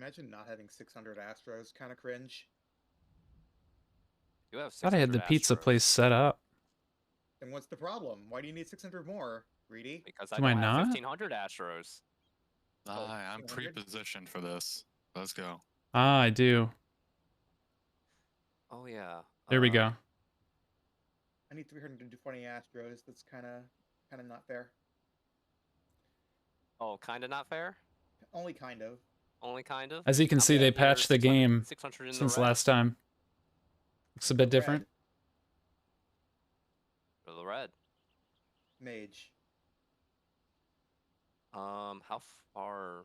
Imagine not having 600 Astros, kind of cringe. You have Thought I had 600 the pizza Astros. place set up. Then what's the problem? Why do you need 600 more, Greedy? Because I Do I don't have not? 1500 Astros. I'm pre-positioned for this. Let's go. Ah, I do. Oh yeah. There we go. I need 320 Astros. That's kind of not fair. Oh, kind of not fair? Only kind of. Only kind of? As you can see, they patched the game 600 since last time. Looks a bit different. For the red. Mage. How far?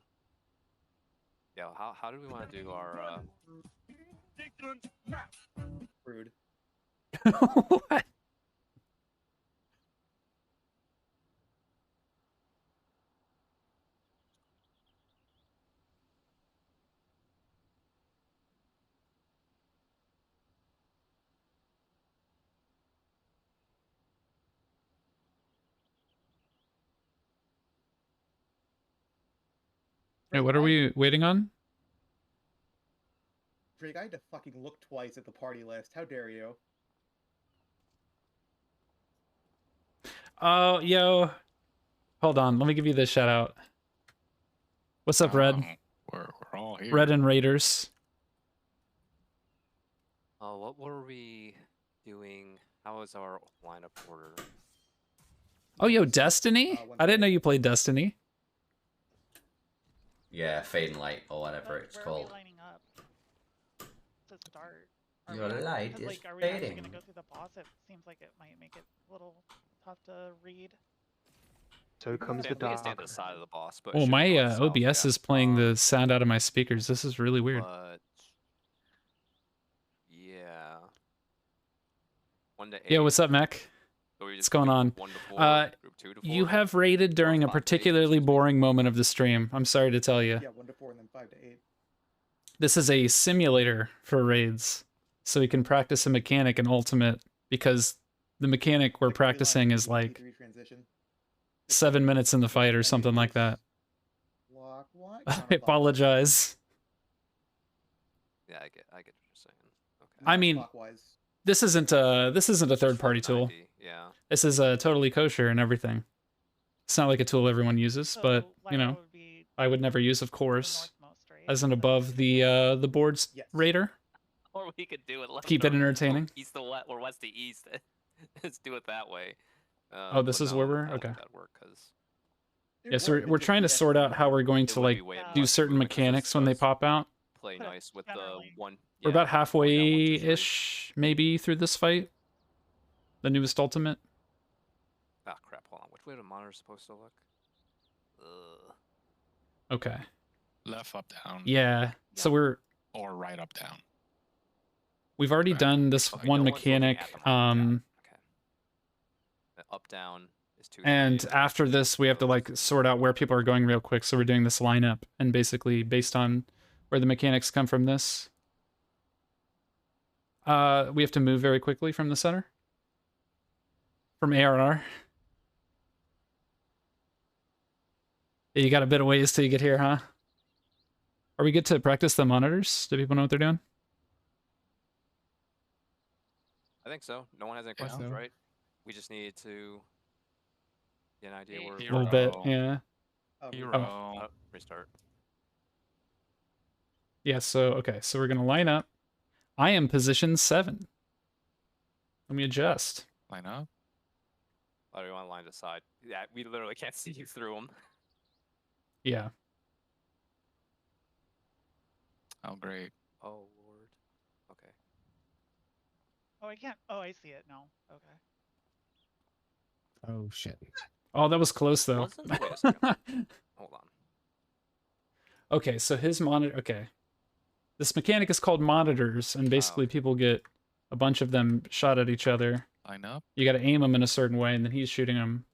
Yeah, how do we want to do our Rude. What? Wait, what are we waiting on? Drake, I had to fucking look twice at the party list. How dare you? Oh, yo. Hold on. Let me give you this shout out. What's up, Red? We're all here. Red and Raiders. Oh, what were we doing? How was our lineup order? Oh, yo, Destiny? I didn't know you played Destiny. Yeah, Fade and Light or whatever it's Where called. Are we lining up to start? Your light is like, are we actually fading. gonna go through the boss? It seems like it might make it a little tough to read. So comes the We can dark. stand to the side of the boss, but Oh, my OBS is playing the sound out of my speakers. This is really weird. But yeah. 1 to 8. Yo, what's up, Mech? So we What's just going do on? 1 to 4, group 2 to 4. You have raided during a particularly boring moment of the stream. I'm sorry to tell you. Yeah, 1 to 4 and then 5 to 8. This is a simulator for raids, so we can practice a mechanic in Ultimate, because the mechanic we're practicing is like 7 minutes in the fight or something like that. I apologize. Yeah, I get what you're saying. Okay. I mean, this isn't a third-party tool. Yeah. This is totally kosher and everything. It's not like a tool everyone uses, but you know, I would never use, of course, as an above the boards raider. Or we could do it like Keep it entertaining. East to west or west to east. Let's do it that way. Oh, this is where we're okay. That work, cause yeah, so we're trying to sort out how we're going to like do certain mechanics when they pop out. Play nice with the one. We're about halfway-ish, maybe, through this fight. The newest Ultimate. Ah, crap! Hold on. Which way the monitor's supposed to look? Ugh. Okay. Left, up, down. Yeah. So we're. Or right, up, down. We've already done this one mechanic. Okay. Up down is 2. And after this, we have to like sort out where people are going real quick. So we're doing this lineup, and basically based on where the mechanics come from this, we have to move very quickly from the center. From ARR. Yeah, you got a bit of ways till you get here, huh? Are we good to practice the monitors? Do people know what they're doing? I think so. No one has any questions, right? We just need to get an idea where. A little bit, yeah. Oh, restart. Yeah, so, okay, so we're going to line up. I am position 7. Let me adjust. Line up? Oh, we want to line to side. Yeah, we literally can't see you through them. Yeah. Oh, great. Oh, Lord. Okay. Oh, I can't. Oh, I see it now. Okay. Oh shit. Oh, that was close though. Wait a second. Hold on. Okay, so his monitor. Okay. This mechanic is called monitors, and basically people get a bunch of them shot at each other. Line up. You got to aim them in a certain way, and then he's shooting them.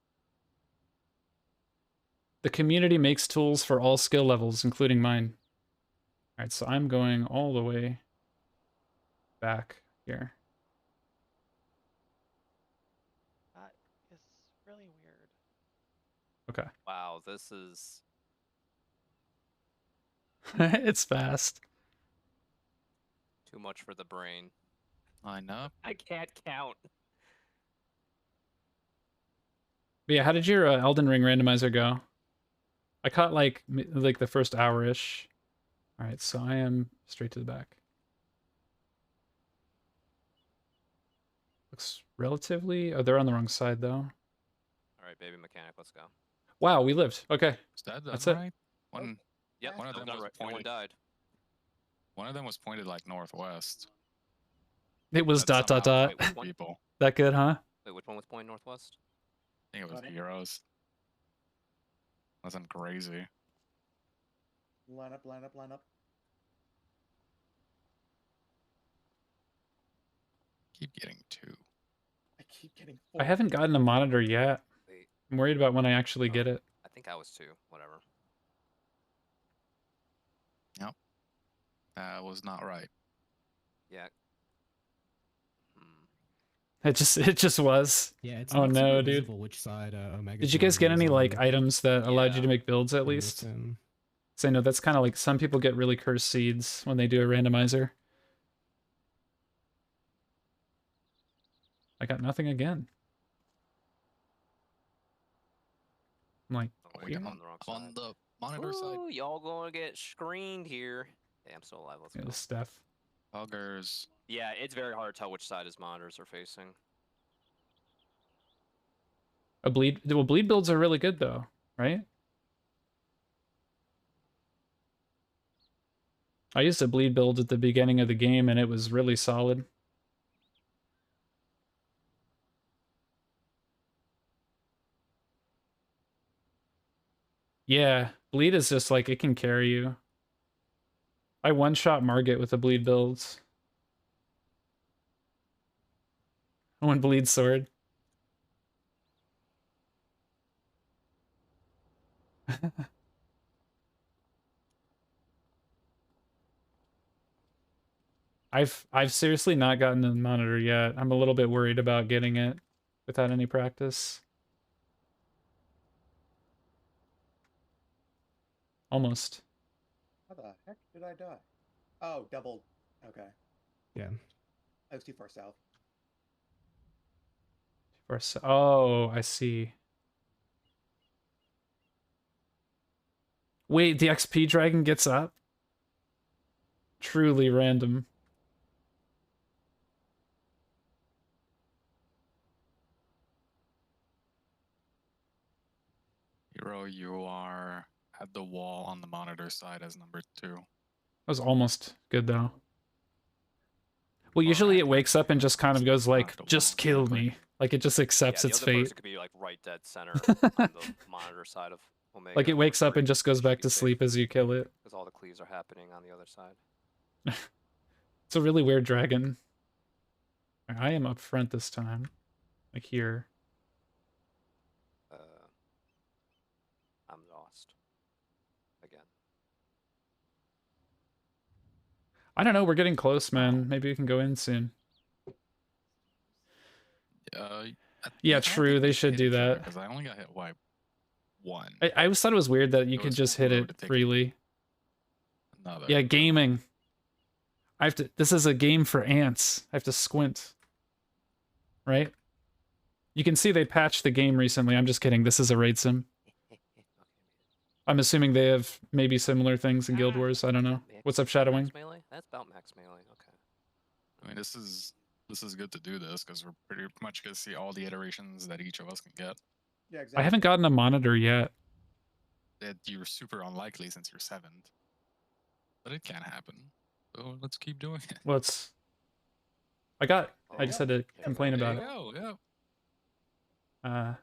The community makes tools for all skill levels, including mine. All right, so I'm going all the way back here. That is really weird. Okay. Wow, this is. It's fast. Too much for the brain. I know. I can't count. But yeah, how did your Elden Ring randomizer go? I caught like the first hour-ish. All right, so I am straight to the back. Looks relatively... Oh, they're on the wrong side, though. All right, baby mechanic, let's go. Wow, we lived. Okay. Is that That's right? One, Yep, one of no, them got was right. No one pointed. died. One of them was pointed like northwest. It was That dot dot somehow dot. Wait, which one? People. That good, huh? Wait, which one was pointing northwest? I think it was Got it. heroes. Wasn't crazy. Line up, line up, line up. Keep getting 2. I keep getting 4. I haven't gotten a monitor yet. Wait, I'm worried about when I actually get it. I think I was 2. Whatever. That was not right. Yeah. It just was. Yeah, it's Oh not no, super dude. visible which side Omega. Did you guys get any like items that allowed you to Yeah. make builds at least? So I know that's kind of like some people get really cursed seeds when they do a randomizer. I got nothing again. I'm like, Oh, Wait, wait, here? I'm on the wrong on side. the monitor side. Ooh, y'all gonna get screened here. Hey, I'm still alive. Let's Yeah, go. Steph. Buggers. Yeah, it's very hard to tell which side his monitors are facing. Well, bleed builds are really good though, right? I used a bleed build at the beginning of the game and it was really solid. Yeah, bleed is just like, it can carry you. I one-shot Margit with the bleed builds. I went bleed sword. I've seriously not gotten the monitor yet. I'm a little bit worried about getting it without any practice. Almost. How the heck did I die? Oh, double. Okay. Yeah. I was too far south. Oh, I see. Wait, the XP dragon gets up? Truly random. Hero, you are at the wall on the monitor side as number 2. That was almost good though. Well, usually it wakes up and just kind of goes like, just kill me. Like it just accepts Yeah, the its other fate. person could be like right dead center on the monitor side of Omega. Like it wakes up and just goes back to sleep as you kill it. Because all the cleaves are happening on the other side. It's a really weird dragon. I am up front this time. Like here. I'm lost. Again. I don't know, we're getting close, man. Maybe we can go in soon. Yeah, true, they should do that. Because I only got hit by 1. I always thought it was weird that you It could was just hit slow it to take freely. Another. Yeah, gaming. I have to. This is a game for ants. I have to squint. Right? You can see they patched the game recently. I'm just kidding. This is a raid sim. I'm assuming they have maybe similar things in Guild Wars. I don't know. What's up, Shadowwing? Max melee? That's about max melee. Okay. I mean, this is good to do this because we're pretty much gonna see all the iterations that each of us can get. Yeah, exactly. I haven't gotten a monitor yet. That you're super unlikely since you're 7th, but it can happen. So let's keep doing it. Let's. I just had to complain There about you it. go, yeah.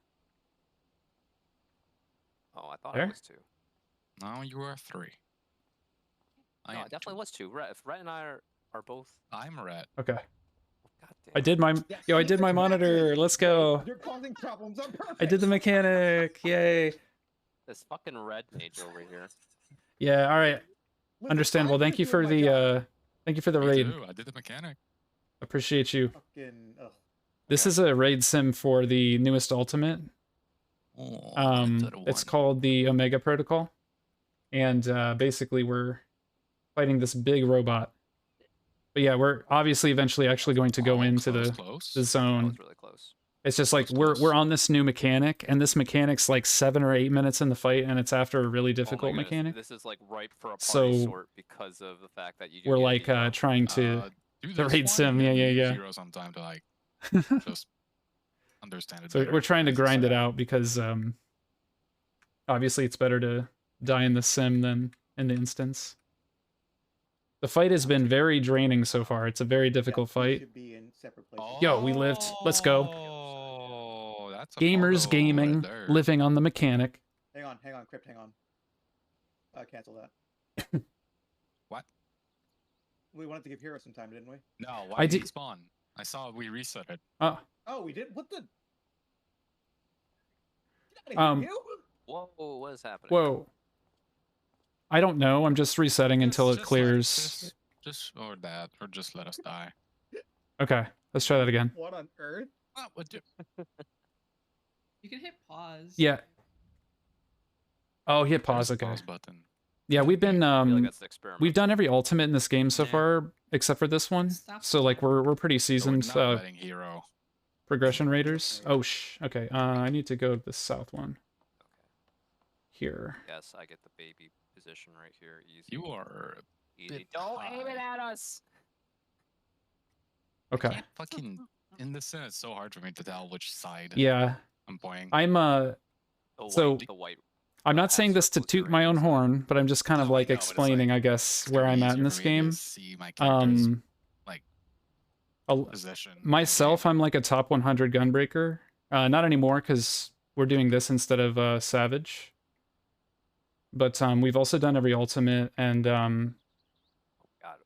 Oh, I thought There? I was 2. Now you are 3. No, I definitely was 2. Rhett, if Rhett and I are both. I'm red. Okay. God damn. I did my. Yo, I did my monitor. Let's go. You're causing problems on purpose. I did the mechanic. Yay. This fucking red mage over here. Yeah. All right. Listen, Understandable. I'm Thank you just for doing my job. the. Thank you for the Me raid. too, I did the mechanic. Appreciate you. Fucking. Ugh. This is a raid sim for the newest Ultimate. Oh, I did a It's one. called the Omega Protocol, and basically we're fighting this big robot. But yeah, we're obviously eventually actually going to go into the That zone. was really close. It's just like Close. we're on this new mechanic, and this mechanic's like 7 or 8 minutes in the fight, and it's after a really Oh my difficult goodness, mechanic. This is like ripe for a party So, sort because of the fact that you do We're get like the, trying to Do the this raid one sim, and yeah. give Hero some time to like just understand it. So better we're trying to as a grind it sim. out because obviously it's better to die in the sim than in the instance. The fight has been very draining so far. It's a very difficult Yeah, we fight. should be in separate places. Yo, we lived. Let's go. Oh, that's a Gamers photo gaming, right there. living on the mechanic. Hang on, Crypt, hang on. Cancel that. What? We wanted to give Hero some time, didn't we? No, why I did did- he spawn? I saw we reset it. Oh, we did? What the? Get outta here, you! Whoa, what is happening? Whoa. I don't know. I'm just resetting until it Just clears. or that, or just let us die. Okay, let's try that again. What on earth? What do? You can hit pause. Yeah. Oh, hit pause. There's the Okay. pause button. Yeah, we've been I feel like that's the experiment. we've done every ultimate in this game so Yeah. far except for this one. Stop So like we're pretty So we're seasoned not letting Hero. progression raiders. Oh okay. I need to go to the south one. Here. Yes, I get the baby position right here. Easy. You are Easy. bit Don't aim it high. at us. Okay. Can't fucking in this sim. It's so hard for me to tell which side Yeah. I'm pointing. I'm The So- white, the white. I'm not half saying this to circle is toot the my right own side. horn, but I'm just kind of No, I like know, but it's explaining, like- I guess, It's where gonna be I'm at in easier this for me to game. See my character's like like position. myself, I'm like a top 100 gunbreaker. Not anymore because we're doing this instead of Savage. But we've also done every ultimate, and God,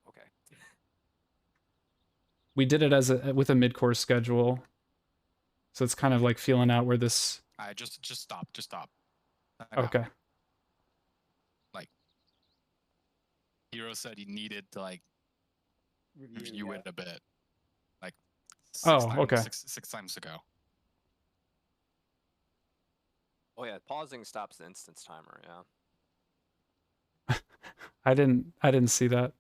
okay. we did it with a mid-course schedule. So it's kind of like feeling out where this. I just stop. Just stop. Time out. Okay. Hero said he needed to like review yeah. it a bit. Like okay. six times ago. Oh yeah, pausing stops the instance timer. Yeah. I didn't see that.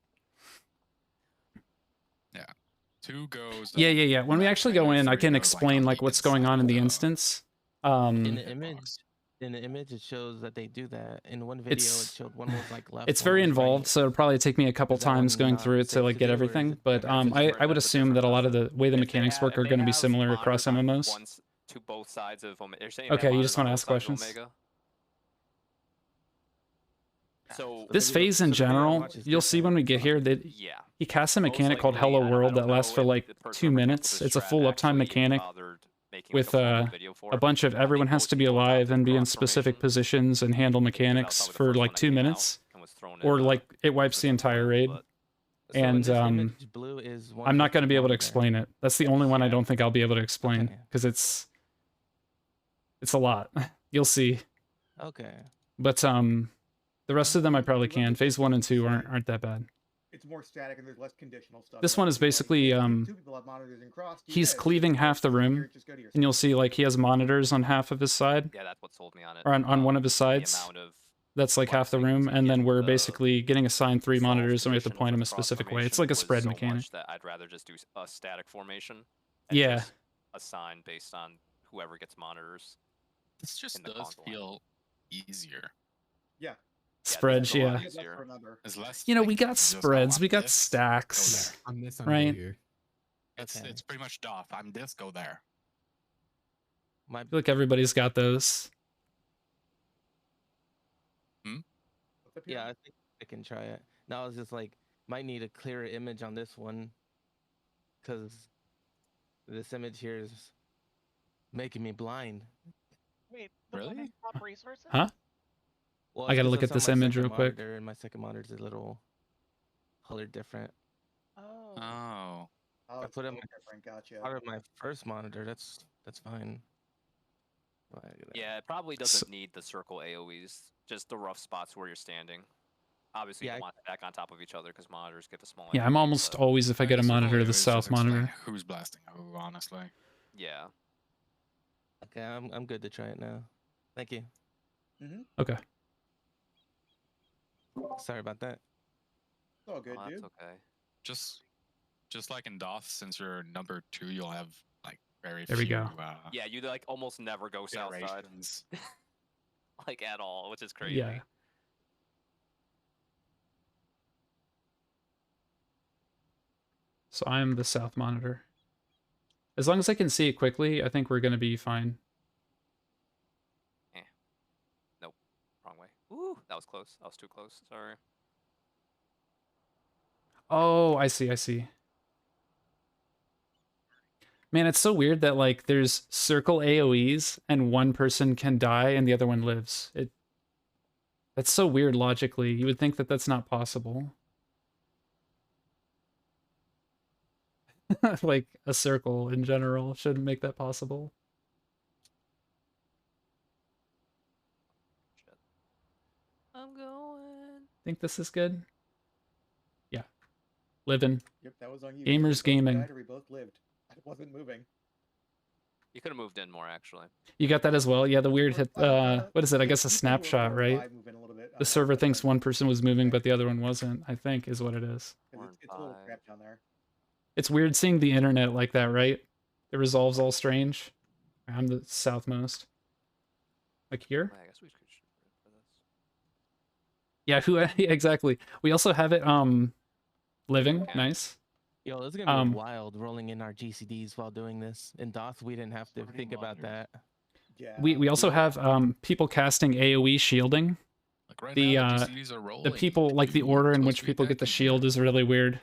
2 goes. Yeah. When we left, actually and go in, I 3 can goes, explain on like the what's going inside on in the of instance. In the the image, box. it shows that they do that. In one video, It's- it showed one was like left. It's one very was involved, right. so it'll probably take me a couple Is that one times going not through it to safe like to get do, or is everything. it But like a I different- would assume that a lot of the way the If they mechanics have- work if are they going to be have similar across monitors on MMOs. to both sides of Omega. You're saying they have Okay, you just monitors wanna on ask both sides of questions? Omega? So This The video- phase in so the video I general, watch is you'll see when we get here that yeah. he casts a Most mechanic called likely, Hello I World don't that lasts know for if like the person 2 working minutes. with It's a strat full uptime actually mechanic bothered making, like, with a full video for a it. bunch of I think everyone has most to be people thought alive the and be in cross specific formation, positions and handle because that was mechanics probably the for first like one that 2 came out minutes, and was thrown or in, like it wipes the entire raid. but So in And this image, blue is I'm not going to be able to 151 there. explain it. That's the only one I Yeah. don't think I'll be able to explain Okay. because it's a lot. You'll see. Okay. But the rest of them I probably can. Phase 1 and 2 aren't that bad. It's more static and there's less conditional stuff. This You one don't is have to be like, basically, "Hey, 2 people have monitors and cross, do he's this." cleaving It's half the like, room, here, just go to your and you'll stuff. see like he has monitors on half of his side yeah, that's what sold me on it. or on one of his The sides. amount of That's like half the flexing room, to and then get we're the basically getting assigned 3 false monitors, and we have to position point over them a the cross specific way. It's formation like a was spread so mechanic. much that I'd rather just do a static formation. And Yeah. just assign based on whoever gets monitors. This just in the does console. feel easier. Yeah. Spreads, this is a lot yeah. Yeah, that's easier. for another. It's less. You know, like, we got just, oh, spreads, I'm we got this, stacks. go On this, I'm Right. here. It's Okay. it's pretty much Doff. I'm this. Go there. My I feel like everybody's got those. What's up here? yeah, I think I can try it. Now it's just like might need a clearer image on this one, because this image here is making me blind. Wait, the one Really? in top resources? Huh? Well, I it's gotta 'cause look it's at on this my image second real quick. monitor, and my second monitor is a little color different. Oh. Oh. Oh, I it's put a in little different. Gotcha. Part of my first monitor, that's fine. But I gotta- Yeah, it probably doesn't need the circle AoEs, just the rough spots where you're standing. Obviously, Yeah, you don't want it back on top of each other because monitors give a small. Yeah, I'm AoE, almost but always, if I get a Circle monitor, the areas just south explain monitor. Who's blasting who? Honestly. yeah. Okay, I'm good to try it now. Thank you. Okay. Sorry about that. It's all good, Oh, that's dude. okay. Just like in DOS, since you're number 2, you'll have like very There we few. go. Yeah, you like almost never go south side, iterations. like at all, which is crazy. Yeah. So I'm the south monitor. As long as I can see it quickly, I think we're going to be fine. Nope, wrong way. Ooh, that was close. That was too close. Sorry. Oh, I see, I see. Man, it's so weird that like there's circle AoEs and one person can die and the other one lives. That's so weird logically. You would think that that's not possible. Like a circle in general shouldn't make that possible. Shit. I'm going. Think this is good? Yeah. Living. Yep, that was on you. Gamers We both gaming. died or we both lived. I wasn't moving. You could have moved in more, actually. You got that as well? Yeah, the weird hit, what is it? I guess a people were snapshot, more right? vibe moving a little bit on The that server side. thinks one person was moving, but the other one wasn't, I think, is what it is. 'Cause it's a little crap down there. It's weird seeing the internet like that, right? It resolves all strange. I'm the southmost. Like here? I guess we could shoot for this. Yeah, who yeah, exactly. We also have it living, Okay. nice. Yo, this is gonna be Um, wild rolling in our GCDs while doing this. In DOS, we didn't have to think about that. Yeah. We also have people casting AoE shielding. Like right The, now, the GCDs are rolling. The people like the order in which people get the shield is really weird.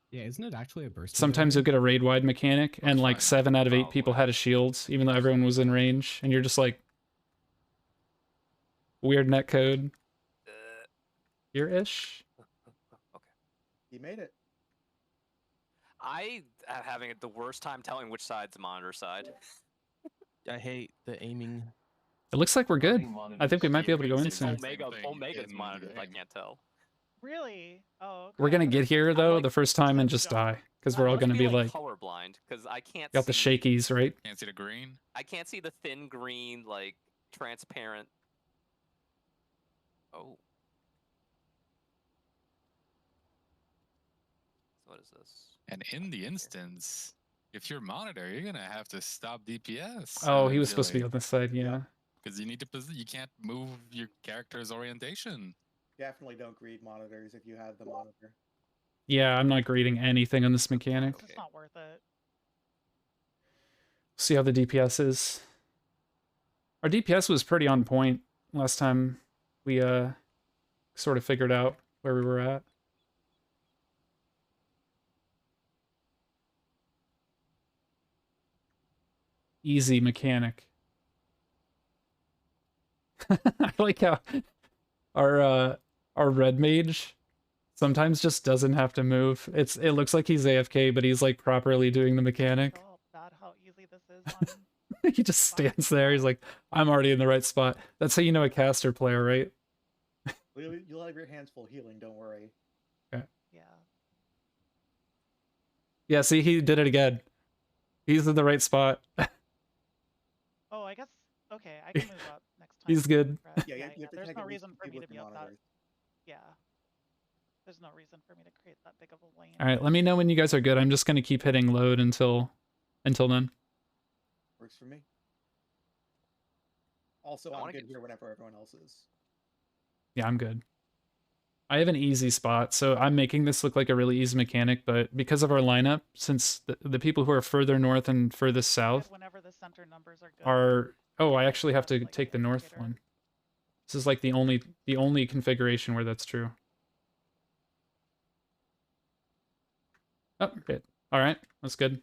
Yeah, isn't it actually a burst? Sometimes you'll get a raid wide mechanic and like fine. 7 out of 8 Oh, people wow. had a shield, even though everyone was in range, and you're just like weird netcode here-ish. Okay. He made it. I am having the worst time telling which side's the monitor side. I hate the aiming. It looks like we're good. I think we might be able to go in It's soon. Omega's monitor. I can't tell. Really? Oh, okay. We're gonna get here though like, the first time and just just jump. die because we're all Must gonna be like colorblind because I can't got the see. shakies, right? Can't see the green. I can't see the thin green, like transparent. Oh. So what is this? And in the instance, if you're monitor, you're gonna have to stop DPS. Oh, he was supposed to be on this side, yeah. Yeah. Because you need to you can't move your character's orientation. Definitely don't greed monitors if you have the monitor. Yeah, I'm not grading anything on this mechanic. It's not worth it. See how the DPS is. Our DPS was pretty on point last time we sort of figured out where we were at. Easy mechanic. I like how our red mage sometimes just doesn't have to move. It looks like he's AFK, but he's like properly doing the mechanic. Oh, bad how easy this is on He just stands there. He's like, I'm already in the right spot. That's how you know a caster player, right? You'll have your hands full healing, don't worry. yeah. Yeah, see, he did it again. He's in the right spot. Oh, I guess okay, I can move up next time. He's good. Right, Yeah, you have to there's take no at least reason for two me to with be the up that. monitors. Yeah. There's no reason for me to create that big of a lane. All right, let me know when you guys are good. I'm just gonna keep hitting load until then. Works for me. Also, I'm good here whenever everyone else is. Yeah, I'm good. I have an easy spot, so I'm making this look like a really easy mechanic, but because of our lineup, since the people who are further north and furthest south Whenever the center numbers are good. are... Oh, I actually have to Like an take the north indicator. one. This is like the only configuration where that's true. Oh, hit. All right, that's good.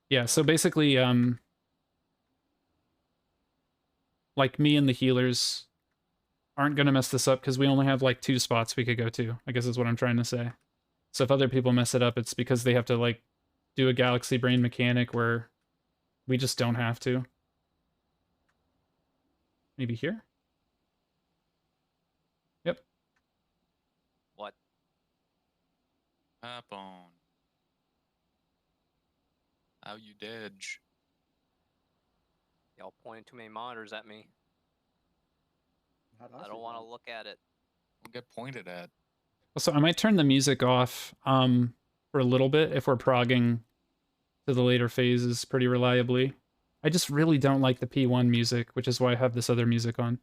Yeah, so basically, like me and the healers aren't gonna mess this up because we only have like 2 spots we could go to, I guess is what I'm trying to say. So if other people mess it up, it's because they have to like do a galaxy brain mechanic where we just don't have to. Maybe here? Yep. What? Up on. How you dodge? Y'all pointing too many monitors at me. Not I us, don't you want to know. look at it. We'll get pointed at. So I might turn the music off for a little bit if we're progging to the later phases pretty reliably. I just really don't like the P1 music, which is why I have this other music on.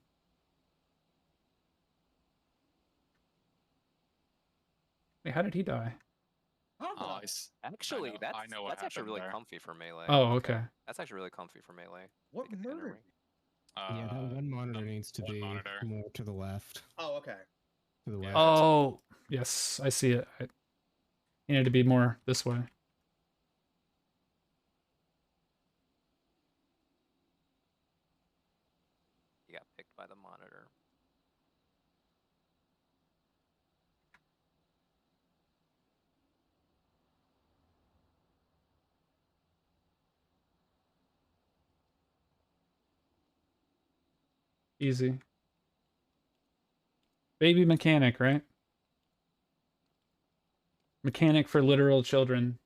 Wait, how did he die? Oh, Actually, I know what that's actually happened really there. comfy for melee. Oh, okay. That's actually really comfy for melee. what Take a thinner murdered? ring. Yeah, that one monitor needs to one be monitor. more to the left. Oh, okay. To the Yeah. west. Oh, yes, I see it. I needed to be more this way. You got picked by the monitor. Easy. Baby mechanic, right? Mechanic for literal children.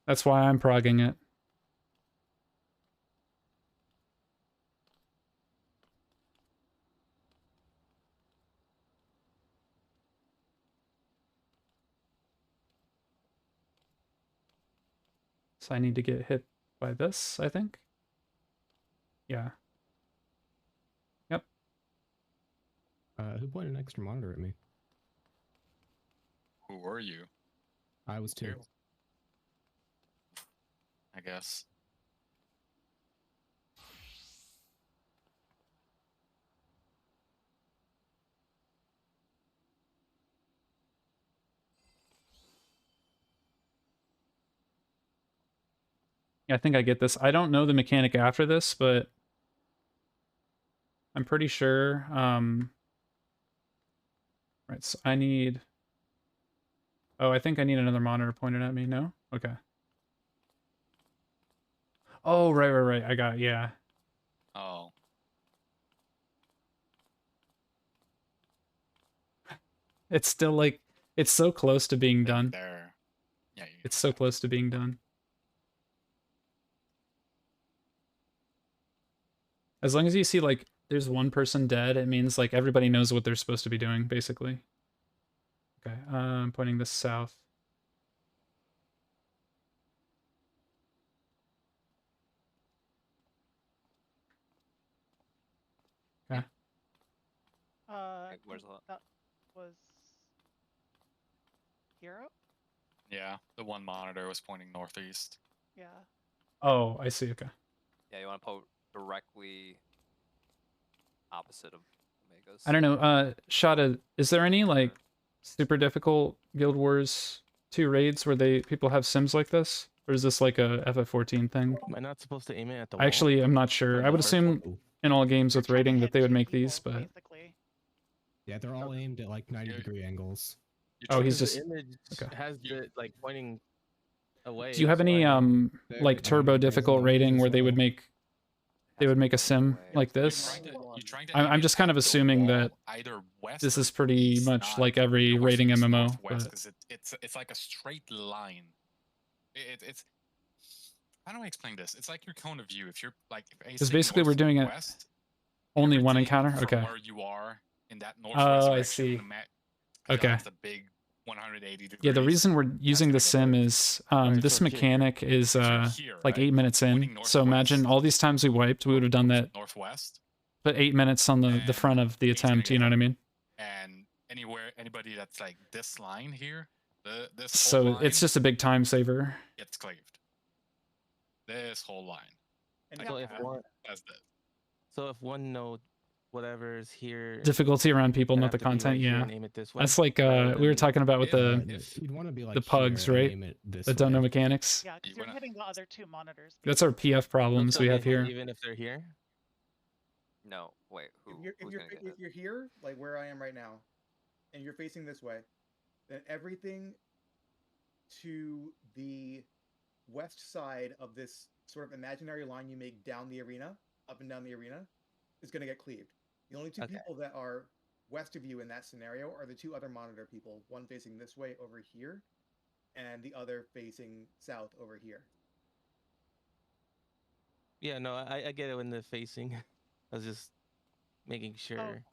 That's why I'm progging it. So I need to get hit by this, I think. Yeah. Yep. Who pointed an extra monitor at me? Who were you? I was too. You. I guess. Yeah, I think I get this. I don't know the mechanic after this, but I'm pretty sure. Right, so I need... Oh, I think I need another monitor pointed at me. No? Okay. Oh, right. I got it. Yeah. Oh. It's still like... It's so close to being done. There. Yeah. It's so close to being done. As long as you see, like, there's one person dead, it means, like, everybody knows what they're supposed to be doing, basically. Okay, I'm pointing this south. Okay. Where's that was Hero? Yeah, the one monitor was pointing northeast. Yeah. Oh, I see, okay. Yeah, you want to put directly opposite of Omega's. I don't know, Shada, is there any, like, super difficult Guild Wars 2 raids where people have sims like this? Or is this like a FF14 thing? Am I not supposed to aim it at the I wall? actually am not sure. I would assume in all games with raiding that they would make these, but... Basically. Yeah, they're all aimed at like 90-degree angles. Oh, he's The just... image Okay. has the like pointing away. Do you have any like turbo difficult rating where they would make a sim like this? I'm just kind of assuming that this is pretty much like every rating MMO. Because it's like a straight line. It's how do I explain this? It's like your cone of view. If you're like, because basically we're doing it only one encounter. Okay. Where you are in that Oh, I see. Okay. The big 180 degrees. Yeah, the reason we're using the sim is this mechanic is like 8 minutes in. So imagine all these times we wiped, we would have done that. Northwest. Put 8 minutes on the front of the attempt. You know what I mean? And anybody that's like this line here, this so whole line it's just a big time saver. gets cleaved. This whole line. And So if one, That's it. so if one node, whatever is here, Difficulty around people, I'd not have the to be right content. here Yeah, and aim it this way, that's like rather we were than- talking about with You'd want to be like the pugs, here and right? aim it this that don't know way. mechanics. Yeah, because You you're wanna- hitting the other two monitors. That's our PF problems So we they have hit here. even if they're here. No, wait. Who? if Who's gonna get if hit? you're here, like where I am right now, and you're facing this way, then everything to the west side of this sort of imaginary line you make down the arena, up and down the arena, is going to get cleaved. The only two Okay. people that are west of you in that scenario are the two other monitor people, one facing this way over here, and the other facing south over here. Yeah, no, I get it when they're facing. I was just making sure.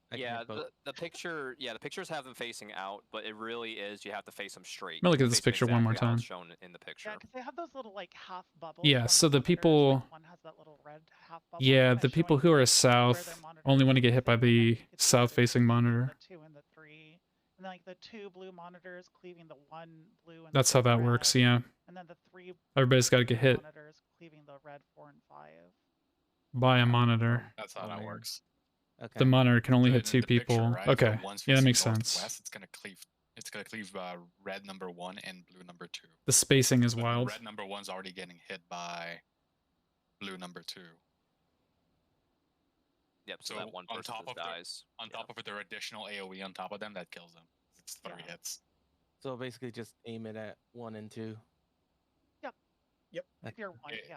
I can Yeah, hit both. the pictures have them facing out, but it really is you have to face them straight. Let me look You at this face 'em picture one more exactly how it's time. shown in the picture. Yeah, because they have those little like half bubbles. Yeah, on so the monitors, people, like, one has that little red half bubble. yeah, kinda the people showing who are where their south monitor only is want to get hit by facing, and then the you could see the south-facing difference between monitor. The 2 and the 3, and then like the 2 blue monitors cleaving the 1 blue and That's the how 3 that red, works, yeah. and then the 3 Everybody's got to blue get hit monitors cleaving the red 4 and 5. by a monitor. That's how that works. Okay. The monitor can only So hit in 2 the picture, people. right, Okay, the ones yeah, that facing makes sense. northwest, it's gonna cleave. It's gonna cleave red number 1 and blue number 2. The spacing is But wild. red number 1's already getting hit by blue number 2. Yep. So, So that one on person top just of dies. On top of their additional AOE on top of them, that kills them. It's 3 hits. So basically, just aim it at 1 and 2. Yep. Yep. If you're 1, yeah.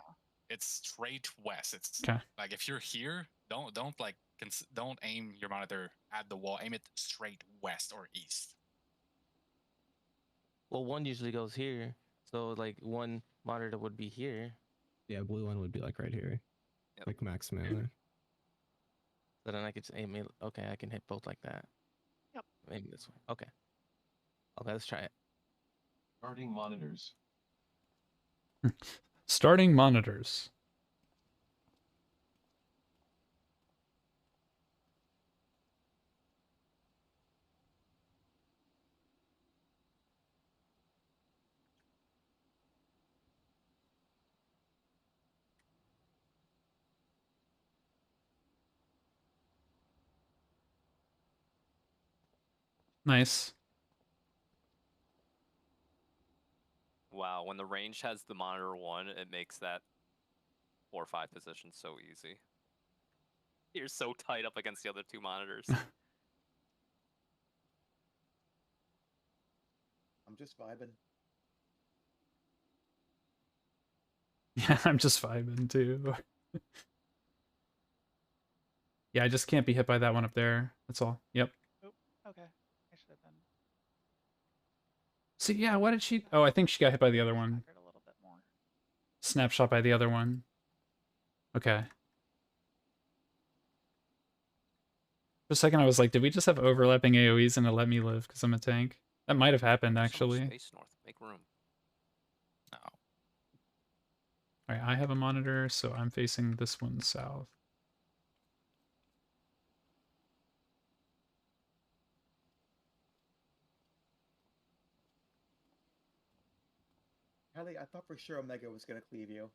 It's straight west. It's Okay. like if you're here, don't like don't aim your monitor at the wall. Aim it straight west or east. Well, 1 usually goes here, so like 1 monitor would be here. Yeah, blue one would be like right here. Yep. Like max melee. So then I could just aim it. Okay, I can hit both like that. Yep. Maybe this way. Okay. Okay, let's try it. Starting monitors. Starting monitors. Nice. Wow, when the range has the monitor 1, it makes that 4 or 5 position so easy. You're so tight up against the other 2 monitors. I'm just vibing. Yeah, I'm just vibing too. Yeah, I just can't be hit by that one up there. That's all. Yep. Oop, okay. I should have been See, yeah, what did she... Oh, I think she got hit by the other one. staggered a little bit more. Snapshot by the other one. Okay. For a second, I was like, did we just have overlapping AoEs and it let me live because I'm a tank? That might have happened, There's so much actually. space north. Make room. No. Alright, I have a monitor, so I'm facing this one south. Hallie, I thought for sure Omega was gonna cleave you.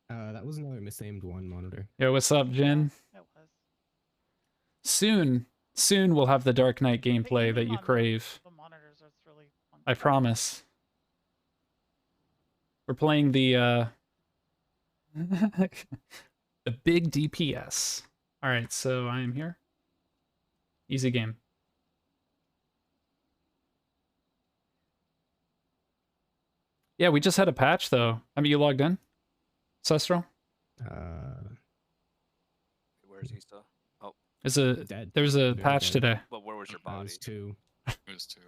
That was another misaimed one monitor. Yo, what's up, Jin? It was. Soon we'll have the Dark Knight gameplay that you aiming on crave. The monitors is really fun. I promise. We're playing the the big DPS. Alright, so I am here. Easy game. Yeah, we just had a patch though. I mean, you logged in? Sestral? Where's he still? Oh. Dead. There's a Very patch dead. today. But where was your That body? was 2. It was 2.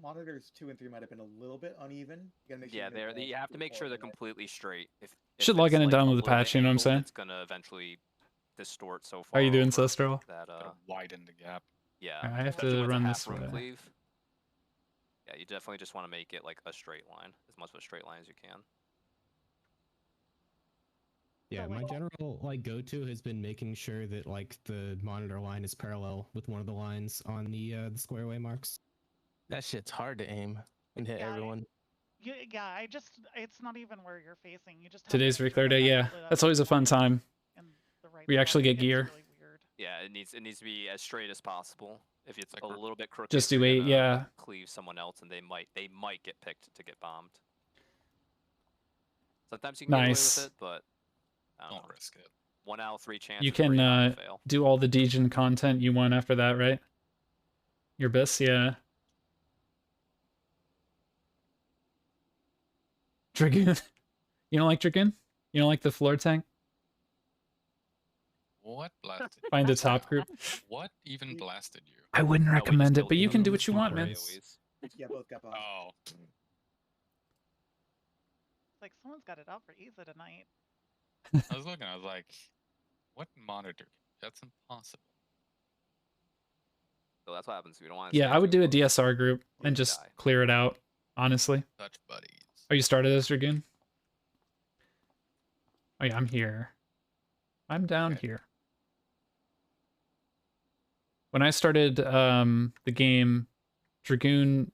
Monitors 2 and 3 might have been a little bit uneven. You gotta make sure Yeah, you get you have to make sure they're coordinate. completely straight. If Should it's, log in and like, a download the little patch, bit you know what I'm angled, saying? It's gonna eventually distort so far. How you doing, over Sestral? That Gotta widen the gap. yeah. I have especially to when it's a run half this room way. cleave. Yeah, you definitely just want to make it like a straight line, as much of a straight line as you can. Yeah, my general like go-to has been making sure that like the monitor line is parallel with one of the lines on the square way marks. That shit's hard to aim and hit Yeah, everyone. Yeah, it's not even where you're facing. You just have Today's to make Reclair sure Day, that yeah. lit up That's always a fun line time. in the right We spot. actually It get gets gear. really weird. Yeah, it needs to be as straight as possible. If it's Like a we're- little bit crooked, Just do you're 8, gonna yeah. cleave someone else, and they might get picked to get bombed. Sometimes you can Nice. get away with it, but I don't Don't know. risk it. 1 out of 3 chances. You can do all the Degen content you want after that, right? Your bis, yeah. Dragoon. You don't like Dragoon? You don't like the floor tank? What blasted? Find a top group. What even blasted you? I wouldn't No, we recommend just it, but you killed can him. do what you want, man. Yeah, both got bombed. Oh. like someone's got it out for Isa tonight. I was looking. I was like, what monitor? That's impossible. So that's what happens if you don't want to. Yeah, I would do a DSR group and You just die. clear it out, honestly. Touch buddies. Are you started as Dragoon? Oh yeah, I'm here. I'm down here. When I started the game, Dragoon,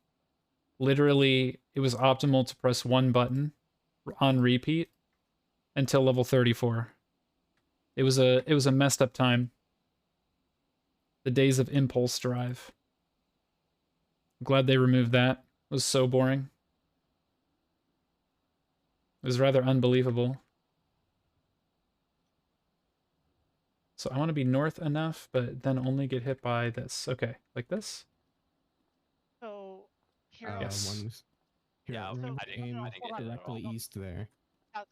literally, it was optimal to press one button on repeat until level 34. It was a messed up time. The days of impulse drive. I'm glad they removed that. It was so boring. It was rather unbelievable. So I want to be north enough, but then only get hit by this. Okay, like this? So here. Yes. Yeah, we're gonna I didn't- aim I didn't get it at directly all. east there.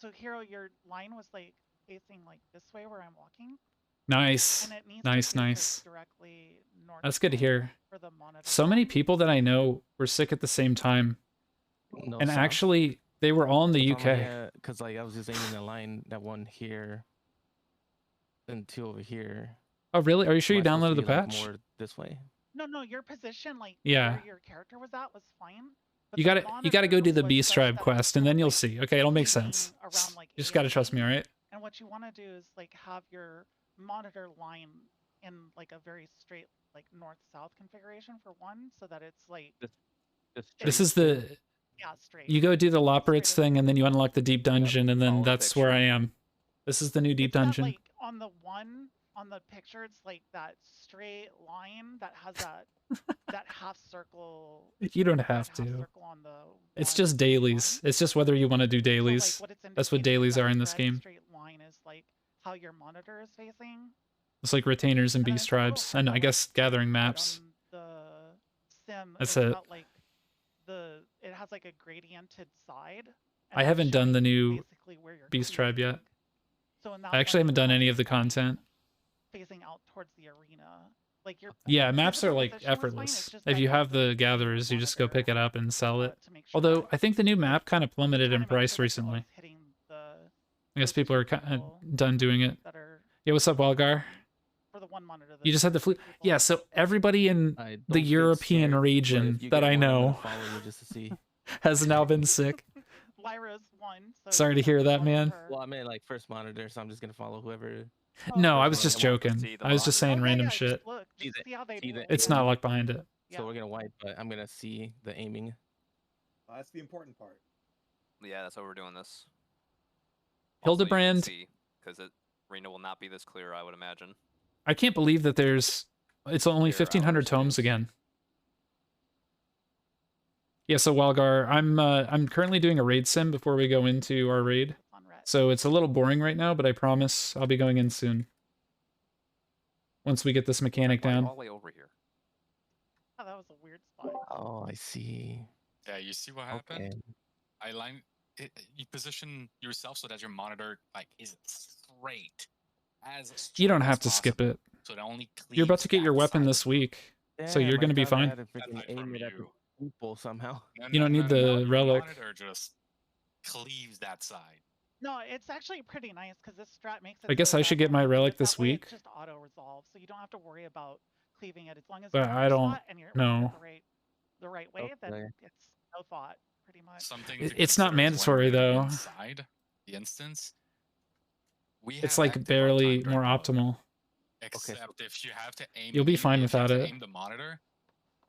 So Hero, your line was like facing like this way where I'm walking. Nice. And it needs Nice, to face, like, nice. directly north. That's good to hear. For the monitor. So many people that I know were sick at the same time. No, And south. actually, they were all in the UK. Yeah, because like I was just aiming the line, that one here, and two over here. Oh, really? Are you sure Am you I supposed to downloaded the be, like, patch? more this way. No, your position, like Yeah. where your character was at, was fine. But You the gotta go do the monitor Beast was Tribe such that quest, and then you'll see. Okay, it'll make facing sense. around, like, You just gotta trust AFK. me, all right? And what you want to do is like have your monitor line in like a very straight like north-south configuration for one, so that it's like This is the... yeah, straight. You go do the Loporritz Straight thing, and then you unlock the deep dungeon, and then follow the that's where I picture. am. This is the new deep It's that, dungeon. like on the one on the picture, it's like that straight line that has that that half circle. You don't that have half to. circle on the It's one just dailies. It's just whether you want to do So, like, dailies. what it's That's what indicating is dailies are that in this red game. Straight line is like how your monitor is facing. It's like retainers and And then beast it's a little tribes, and I harder, guess like, gathering on maps. The sim, That's it's it. got, like it has like a gradiented side. and I it's haven't done the showing new basically where you're Beast Tribe yet. cleaving. So in that I actually one, haven't you done have any your of the line content. facing out towards the arena. Like your Yeah, maps are physical like position was fine, effortless. it's just If that you you have the to gatherers, you just go monitor, pick it up and sell it. to make sure Although that I think the new map kind of plummeted trying in to make price sure that no recently. one's hitting the I guess those people two are kind people of done doing it. that are Yeah, what's up, Walgar? for the one monitor. You just had the fleet. Yeah, so everybody in I the don't get European scared, but region if you that get I one, I'm gonna know follow you just to see. has now been sick. Lyra's one. So Sorry to you hear can that, follow man. her. Well, I meant like first monitor, so I'm just gonna follow whoever. No, I first was just monitor. joking. See the I was just saying Oh, yeah, random yeah, shit. Just look, See just the- see how they see do the- it. It's not luck behind it. Yeah. So we're gonna wipe, but I'm gonna see the aiming. That's the important part. Yeah, that's why we're doing this. Hildebrand- Because Arena will not be this clear, I would imagine. I can't believe that it's only Clear 1,500 hours tomes days. again. Yeah, so Walgar, I'm currently doing a raid sim before we go into our raid. It's on red. So it's a little boring right now, but I promise I'll be going in soon. Once we get this mechanic Why are you down. all the way over here. Oh, that was a weird spot. Oh, I see. Yeah, you see what happened? Okay. I line you position yourself so that your monitor like is straight You don't have to skip it. So it only You're about to get cleaves your that weapon side. this week. So Damn, you're I gonna be thought I fine. had to freaking That's aim from it at the you. people somehow. No, You don't need the your relic. Monitor just cleaves that side. No, it's actually pretty nice because this strat makes it. I guess so I that should get when my you do relic it that this way, week. It's just auto resolve, so you don't have to worry about cleaving it as long as But you're in I your don't spot and you're know. the right way. Okay. Then it's no thought, pretty much. Something It- to it's not consider is when mandatory, we're though. Inside the instance, we It's have like active barely uptime more during the mode. optimal. Except if you have to aim, You'll be fine if you have without to it. Aim the monitor,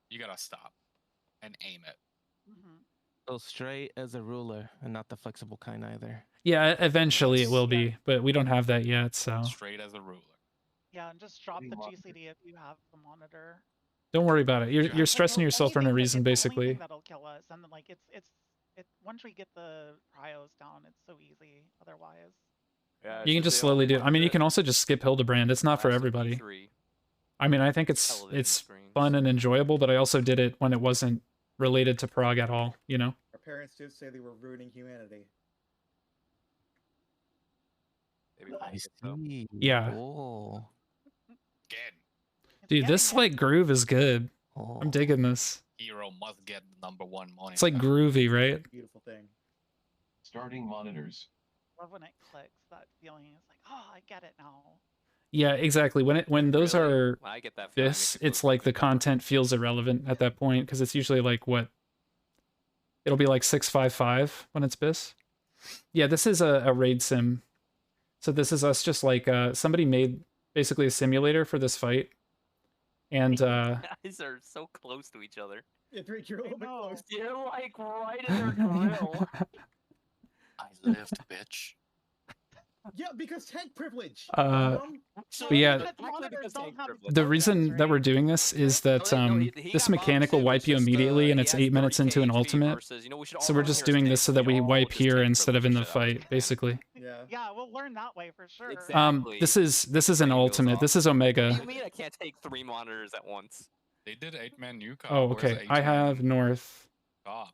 you gotta stop and aim it. Mhm. So straight as a ruler and not the flexible kind either. Yeah, eventually it Yes. will be, but we don't have that yet, so Straight as a ruler. Yeah, and just drop the Monitor. GCD if you have the monitor. don't worry about it. You're Yeah. you're stressing yourself for no reason, It's the only basically. thing that'll kill us, and then like it's once we get the prios down, it's so easy. Otherwise, Yeah, You can just slowly do it. I mean, you can also just skip Hildebrand. It's not for everybody. I mean, I think it's fun and enjoyable, but I also did it when it wasn't related to Prague at all, you know? Our parents did say they were ruining humanity. I see. Yeah. Oh. Again, it's Dude, getting this there. like groove is good. Oh. I'm digging this. hero must get the #1 monitor. It's like groovy, right? Beautiful thing. Starting monitors. Love when it clicks. That feeling is like, oh, I get it now. Yeah, exactly. When those Really? are When I get that feeling, it makes this, me feel it's like the something better. content feels irrelevant at that point because it's usually like what? It'll be like 655 when it's bis. Yeah, this is a raid sim. So this is us just like somebody made basically a simulator for this fight. And Guys are so close to each other. Yeah, Drake, you're a little bit close. You're like right in their grill. I lived, bitch. Yeah, because tank privilege. But yeah, the reason that we're doing this is that this mechanic will wipe you immediately, and it's 8 minutes into an ultimate. So we're just doing this so that we wipe here instead of in the fight, basically. Yeah, we'll learn that way for sure. Exactly. This is an ultimate. This is Omega. What do you mean I can't take 3 monitors at once? They did 8-man new cop. Oh, okay. I have North. Cop.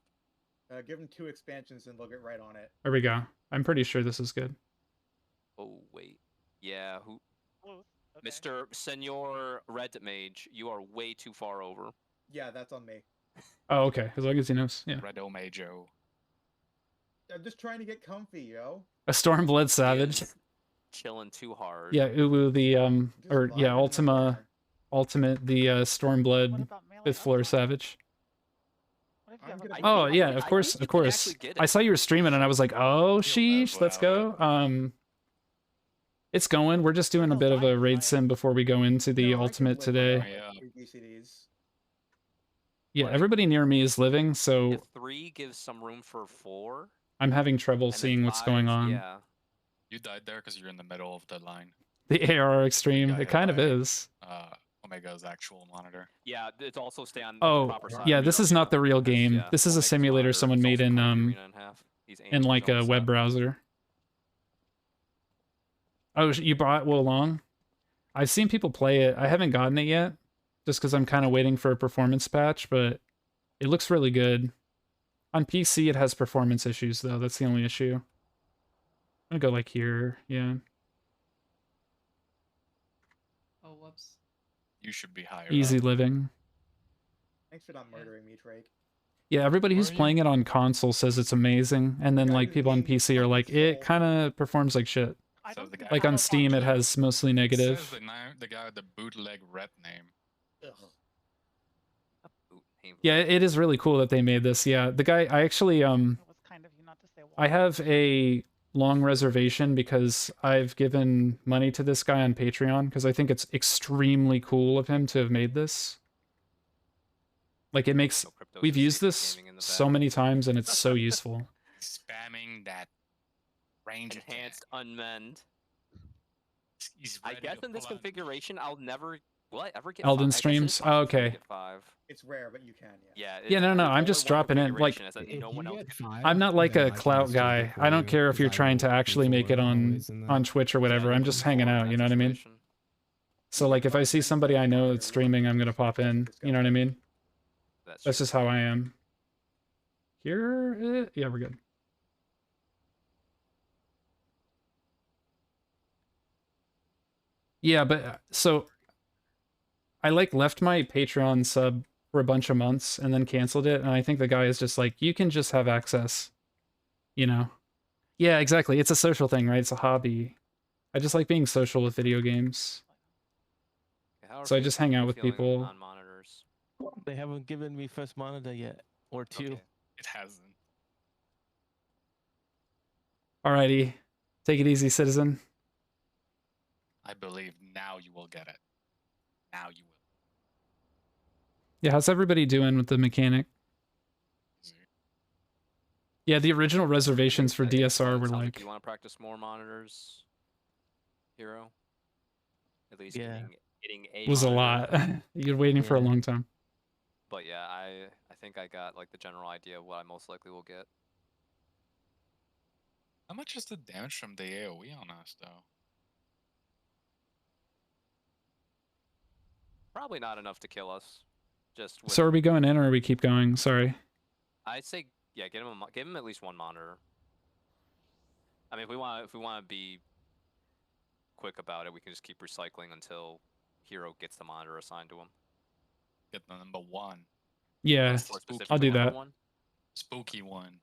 Give them 2 expansions and they'll get right on it. There we go. I'm pretty sure this is good. Oh wait, yeah. Who? Okay. Mr. Senor Red Mage, you are way too far over. Yeah, that's on me. Oh, okay. As long as he knows. Yeah. Red Majo. I'm just trying to get comfy, yo. A Stormblood Savage. Chilling too hard. Yeah, Uwu the or yeah, Ultimate the Stormblood 5th floor Savage. Oh yeah, of course. I saw you were streaming and I was like, oh sheesh, let's go. It's going. We're just doing a bit of a raid sim before we go into the ultimate today. Yeah, everybody near me is living, so If 3 gives some room for 4. I'm having trouble seeing what's going on. Yeah. You died there because you're in the middle of the line. The AR extreme, it kind of is. Omega's actual monitor. Yeah, it's also stay on Oh, the proper side. yeah, this is not the real game. Yeah, This is a simulator someone made in like a web browser. Oh, you brought Wo Long? I've seen people play it. I haven't gotten it yet, just because I'm kind of waiting for a performance patch, but it looks really good. On PC, it has performance issues, though. That's the only issue. I'm gonna go like here, yeah. Oh, whoops. You should be higher. Easy living. Thanks for not murdering me, Drake. Yeah, everybody who's playing it on console says it's amazing, and then like people on PC are like, it kind of performs like shit. So Like on Steam, it has mostly negative. Says the guy with the bootleg red name. Yeah, it is really cool that they made this. Yeah, the guy, I actually, I have a long reservation because I've given money to this guy on Patreon because I think it's extremely cool of him to have made this. Like it makes, we've used this so many times and it's so useful. Spamming that range enhanced unmend. I guess in this configuration, I'll never. Will I ever get Elden 5? streams? Oh, okay. It's rare, but you can, yeah. Yeah, no, I'm just dropping in. Like, I'm not like a clout guy. I don't care if you're trying to actually make it on Twitch or whatever. I'm just hanging out, you know what I mean? So, like, if I see somebody I know that's streaming, I'm gonna pop in. You know what I mean? That's just how I am. Here? Yeah, we're good. Yeah, but, so... I like left my Patreon sub for a bunch of months and then canceled it, and I think the guy is just like, you can just have access, you know? Yeah, exactly. It's a social thing, right? It's a hobby. I just like being social with video games. So I just hang out with people. They haven't given me first monitor yet, or 2. Okay. It hasn't. Alrighty. Take it easy, citizen. I believe now you will get it. Now you will. Yeah, how's everybody doing with the mechanic? Yeah, the original reservations for DSR were like... You want to practice more monitors, Hero? At least yeah. getting a was a monitor. lot. You're waiting for a long time. But yeah, I think I got like the general idea of what I most likely will get. How much is the damage from the AoE on us, though? Probably not enough to kill us. Just with, So are we going in or are we keep going? Sorry. I'd say yeah, give him at least 1 monitor. I mean, if we want to be quick about it, we can just keep recycling until Hero gets the monitor assigned to him. Get the number 1. Yeah, I'll do that. Spooky one.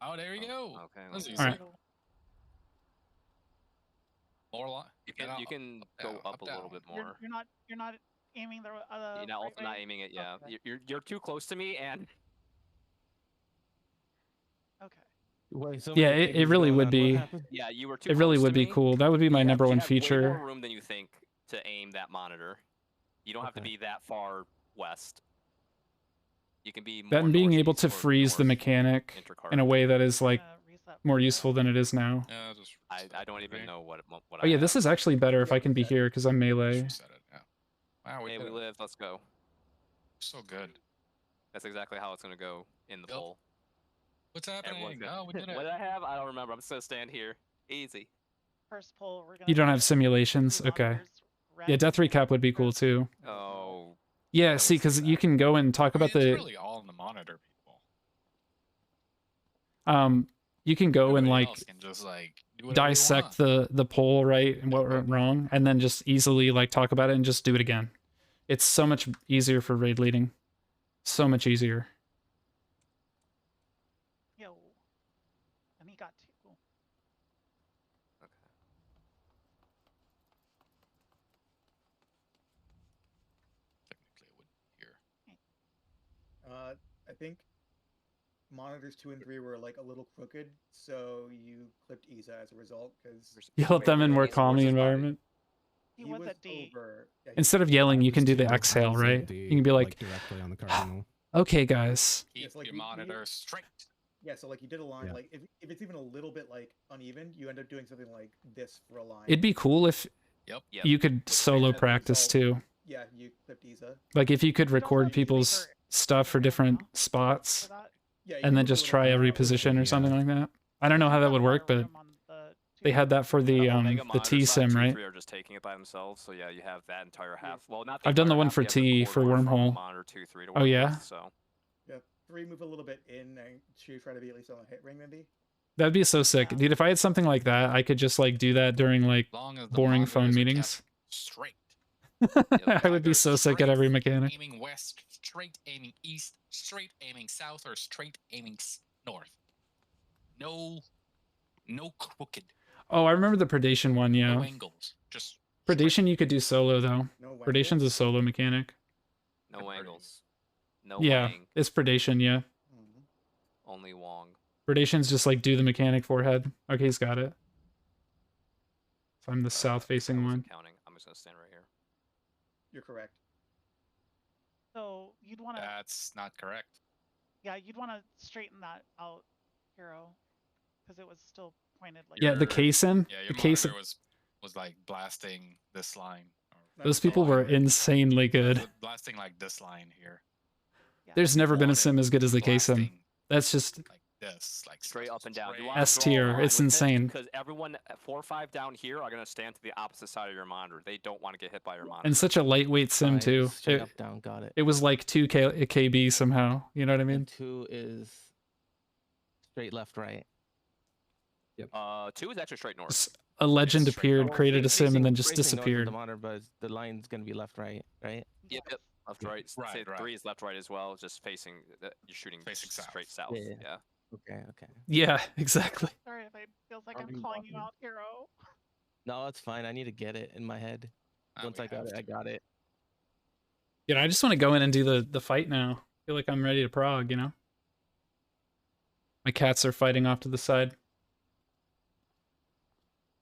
Oh, there you go. Okay. That's let's- easy. Alright. More line. You can go up a little bit more. You're not aiming the. You're not also not aiming it. Yeah, Okay. you're too close to me, and Okay. Wait, so Yeah, many it things really going would on, what be. happened? yeah, you were too. It really close would to be me. cool. That would be my You number have- one you have way feature. more room than you think to aim that monitor. You don't have to Okay. be that far west. You can be more That and being able northeast to or freeze the north mechanic in a intercurrent. way that is like Reset more my useful than it is now. Yeah, just I reset don't it, even maybe. know what Oh yeah, this is actually better if I can be here because I'm Just melee. reset it. Yeah. Wow, we Hey, did we it. live. Let's go. So good. That's exactly how it's gonna go in the Yep. poll. What's Everyone's happening? gonna- Oh, we did What it. did I have? I don't remember. I'm just gonna stand here. Easy. First poll. We're gonna. You don't do have simulations? two Okay. monitors, Yeah, red death and recap would be cool red. too. Oh. Yeah, Don't see, say because you that. can go and talk I mean, about it's the really all in the monitor, people. you can go and Everybody like else can just like do whatever you dissect want. the poll right and what went wrong, and then just easily like talk about it and just do it again. It's so much easier for raid leading. So much easier. Yo. And he got 2. Okay. Technically, I wouldn't hear. I think monitors 2 and 3 were like a little crooked, so you clipped Isa as a result because You let them in more calming environment. He was at D. over. Yeah, he Instead of yelling, you can do the exhale, right? You can be like, directly on the cardinal. okay, guys. Keep Yes, like your you- monitor straight. Yeah, so like you did a line, Yeah. like if it's even a little bit like uneven, you end up doing something like this for a line. It'd be cool if Yep. Yep. you could solo And then practice so- too. Yeah, you clipped Isa. Like if you could You don't record have to people's sniper stuff for different for spots that. Yeah, you and then can just do it try a on- reposition or Yeah. something like that. I don't know how that would work, but they had that for the Omega the monitors T side, sim, 2, right? 3 are just taking it by themselves. So yeah, you have that entire half. Well, not. I've done the entire one half, for you have the T for corridor from wormhole. Monitor 2, 3 to Oh, work yeah? with, so Yeah, 3 move a little bit in and should try to be at least on a hit ring maybe. That'd be so sick. Yeah. Dude, if I had something like that, I could just like do that during like Long as the boring monitors phone are kept meetings. Straight. I would be Either so sick at every straight, mechanic. Aiming west, straight aiming east, straight aiming south, or straight aiming north. No crooked. Oh, I remember the predation one, No yeah. angles. Just Predation you could do solo though. No Predation's a wangles. solo mechanic. no Pretty. angles. No Yeah, wang. it's predation, yeah. Mhm. Only Wong. Predation's just like do the mechanic forehead. Okay, he's got it. So I'm the south facing I one. wasn't counting. I'm just gonna stand right here. You're correct. So you'd want to, That's not correct. yeah, you'd want to straighten that out, Hero, because it was still pointed like. Yeah, the Your- K-Sim. Yeah, The your K-Sim. monitor was like blasting this line. or Those That's people all were right. insanely good. Blasting like this line here. Yeah. There's never been a Wanted sim as good as the K-Sim. blasting That's just like this, like Straight up and down. straight S tier, it's insane. Because everyone at 4 or 5 down here are gonna stand to the opposite side of your monitor. They don't want to get hit by your monitor. and such a lightweight sim Five, too. Straight up, down, got it. It was like 2 KB somehow. You know what I mean? And 2 is straight left, right. 2 is actually straight north. A legend straight appeared, north. created a sim, and Facing- then just facing north of disappeared. The monitor, but the line's gonna be left, right, right? Yep, yep. Left, right. Right, Say right. 3 is left, right as well. Just facing. You're shooting Facing south. straight south. Yeah. Yeah. Okay, okay. Yeah, exactly. Sorry if it feels like I'm Starting calling you bottom. out, Hero. No, it's fine. I need to get it in my head. Once we I got have it, I to. got it. You know, I just want to go in and do the fight now. I feel like I'm ready to prog, you know? My cats are fighting off to the side.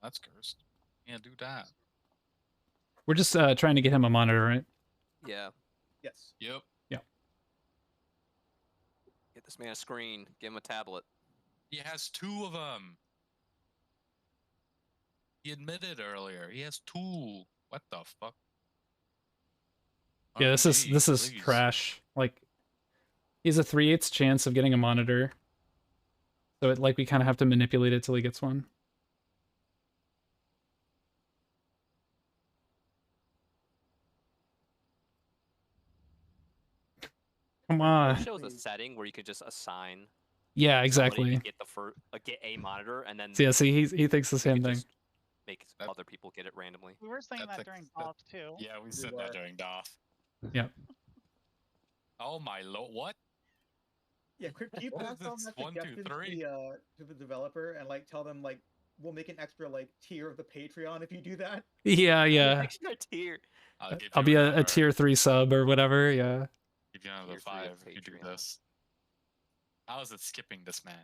That's cursed. Yeah, do that. We're just trying to get him a monitor, right? Yeah. Yes. Yep. Get this man a screen. Give him a tablet. He has 2 of them. He admitted earlier. He has 2. What the fuck? Yeah, this is RNG, please. trash. Like, he has a 3/8 chance of getting a monitor. So it like we kind of have to manipulate it till he gets one. Come on. It shows a setting where you could just assign. Yeah, somebody exactly. to get the get a monitor and then. So yeah, see, he thinks the you same could thing. just Make That- other people get it randomly. We were saying That's that a- during that- golf too. Yeah, we said were. that during DOF. Yeah. Oh my lord, what? Yeah, can you What is pass on this? that 1, 2, suggestion 3? to the developer and like tell them like we'll make an extra like tier of the Patreon if you do that? Yeah, yeah. Extra tier. I'll be a tier 3 sub or whatever. Yeah. Give you another Tier 3 of 5 if you do Patreon. this. How is it skipping this man?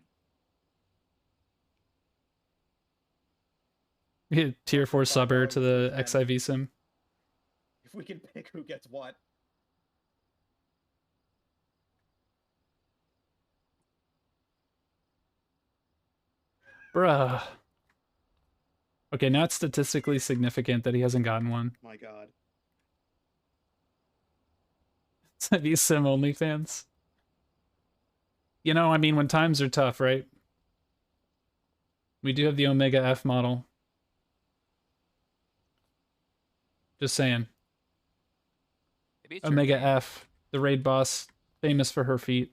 Yeah, tier 4 subber to the $5 XIV sim. If we can pick who gets what. Bruh. Okay, now it's statistically significant that he hasn't gotten one. My God. XIV sim OnlyFans. You know, I mean, when times are tough, right? We do have the Omega F model. Just saying. Maybe it's your Omega game. F, the raid boss, famous for her feet.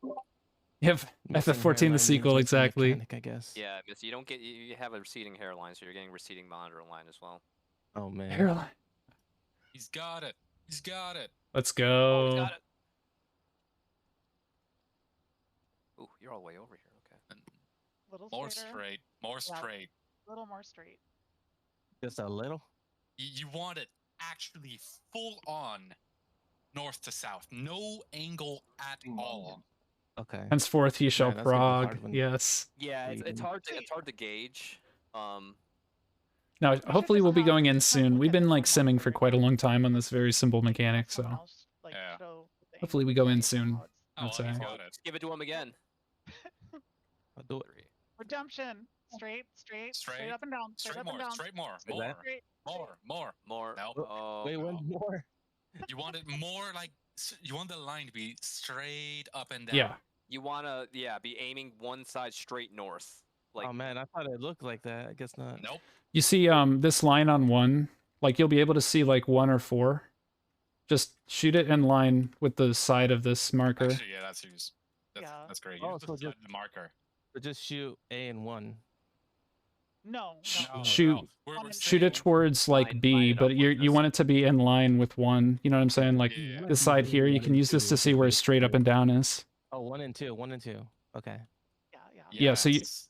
You have Missing FF14, hairline the means sequel, missing exactly. mechanic, I guess. Yeah, you don't get you have a receding hairline, so you're getting receding monitor line as well. Oh man. Hairline. He's got it. He's got it. Let's Oh, go. we got it. Ooh, you're all the way over here. Okay. Little More straighter. straight. More Yeah. straight. Little more straight. Just a little. You want it actually full on north to south. No angle at all. Okay. Henceforth, he shall Man, that's gonna be hard prog. when- Yes. Yeah, it's Reading. hard to gauge. Now, should hopefully, just we'll be have- going in just soon. look We've at been the like timeline simming for right quite a now. long time on this very simple mechanic, so Someone else, like, Yeah. show the hopefully we angle go in right soon. now. It's Oh, I'd well, he's say. got it. Give it to him again. I'll do it. 3. Redemption. Straight, straight, straight Straight. up and down. Straight Straight up more. and down. Straight more. Straight More. left. Straight. More. More. No. Oh, Wait, one no. more. You want it more like you want the line to be straight up and down. Yeah. you wanna be aiming one side straight north. Like Oh man, I thought it looked like that. I guess not. Nope. You see, this line on 1, like you'll be able to see like 1 or 4. Just shoot it in line with the side of this marker. Actually, yeah, that's used. Yeah. That's great. Oh, Use so the, just- the marker. But just shoot A and 1. No. No, Shoot- no. We're Shoot it saying- towards like Line B, it up but with you this. want it to be in line with 1. You know what I'm saying? Like Yeah. this side here, you can use this to see where straight up and down is. Oh, 1 and 2. 1 and 2. Okay. Yeah. Yeah, so you- Yes.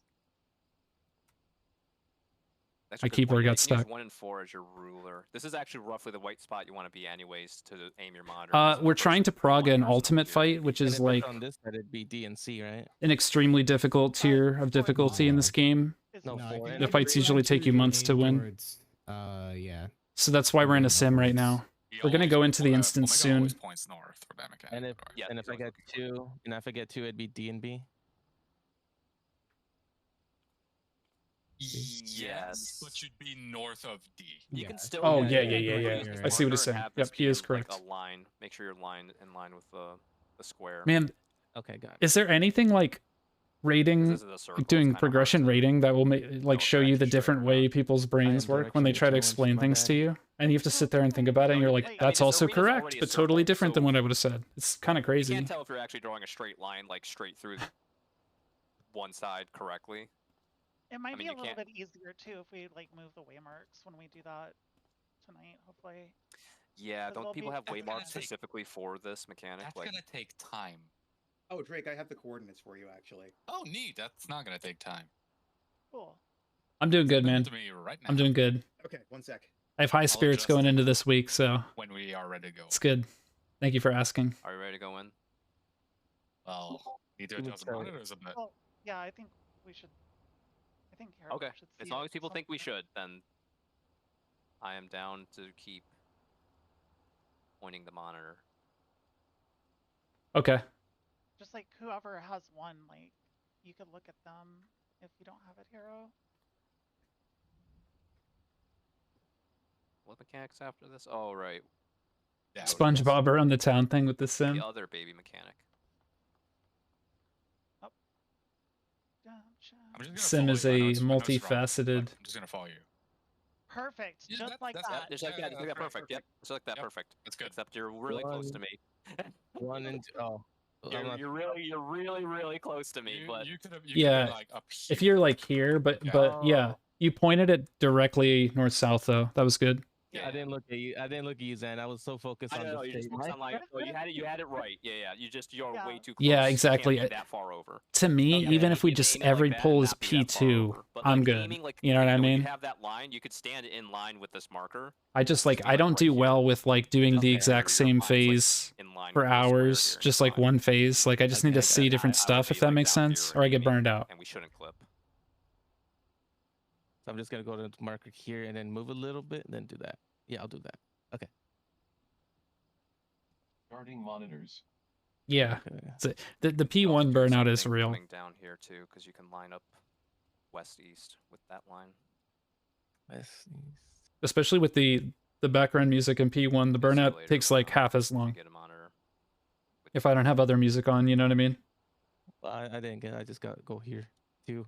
That's My a good keyboard point. got You can use stuck. 1 and 4 as your ruler. This is actually roughly the white spot you want to be anyways to aim your monitor. This is the We're first trying to prog one an person ultimate here. fight, which And is if like it's on this side, it'd be D and C, right? an extremely difficult tier of difficulty in this game. Is No, it- four. The fights usually take you months to win. Yeah. So that's why we're in a sim right now. He We're gonna always- go into the Omega instance always soon. points north for that mechanic. And if by the way. Yeah, and if I those get would be 2, and if I get 2, it'd be D and B. Yes. but you'd be north of D. You can Yeah. still. Oh, yeah, yeah. right. I see what he's Marker saying. and have Yep, this he is be in, like, correct. a line. Make sure you're in line with the square. Man, Okay, got it. is there anything like 'Cause rating, this is a circle, like it's doing kinda hard progression to rating that will make like know show if you you're the actually different straight or way not. people's brains am work when they directionally try to challenged, explain my things bad. to you? And you have to sit there and think about it, and you're like, I mean, that's this also arena's correct, already a but totally circle, different than so what I would have said. It's kind of You crazy. can't tell if you're actually drawing a straight line, like straight through one side correctly. It might mean, be a you little can't- bit easier too if we like move the waymarks when we do that tonight. Hopefully. Yeah, Because don't they'll people be- have That's waymarks gonna take- specifically for this mechanic? That's Like, gonna take time. Oh, Drake, I have the coordinates for you actually. Oh, neat. That's not gonna take time. Cool. I'm doing good, Send them man. to me right now I'm doing good. Okay, 1 sec. I have high spirits adjust going it. into this week, so when we are ready to go. it's good. Thank you for asking. are you ready to go in? Well, need to Give me adjust the credit. monitors a bit. Well, yeah, I think we should. I think Harold Okay, should as see long it as people think we somewhere. should, then I am down to keep pointing the monitor. Okay. Just like whoever has one, like you could look at them if you don't have it, Hero. What mechanics after this? Oh, right. Yeah, SpongeBob around the town thing with the sim. The other baby mechanic. I'm just gonna Sim follow is you. I know a it's- I know it's wrong, but multifaceted. I'm just gonna follow you. Perfect. Yeah, Just like that's- that. Yep, just like Yeah, that. Just like that. perfect, Perfect. Yep. Just like that. Yep, Perfect. That's good. Except you're really close to One. me. 1 and 2. Oh. I'm You're, not- you're really close to me, You, but you could have. Yeah, Like up If here. you're like here, but Yeah. yeah, you pointed it directly north south though. That was good. Yeah, I didn't look at you. I didn't look at you, Zan. I was so focused I on know, the you just straight focused line. on line. Oh, you had it right. Yeah. You're Yeah. way too close. Yeah, You exactly. can't be that far over. To me, Yeah, even you if we can just aim it like every that and pull is not be that far P2, over. But, I'm like, good. aiming, like, You know what I when mean? you have that line, you could stand in line with this marker. I just Just like be, I don't right do here. well with like doing the Okay, exact your same line's, like, phase in line for with this square hours, here. just like Fine. one phase. Like I just need Okay, to I got see it. different I would stuff be, if that like, makes down sense, here or I get aiming, burned out. And we shouldn't clip. So I'm just gonna go to the marker here and then move a little bit, and then do that. Yeah, I'll do that. Okay. Starting monitors. Yeah, Okay. so the I'll P1 do burnout is something real, coming down here too, because you can line up west-east with that line. Let's see. especially with the background music in P1. The See you burnout later, takes like half as if you long get a monitor. if I don't have other music on. You know what I mean? Well, I didn't get. I just got to go here too.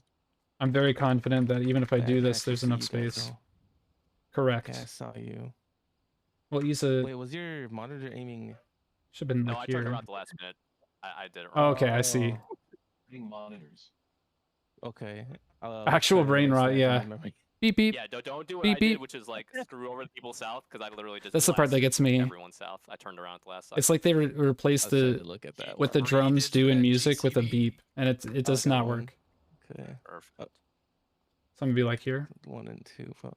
I'm very confident that even if I Okay, do can this, actually there's see enough you guys space. now. Correct. Okay, I saw you. Well, use a Wait, was your monitor aiming? should have been No, like I turned here. around at the last minute. I did it Oh, wrong. okay, I see. Starting monitors. Okay. let's Actual try the brain next rot. time from Yeah. my memory. Beep beep. Yeah, don't do what Beep, I beep. did, which is like screw over the people south, because I literally just That's the part that blasted gets me. everyone south. I turned around at the last second. It's like they I replaced was trying the to look at that. what the one. drums do in that music with a GCD. beep, and it does Okay, not one. work. Okay. Perfect. Oh. So I'm gonna be like here. 1 and 2. There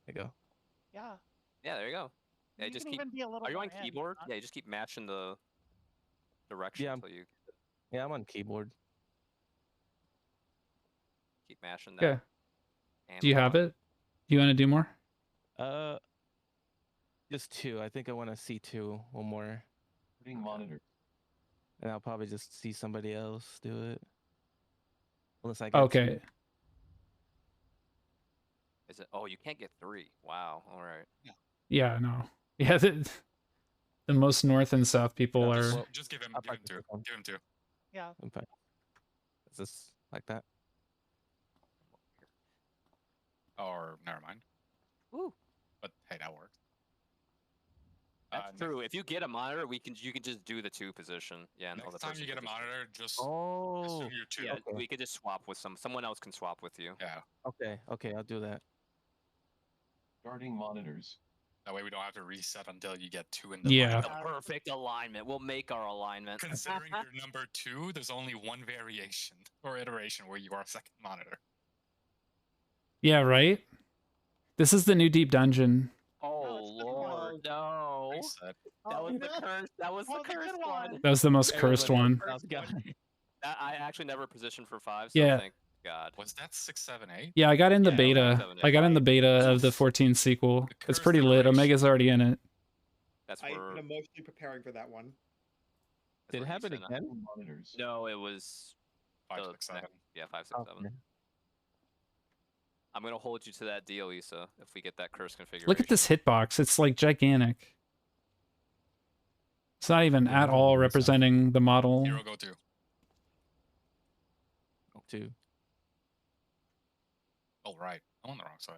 you go. Yeah. Yeah, there you go. Yeah, You just can keep. even be a little Are you more on in, keyboard? huh? Yeah, you just keep matching the direction Yeah, until you Yeah, I'm on keyboard. keep mashing that. Yeah. Do you have analog. it? Do you want to do more? Just 2. I think I want to see 2. One more, Starting monitor. and I'll probably just see somebody else do it. Unless I get Okay. 2. Is it? Oh, you can't get 3. Wow. All right. Yeah. No. Yeah. The most north and south people Yeah, are. well, Just give him I'll 2. practice this one. Give him 2. Yeah. In fact, is this like that? Or never mind. Woo. But hey, that worked. That's true. If you get a monitor, you can just do the 2 position. Yeah. And the Next other time person you get a can just- monitor, just Oh. assume you're 2. Yeah, Okay. we could just swap with someone else can swap with you. Yeah. Okay. Okay. I'll do that. Starting monitors. That way we don't have to reset until you get 2 in the Yeah. The lineup. perfect alignment. We'll make our alignment. Considering you're number 2, there's only one variation or iteration where you are second monitor. Yeah. Right. This is the new deep dungeon. Oh it's the lord, no! Reset. That was the no. curse. That was the That was a good cursed one. one. That was the most cursed Everybody one. else got it. I actually never positioned for 5. So Yeah. thank God. Was that 6, 7, 8? Yeah, I got in the Yeah, beta. 7, I got in the right. beta of the Oof. 14 sequel. The It's cursed pretty lit. iteration. Omega's already in it. That's I've where. been emotionally preparing for that one. that's Did it where happen Easton- again? Starting monitors. No, it was 5, the 6, 7. yeah 5, 6, 7. Okay. I'm gonna hold you to that deal, Issa, if we get that curse configuration. Look at this hitbox. It's like gigantic. It's not even Yeah, at that's all really representing the model. 0, go 2. 2. Oh, right. I'm on the wrong side.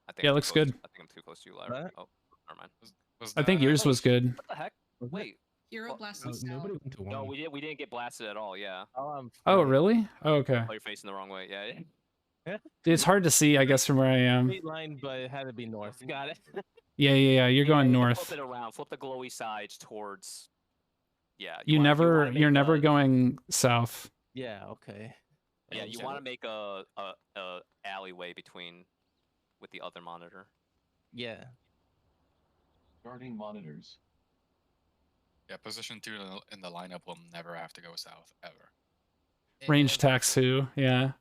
I think Yeah, I'm too looks close- good. I think I'm too close to you, Larry. What? Oh, never mind. Was I think that- yours was good. What the heck? Wait. Hero Well, blast Oh, us nobody out. went to 1. No, we didn't get blasted at all. Yeah. Oh, I'm Oh, straight. really? Oh, okay. Oh, you're facing the wrong way. Yeah. It's hard to see, I guess, from where I am. Straight line, but it had to be north. Got it. Yeah. You're going you can north. Flip it around. Flip the glowy sides towards. Yeah. You're never going south. Yeah. Okay. Yeah, you want to make a alleyway with the other monitor. Yeah. Starting monitors. Yeah, position 2 in the lineup will never have to go south, ever. Range tax who? Yeah.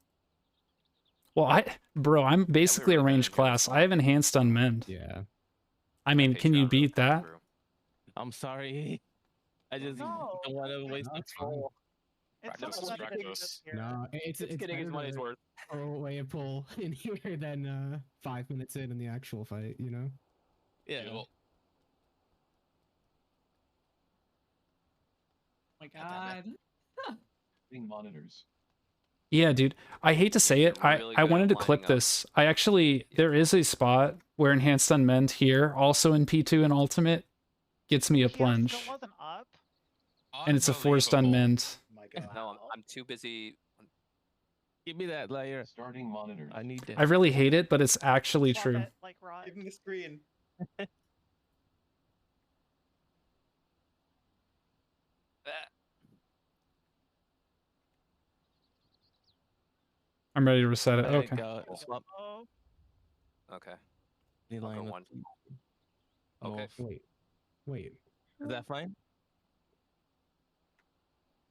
Well, I'm basically a really range better class. I have enhanced on mend. Yeah. I mean, can you Patreon really beat comes that? through. I'm sorry. I just No. don't want to waste No, the it's fine. troll. It's Practice not is letting it practice. exist here. No, it's Just getting his better money's to worth. throw away a pull in here than 5 minutes in the actual fight, you know? Yeah. You'll- Oh my god. Starting monitors. Yeah, dude. I hate to say it. You're really I good wanted at to clip lining up. this. There is a spot where enhanced on mend here, also in P2 and Ultimate, gets me a PS plunge. still wasn't up. And it's a forced on Unbelievable. mend. Oh my god. No, I'm too busy. Give me that layer. Starting monitors. I need that. I really hate it, but it's actually Swap true. it, like Rod. Give him the screen. I'm ready to reset it. There you Okay. go. Swap Oh, Okay. the I'll line go with one. Okay. north. Wait. Is that fine?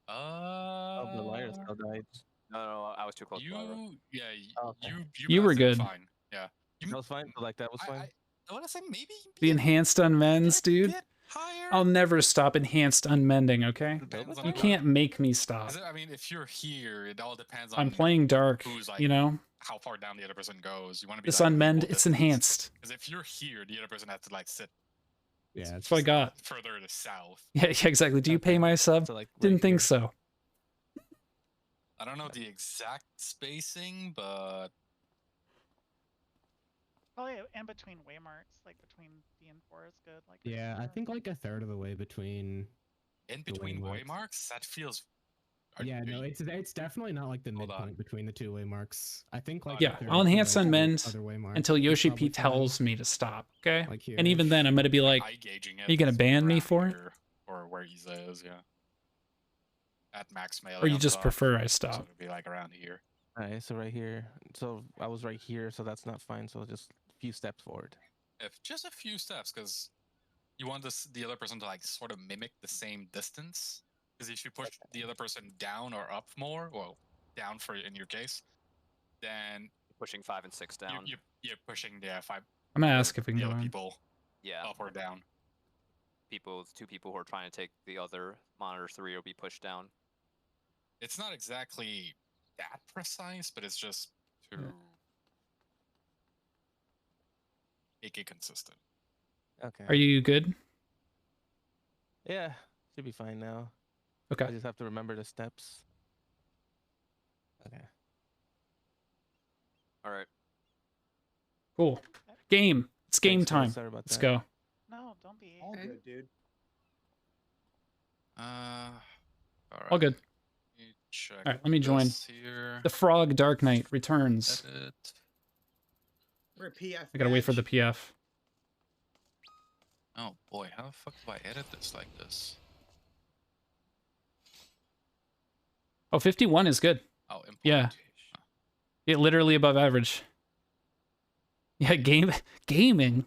Oh, the liar still died. No, I was too close to Lyra. Yeah, Okay. You were guys did good. fine. Yeah. That was fine. Like that was fine. I want to say maybe The enhanced unmends, dude. bit higher. I'll never stop enhanced unmending, okay? Depends on You the can't make me stop. 'Cause, I mean, if you're here, it all depends on I'm playing dark, who's like, you know? how far down the other person goes. You want to be This like, unmend, equal it's distance. enhanced. Because if you're here, the other person has to like sit Yeah, That's what I got. further to the south. Yeah, exactly. Do you pay my sub? So like Didn't right think here. so. I don't know the exact spacing, but probably in between waymarks, like between D and 4 is good. Like Yeah, I think like a third of the way between. in The between waymarks. waymarks, that feels. Yeah, no, it's definitely not like the Hold on. midpoint between the two waymarks. I think like. Yeah, a third I'll of the enhance way to the unmend other waymark until is Yoshi probably P fine. tells me to stop, okay? Like And even then, I'm gonna be like, eye gauging it. are you gonna is ban me around for it? here, or where he says, yeah. At max melee. Or you on just top, prefer I So stop? it'd be like around here. Alright, so right here. So I was right here, so that's not fine. So just a few steps forward. If just a few steps, because you want the other person to like sort of mimic the same distance. Because if you push the other person down or up more, well, down for in your case, then Pushing 5 and 6 down. you're pushing the 5 I'm gonna ask if we can the go other in. people Yeah. up or down. Two people who are trying to take the other monitor 3 will be pushed down. It's not exactly that precise, but it's just to make it consistent. Okay. Are you good? Yeah, should be fine now. Okay. I just have to remember the steps. Okay. All right. Cool. Game. It's game Thanks, guys. time. Sorry about Let's that. go. no, don't be. All good, dude. All right. All good. Let me check. All right, let me join. this Here. The Frog Dark Knight returns. Edit. We're a PF. I gotta wait for the PF. Oh boy, how the fuck do I edit this like this? Oh, 51 is good. Oh, import. Yeah. Yeah, literally above average. Yeah, gaming. You're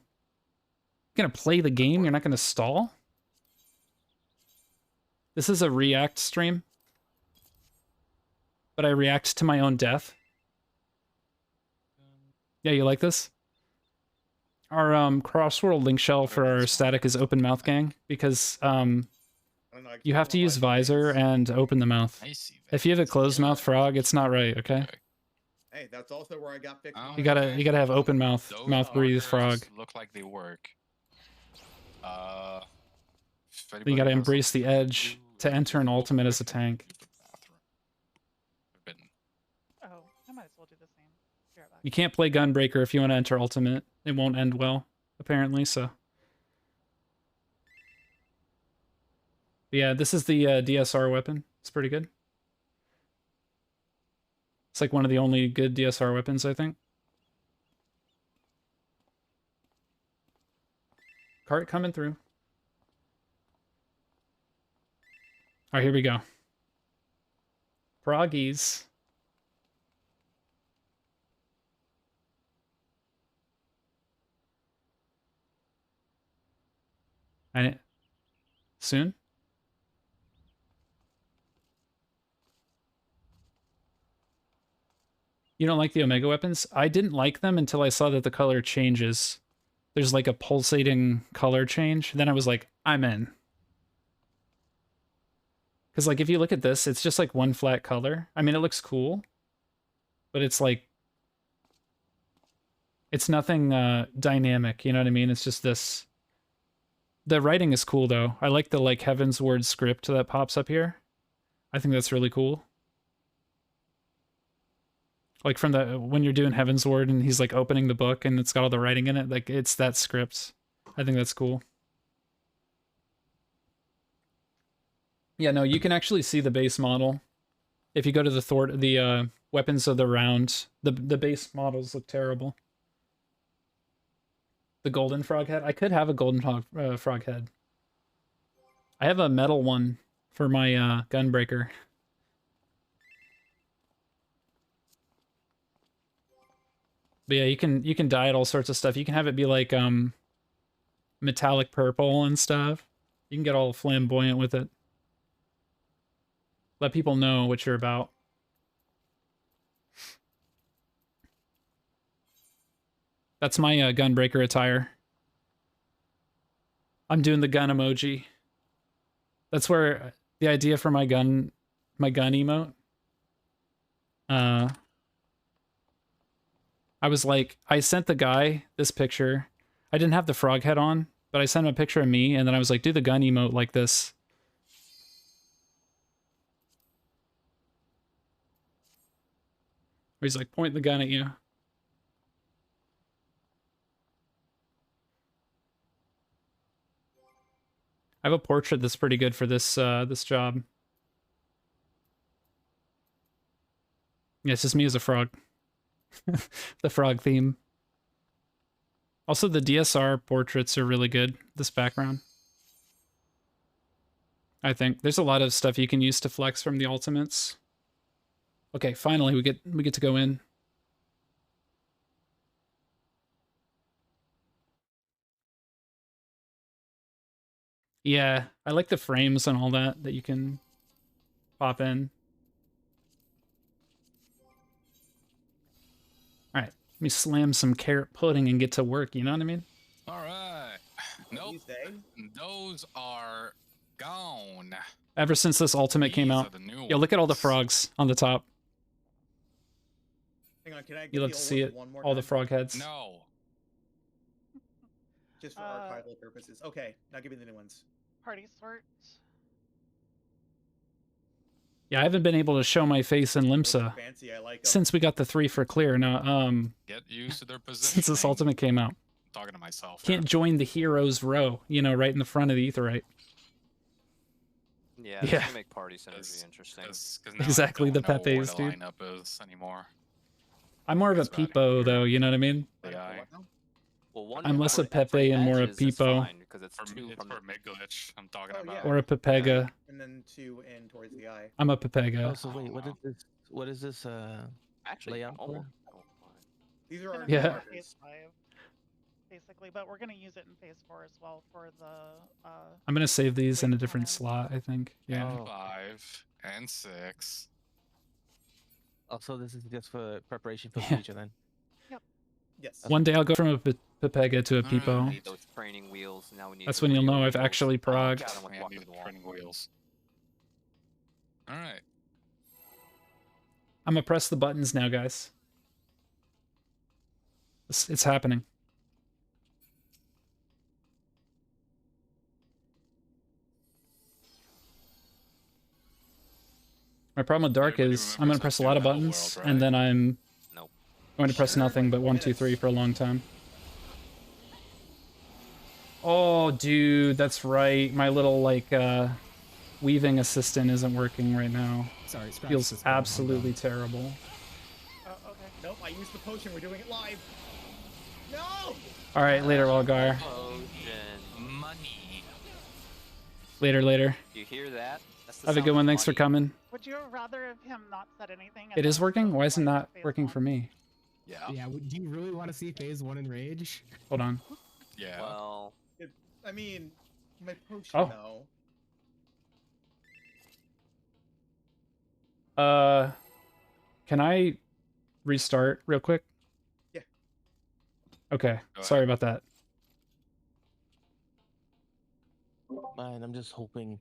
gonna play the game, you're not gonna stall? This is a react stream. But I react to my own death. Yeah, you like this? Our cross-world link shell for our static is open mouth gang because I don't know, I you have to can't use watch visor things. and open the mouth. I see. If you have a closed mouth frog, it's not right, okay? Hey, that's also where I got fixed. Oh, You gotta have open mouth, Those mouth breathe markers frog. Look like they work. if You anybody gotta has embrace the something edge to enter an ultimate as a tank. use the bathroom. I've been- Oh, I might as well do the same. Be right back. You can't play Gunbreaker if you want to enter ultimate. It won't end well, apparently, so. But yeah, this is the DSR weapon. It's pretty good. It's like one of the only good DSR weapons, I think. Cart coming through. All right, here we go. Froggies. And soon? You don't like the Omega weapons? I didn't like them until I saw that the color changes. There's like a pulsating color change. Then I was like, I'm in. Because like if you look at this, it's just like one flat color. I mean, it looks cool. But it's like... It's nothing dynamic, you know what I mean? It's just this... The writing is cool though. I like the like Heaven's Word script that pops up here. I think that's really cool. Like from the when you're doing Heaven's Word and he's like opening the book and it's got all the writing in it, like it's that script. I think that's cool. Yeah, no, you can actually see the base model. If you go to the weapons of the round. The base models look terrible. The golden frog head. I could have a golden frog head. I have a metal one for my gunbreaker. But yeah, you can dye it all sorts of stuff. You can have it be like metallic purple and stuff. You can get all flamboyant with it. Let people know what you're about. That's my gunbreaker attire. I'm doing the gun emoji. That's where the idea for my gun emote. I was like, I sent the guy this picture. I didn't have the frog head on, but I sent him a picture of me, and then I was like, do the gun emote like this. He's like, point the gun at you. I have a portrait that's pretty good for this this job. Yeah, it's just me as a frog. The frog theme. Also, the DSR portraits are really good. This background, I think there's a lot of stuff you can use to flex from the ultimates. Okay, finally we get to go in. Yeah, I like the frames and all that you can pop in. All right, let me slam some carrot pudding and get to work, you know what I mean? All right. Nope. Those are gone. Ever since this ultimate came These out. are the new Yo, look at all the ones. frogs on the top. Hang on, can I get You the love to old see ones it, one more all the time? frog heads. No. Just for archival purposes. Okay, now give me the new ones. Party sort. Yeah, I haven't been able to show my face in Limsa Fancy, I like 'em. since we got the 3 for clear. Now, Get used to their position. since this ultimate came out. Talking to myself. Can't join the heroes row, you know, right in the front of the Aetheryte. Yeah, that's Yeah. gonna make party synergy interesting. Exactly, the Pepes, where dude. the lineup is anymore. I'm more of a Peepo, though, you know what I mean? Well, one I'm less a for Pepe and more a edges is Peepo. fine, because it's For, two it's from for mid-glitch I'm talking Oh, about. yeah. Or a Pepega. And then 2 in towards the eye. I'm a Oh, Pepega. so wait, what is this? What is this? Actually, layout for? almost. These are Gonna our do it Yeah. in markers. phase 5, basically, but we're gonna use it in phase 4 as well for the. I'm gonna save these in a wait different time. slot, I think. Yeah. Oh. 5 and 6. Also, this is just for preparation for the Yeah. future then. Yes. One day I'll go from a Pepega to a Alright. Peepo. We need those training wheels. Now we need. That's the when you'll know rear I've wheels. actually progged. Got 'em with Yeah, walking these the wall. training wheels. All right. I'm gonna press the buttons now, guys. It's happening. My problem with Dark Everybody is I'm remembers gonna press a that lot of Battle buttons, World, and right? then I'm Nope. going to press nothing but 1, 2, 3 for a long time. Oh, dude, that's right. My little like weaving assistant isn't working right now. Sorry, scratch Feels this one. absolutely terrible. Oh, okay. Nope, I used the potion. We're doing it live. No! All right, later, Walgar. Potion. Money. Later. You hear that? That's the Have a sound good of one. Thanks for money. coming. Would you rather have him not said anything? and It is then working? go Why is it right not to phase working 1? for me? Yeah. Yeah, do you really want to see phase 1 in Rage? Hold on. Yeah. Well, I mean, my potion, Oh. though. Can I restart real quick? Yeah. Okay. Go Sorry ahead. about that. Man, I'm just hoping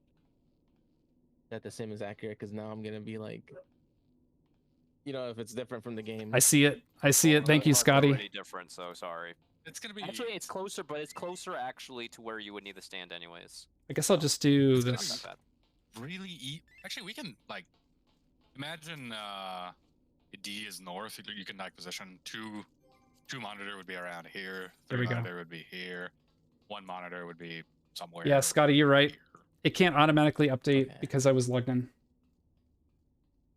that the sim is accurate because now I'm gonna be like, you know, if it's different from the game. I see it. Thank you, it's Scotty. already different, so sorry. It's gonna be. Actually, it's closer, but it's closer actually to where you would need the stand anyways. I guess I'll just do It's gonna this. Not that bad. really Actually, we can like imagine D is north. You can like position two monitor would be around here. There 3 we go. monitor would be here. 1 monitor would be somewhere. Yeah, Scotty, you're right. here. It can't automatically update Okay. because I was logged in.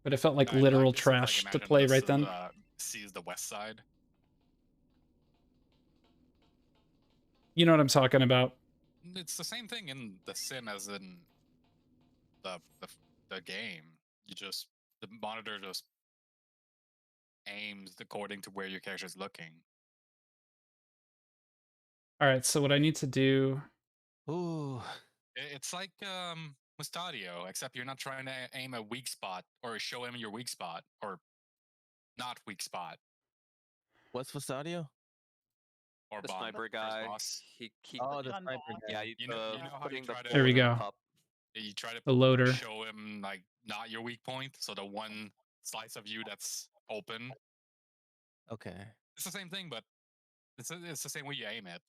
but it felt like I literal like this is, like, trash to imagine play this right is, then. C is the west side. You know what I'm talking about. It's the same thing in the sim as in the game. You just the monitor just aims according to where your character is looking. All right, so what I need to do... Ooh. It's like Mustadio, except you're not trying to aim a weak spot or show him your weak spot or not weak spot. What's Fastadio? Or The bomb. sniper First guy. boss. He Oh, the Gun sniper boss. guy. yeah, You know how putting you the try to- There we go. pup. You try to The loader. show him like not your weak point, so the one slice of you that's open. Okay. It's the same thing, but it's the same way you aim it.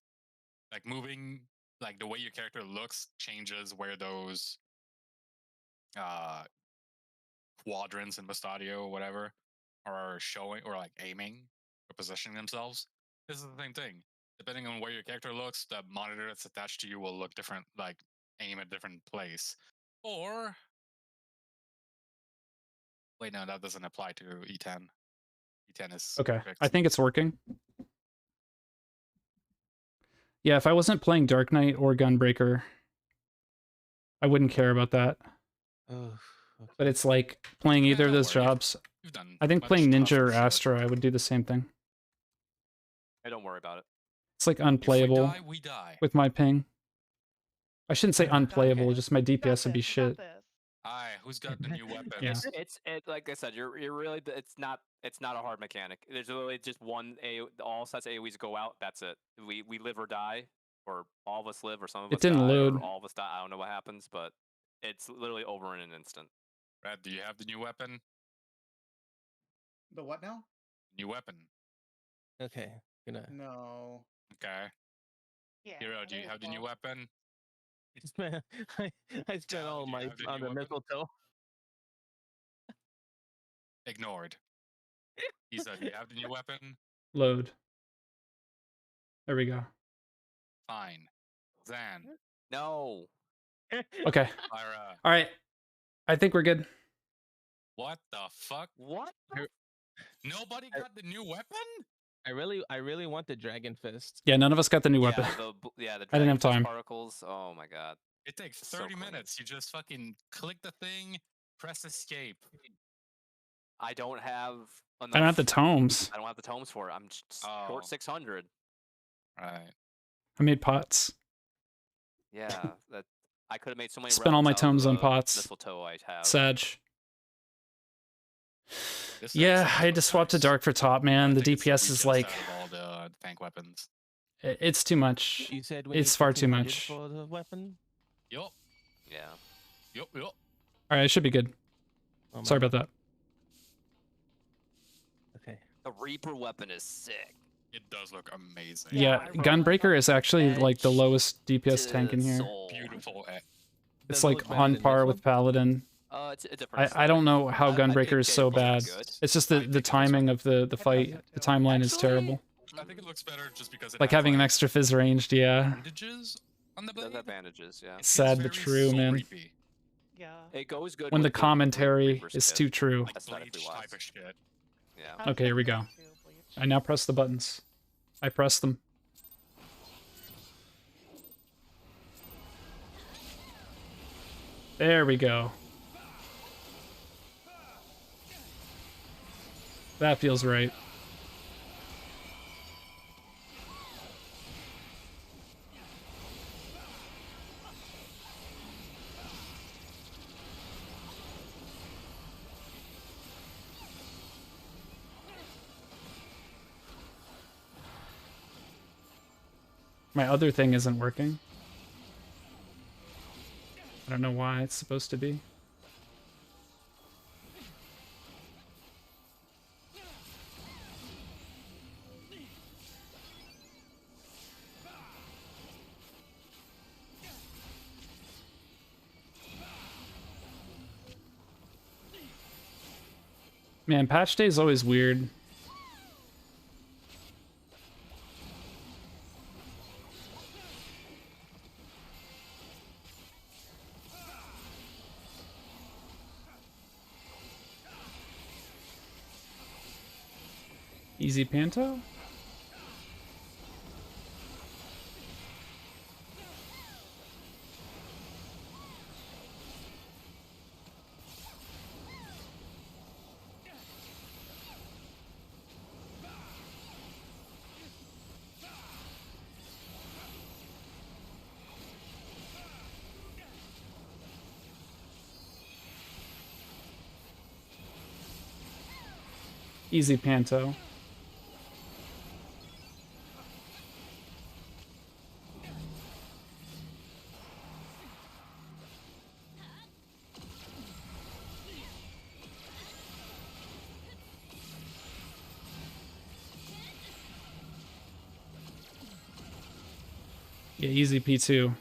Like moving, like the way your character looks changes where those quadrants in Mustadio or whatever are showing or like aiming or positioning themselves. This is the same thing. Depending on where your character looks, the monitor that's attached to you will look different, like aim at a different place. Or wait, no, that doesn't apply to E10. E10 is Okay, fixed. I think it's working. Yeah, if I wasn't playing Dark Knight or Gunbreaker, I wouldn't care about that. Oh, But it's like playing Yeah, either of don't those worry. jobs. You've done I think much playing Ninja tougher or shit. Astra, I would do the same thing. Hey, don't worry about it. It's like If we unplayable die, we die. with my ping. I shouldn't say unplayable, Okay. just my You got DPS would be this, you got shit. this. Aye, who's got the new weapon? Yeah. It's like I said, you're really it's not a hard mechanic. There's literally just one all sets of AoEs go out. That's it. We live or die, or all of us live, or some of It us didn't die, load. or all of us die. I don't know what happens, but it's literally over in an instant. Red, do you have the new weapon? The what now? New weapon. Okay. Gonna No. Okay. Yeah. Hero, do you there have the new go. weapon? I spent Down, all do you my have the on new the weapon? mistletoe. Ignored. Isa, do you have the new weapon? Load. There we go. Fine. Zan, No. Okay. Lyra, All right. I think we're good. what the fuck? What? Nobody got the new weapon? I really want the Dragon Fist. Yeah, none of us got the new Yeah, weapon. the I didn't have Dragon Fist time. particles. Oh my god. It takes So 30 clean. minutes. You just fucking click the thing, press escape. I don't have enough. I don't have the tomes. I don't have the tomes for it. I'm just Oh. short 600. Right. I made pots. Yeah, that I could have made so many. Spent all my relics out of tomes on the pots. Mistletoe I have. Sag. This Yeah, episode I had to was swap to nice. Dark for top, man. I The think it's DPS is weakest like... out of all the tank weapons. It's too much. You said we It's need far too 1500 much. for the weapon. Yup. Yeah. Yup. Yup. Alright, it should be good. Oh, Sorry my- about that. Okay. The Reaper weapon is sick. It does look amazing. Yeah, Yeah, I rolled Gunbreaker it is actually like the Edge lowest DPS tank in to here. soul. Beautiful. It's Does it like look better on than par this with one? Paladin. It's a different. I don't know how I think Gunbreaker is they so both look bad. good. It's just I the think it looks timing of the think fight. so The too. timeline is Actually, terrible. I think it looks better just because it Like has, having an like, extra fizz ranged, yeah. bandages on the It does blade. have bandages, yeah. It feels Sad but very true, Soul man. Reapy, Yeah. It goes good When the with the commentary Reaper's is kit, too true. like aesthetically bleach wise. type of shit. Yeah. I was Okay, here we thinking go. that too, Bleach. I now press the buttons. I press them. There we go. That feels right. My other thing isn't working. I don't know why it's supposed to be. Man, patch day is always weird. Easy Panto? Easy Panto. Yeah, easy P2.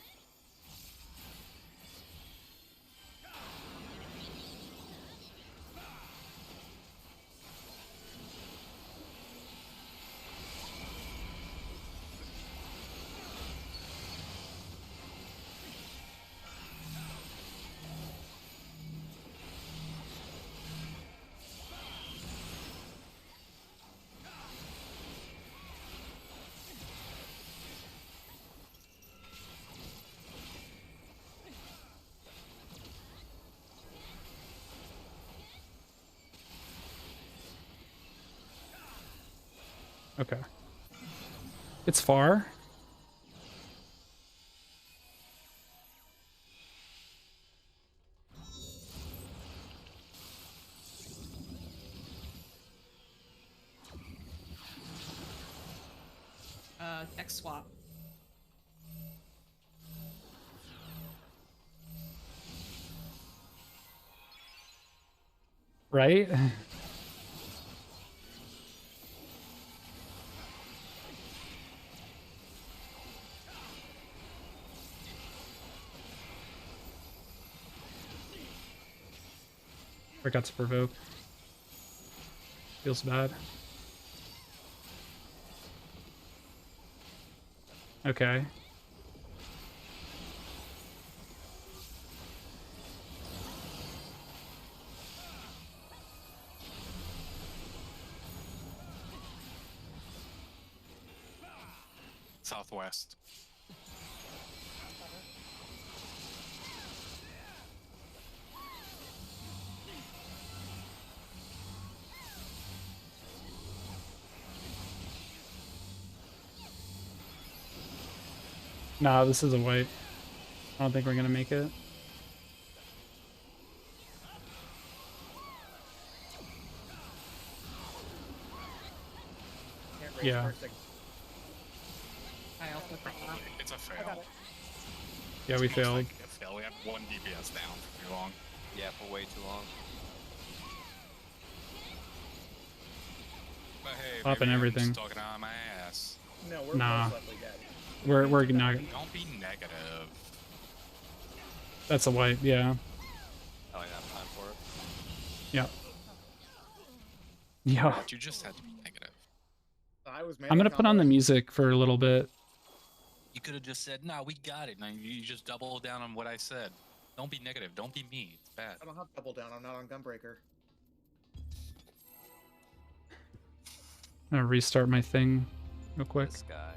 Okay. It's far. Tech swap. Right? Forgot to provoke. Feels bad. Okay. Southwest. Nah, this is a wipe. I don't think we're gonna make it. Can't raise Yeah. first thing. I also forgot. It's a I got fail. it. Yeah, we It's most failed. likely a fail. We have 1 DPS down for too long. Yeah, for way too long. But hey, Popping maybe I'm everything. just talking out of my ass. No, we're Nah. most likely dead. We're not. Don't be negative. That's a wipe. Yeah. I don't have time for it. Yeah. Yeah. But you just had to be negative. I was I'm gonna put on the comboing. music for a little bit. You could have just said, "No, we got it." Now you just double down on what I said. Don't be negative. Don't be me. It's bad. I don't have double down. I'm not on Gunbreaker. I'm gonna restart my thing real quick. This guy.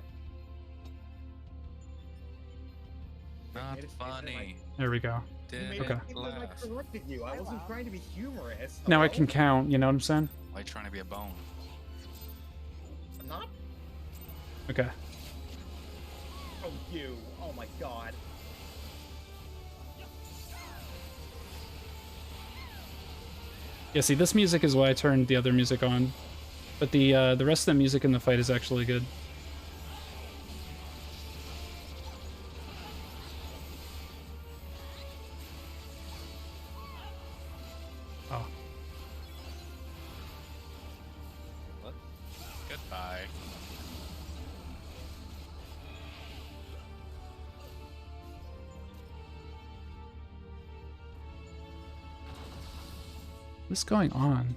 Not Made it- funny. There we go. You made Did it Okay. seem like I laugh. corrected you. I I wasn't laughed. trying to be humorous. Now I Hello? can count, you know what I'm saying? Why you trying to be a bone? I'm not. Okay. Oh, you. Oh my god. Yeah, see, this music is why I turned the other music on. But the rest of the music in the fight is actually good. Oh. What? Goodbye. What's going on?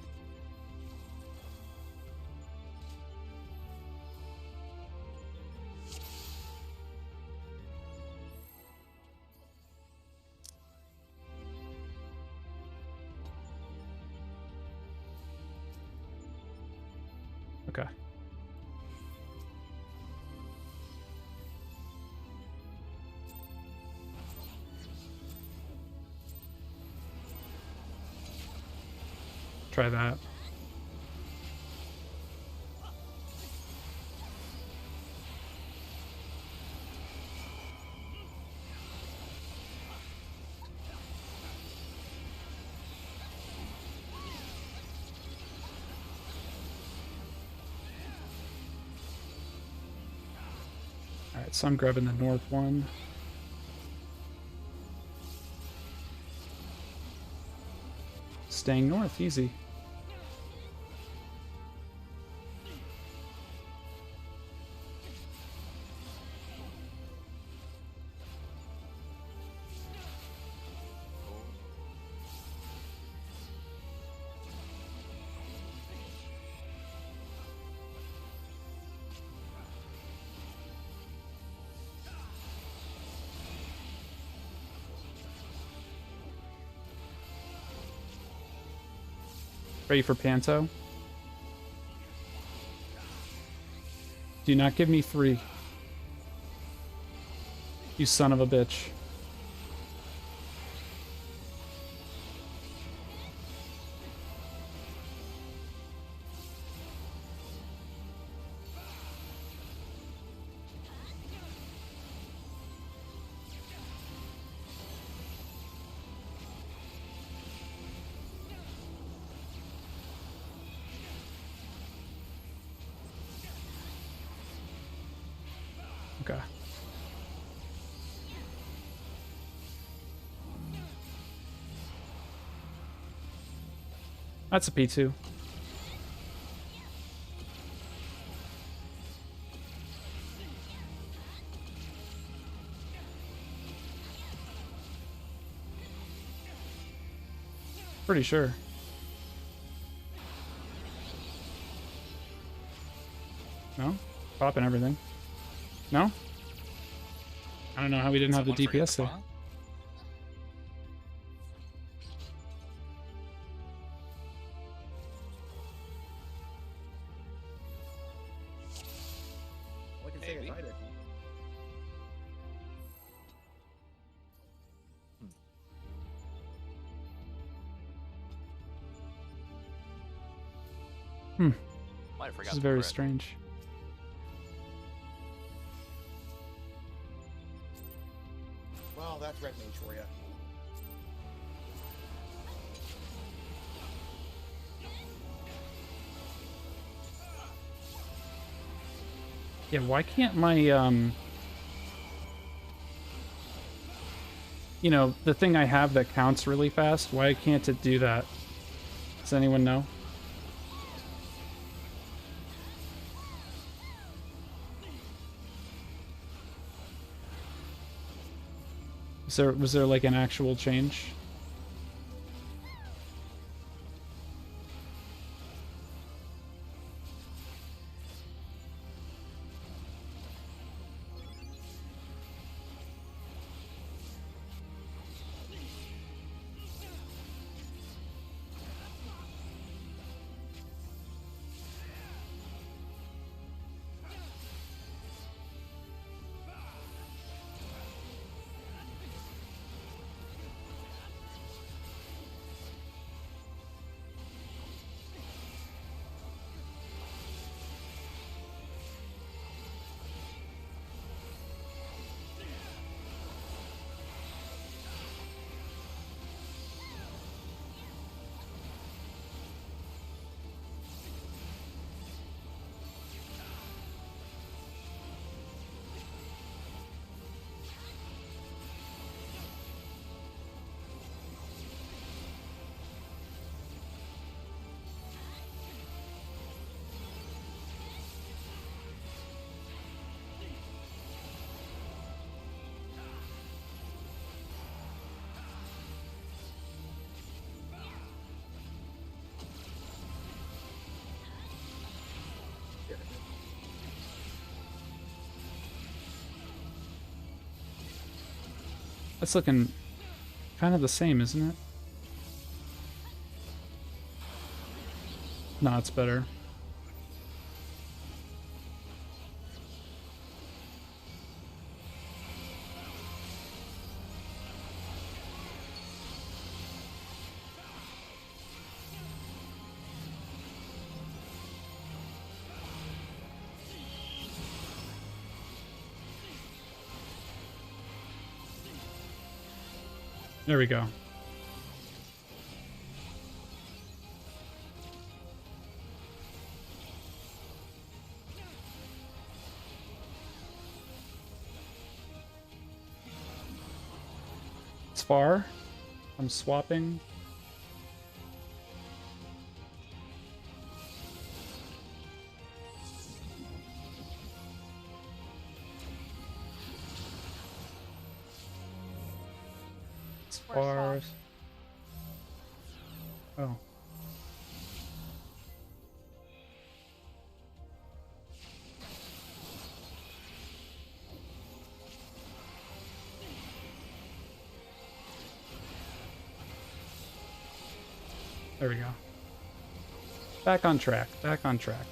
Okay. Try that. Alright, so I'm grabbing the north one. Staying north, easy. Ready for Panto? Do not give me 3. You son of a bitch. Okay. That's a P2. Pretty sure. No? Popping everything. No? I don't know how we didn't have the DPS there. All I can say is I did. Might have forgot This is the very crit. strange. Well, that's red mage for you. Yeah, why can't my, you know, the thing I have that counts really fast, why can't it do that? Does anyone know? Was there like an actual change? That's looking kind of the same, isn't it? No, it's better. There we go. It's far. I'm swapping. It's far. Oh. There we go. Back on track. Back on track.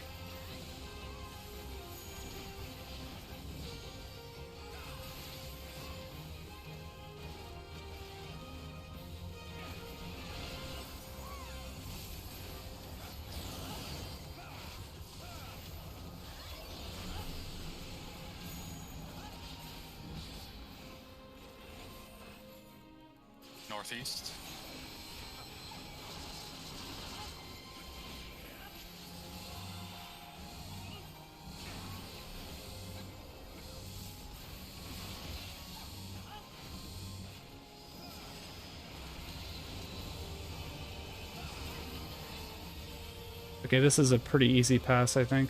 Northeast. Okay, this is a pretty easy pass, I think.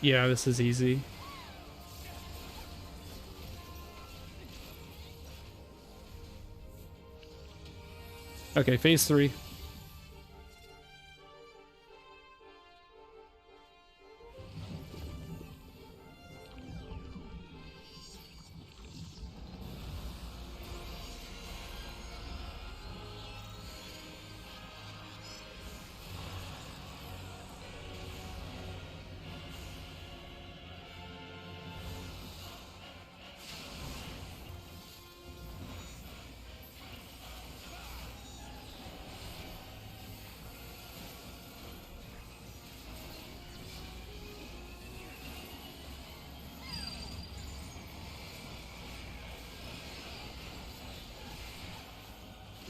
Yeah, this is easy. Okay, phase 3.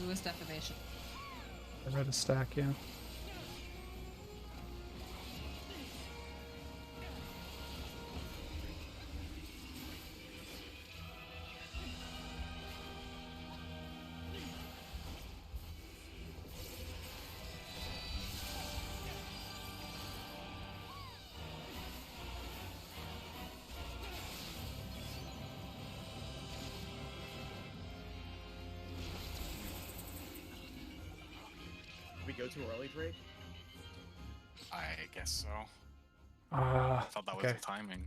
Lewis deprivation. I read a stack, yeah. Go too early, Drake? I guess so. I thought that was okay. the timing.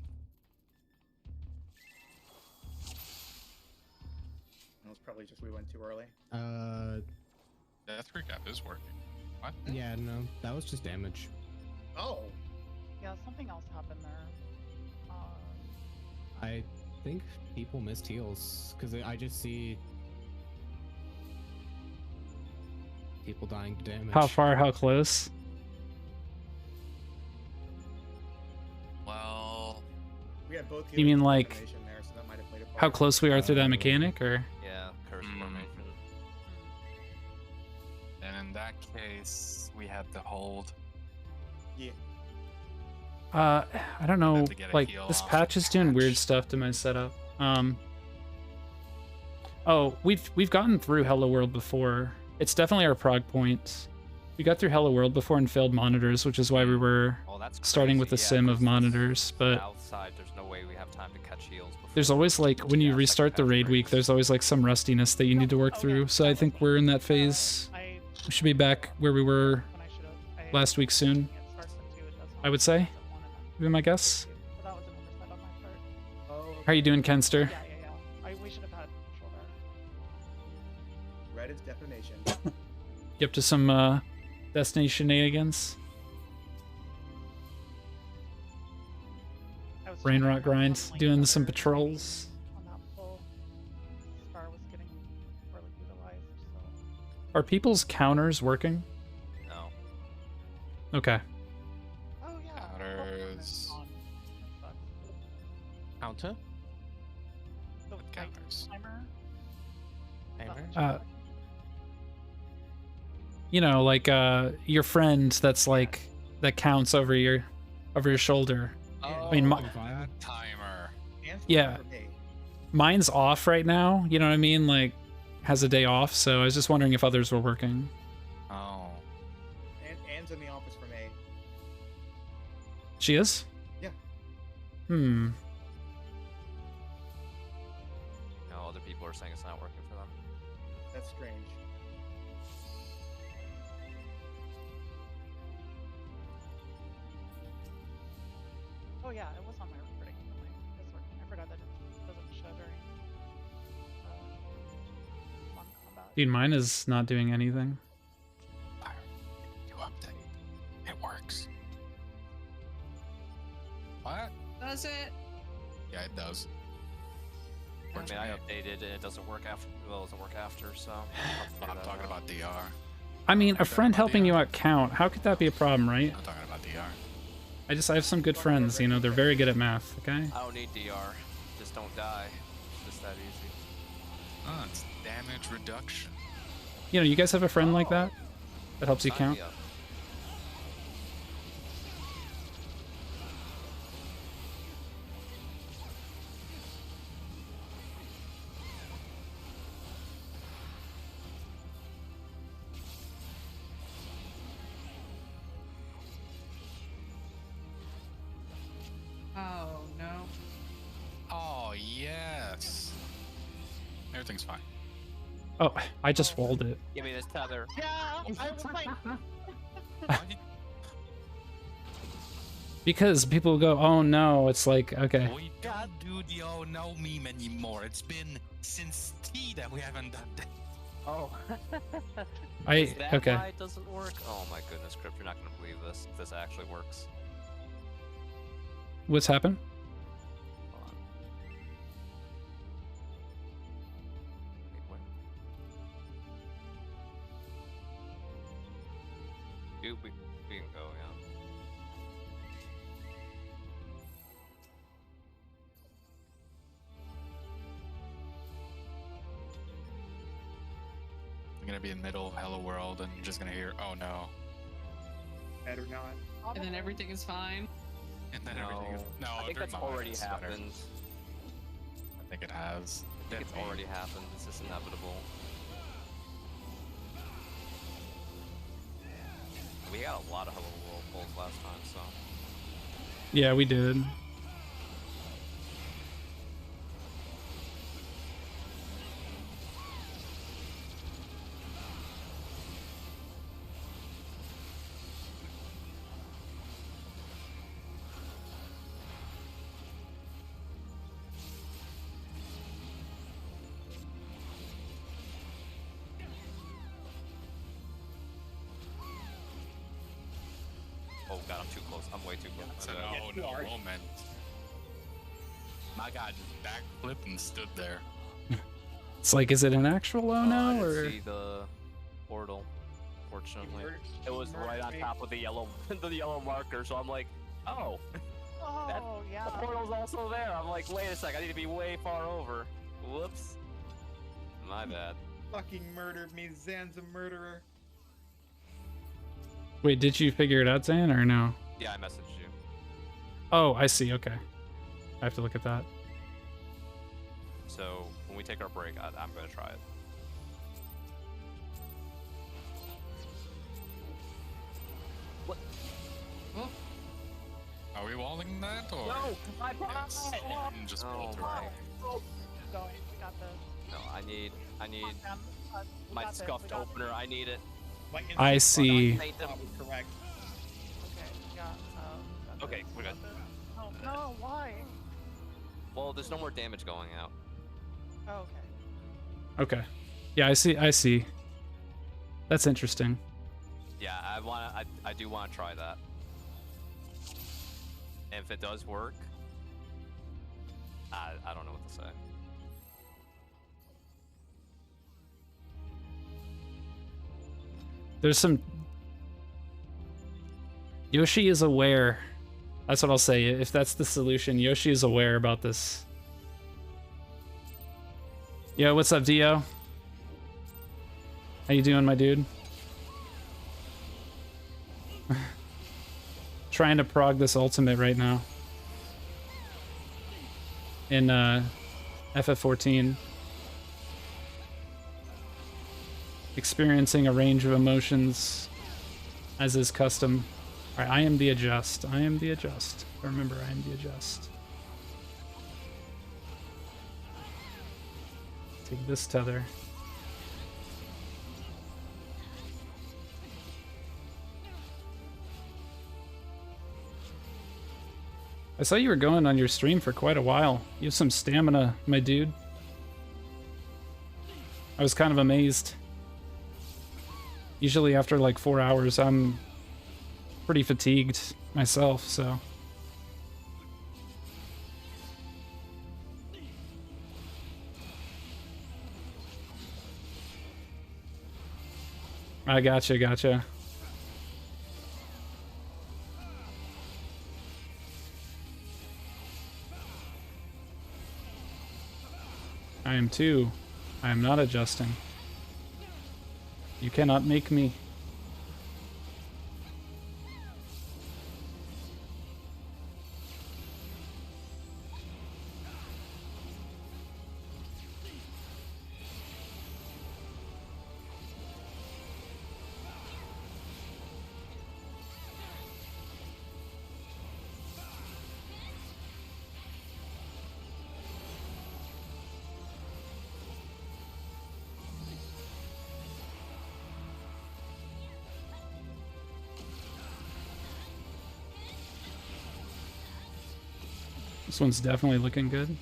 It was probably just we went too early. Death recap is working. What? Yeah, no, that was just damage. Oh. Yeah, something else happened there. I think people missed heals because I just see people dying to damage. How far? How close? Well, we had both. You mean like there, so that might have played a part. how close we are through that mechanic, or? Yeah, curse formation. And in that case, we had to hold. Yeah. I don't know. Like this patch is doing weird stuff to my setup. Oh, we've gotten through Hello World before. It's definitely our prog point. We got through Hello World before and failed monitors, which is why we were starting with a sim of monitors. But outside, there's no way we have time to catch heals. There's always like when you restart the raid week, there's always like some rustiness that you need to work through. So I think we're in that phase. We should be back where we were last week soon. I would say. Would be my guess. How are you doing, Kenster? We should have had control there. Red is defamation. You up to some Destiny shenanigans? Rain rock grinds, doing some patrols. On that DR was getting poorly utilized. So. Are people's counters working? No. Okay. Oh yeah. Counters. Counter? The What counters? timer. Timer? You know, like your friend that's like that counts over your shoulder. Oh, I mean, that timer. yeah. Mine's off right now. You know what I mean? Like, has a day off. So I was just wondering if others were working. Oh. Anne's in the office from A. She is? Yeah. Hmm. No, other people are saying it's not working for them. That's strange. Oh yeah, it was on my recording. It's working. I forgot that it doesn't show during non-combat. Dude, mine is not doing anything. You update. It works. What? Does it? Yeah, it does. I mean, I updated and it doesn't work after. Well, it doesn't work after, so. I'm talking about DR. I mean, a friend helping you out count. How could that be a problem, right? I'm talking about DR. I have some good friends, you know, they're very good at math, okay? I don't need DR. Just don't die. It's just that easy. Oh, it's damage reduction. You know, you guys have a friend like that? That helps you Sign count? me up. Oh no. Oh, yes. Everything's fine. Oh, I just walled it. Give me this tether. Yeah, I was like. Because people go, oh no, it's like, okay. We don't do the oh no meme anymore. It's been since T that we haven't done that. Oh. Is that okay. why it doesn't work? Oh my goodness, Crypt, you're not gonna believe this. If this actually works. What's happened? Hold on. Wait, wait. Dude, we can go, yeah. I'm gonna be in the middle of Hello World and you're just gonna hear, oh no. Better not. And then everything is fine. And then everything is. No, I think never that's mind, already it's better. happened. I think it has. I think it's already happened. It's just inevitable. We got a lot of Hello World pulls last time, so. Yeah, we did. Oh god, I'm too close. I'm way too close. It's an oh no moment. My guy just backflipped and stood there. It's like, is it an actual oh I no, didn't or? see the portal, fortunately. It was right on top of the yellow the yellow marker, so I'm like, oh. Oh yeah. The portal's also there. I'm like, wait a sec, I need to be way far over. Whoops. My bad. Fucking murdered me, Zan's a murderer. Wait, did you figure it out, Zan, or no? Yeah, I messaged you. Oh, I see, okay. I have to look at that. So when we take our break, I'm gonna try it. What? Oh. Are we walling that or? No, my yes. You can just pull through. Going. We got this. No, I need Come on, man. We my got this, we scuffed got opener. I need it. I see. Correct. Okay, yeah. Got Okay, this, we're got good. this. No, no, why? Well, there's no more damage going out. Oh, okay. Okay. Yeah, I see. That's interesting. Yeah, I do want to try that. And if it does work, I don't know what to say. There's some... Yoshi is aware. That's what I'll say. If that's the solution, Yoshi is aware about this. Yo, what's up, Dio? How you doing, my dude? Trying to prog this ultimate right now. In FF14. Experiencing a range of emotions, as is custom. Alright, I am the adjust. I am the adjust. Remember, I am the adjust. Take this tether. I saw you were going on your stream for quite a while. You have some stamina, my dude. I was kind of amazed. Usually after like 4 hours, I'm pretty fatigued myself, so... I gotcha, gotcha. I am too. I am not adjusting. You cannot make me. This one's definitely looking good.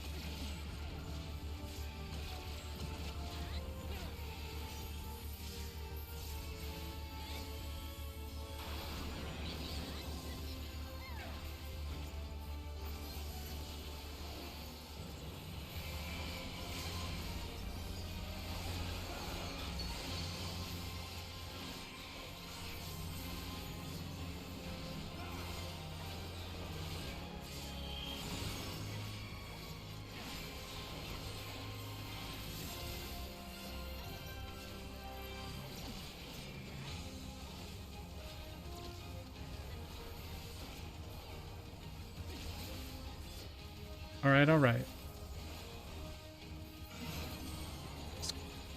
Alright, alright.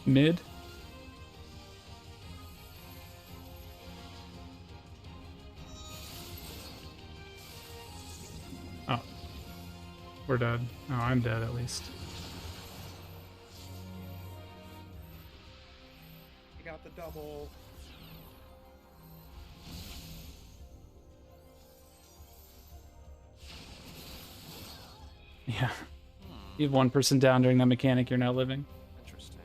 Mid. Oh. We're dead. Oh, I'm dead at least. You got the double. Yeah. You have one person down during that mechanic, you're now living. Interesting.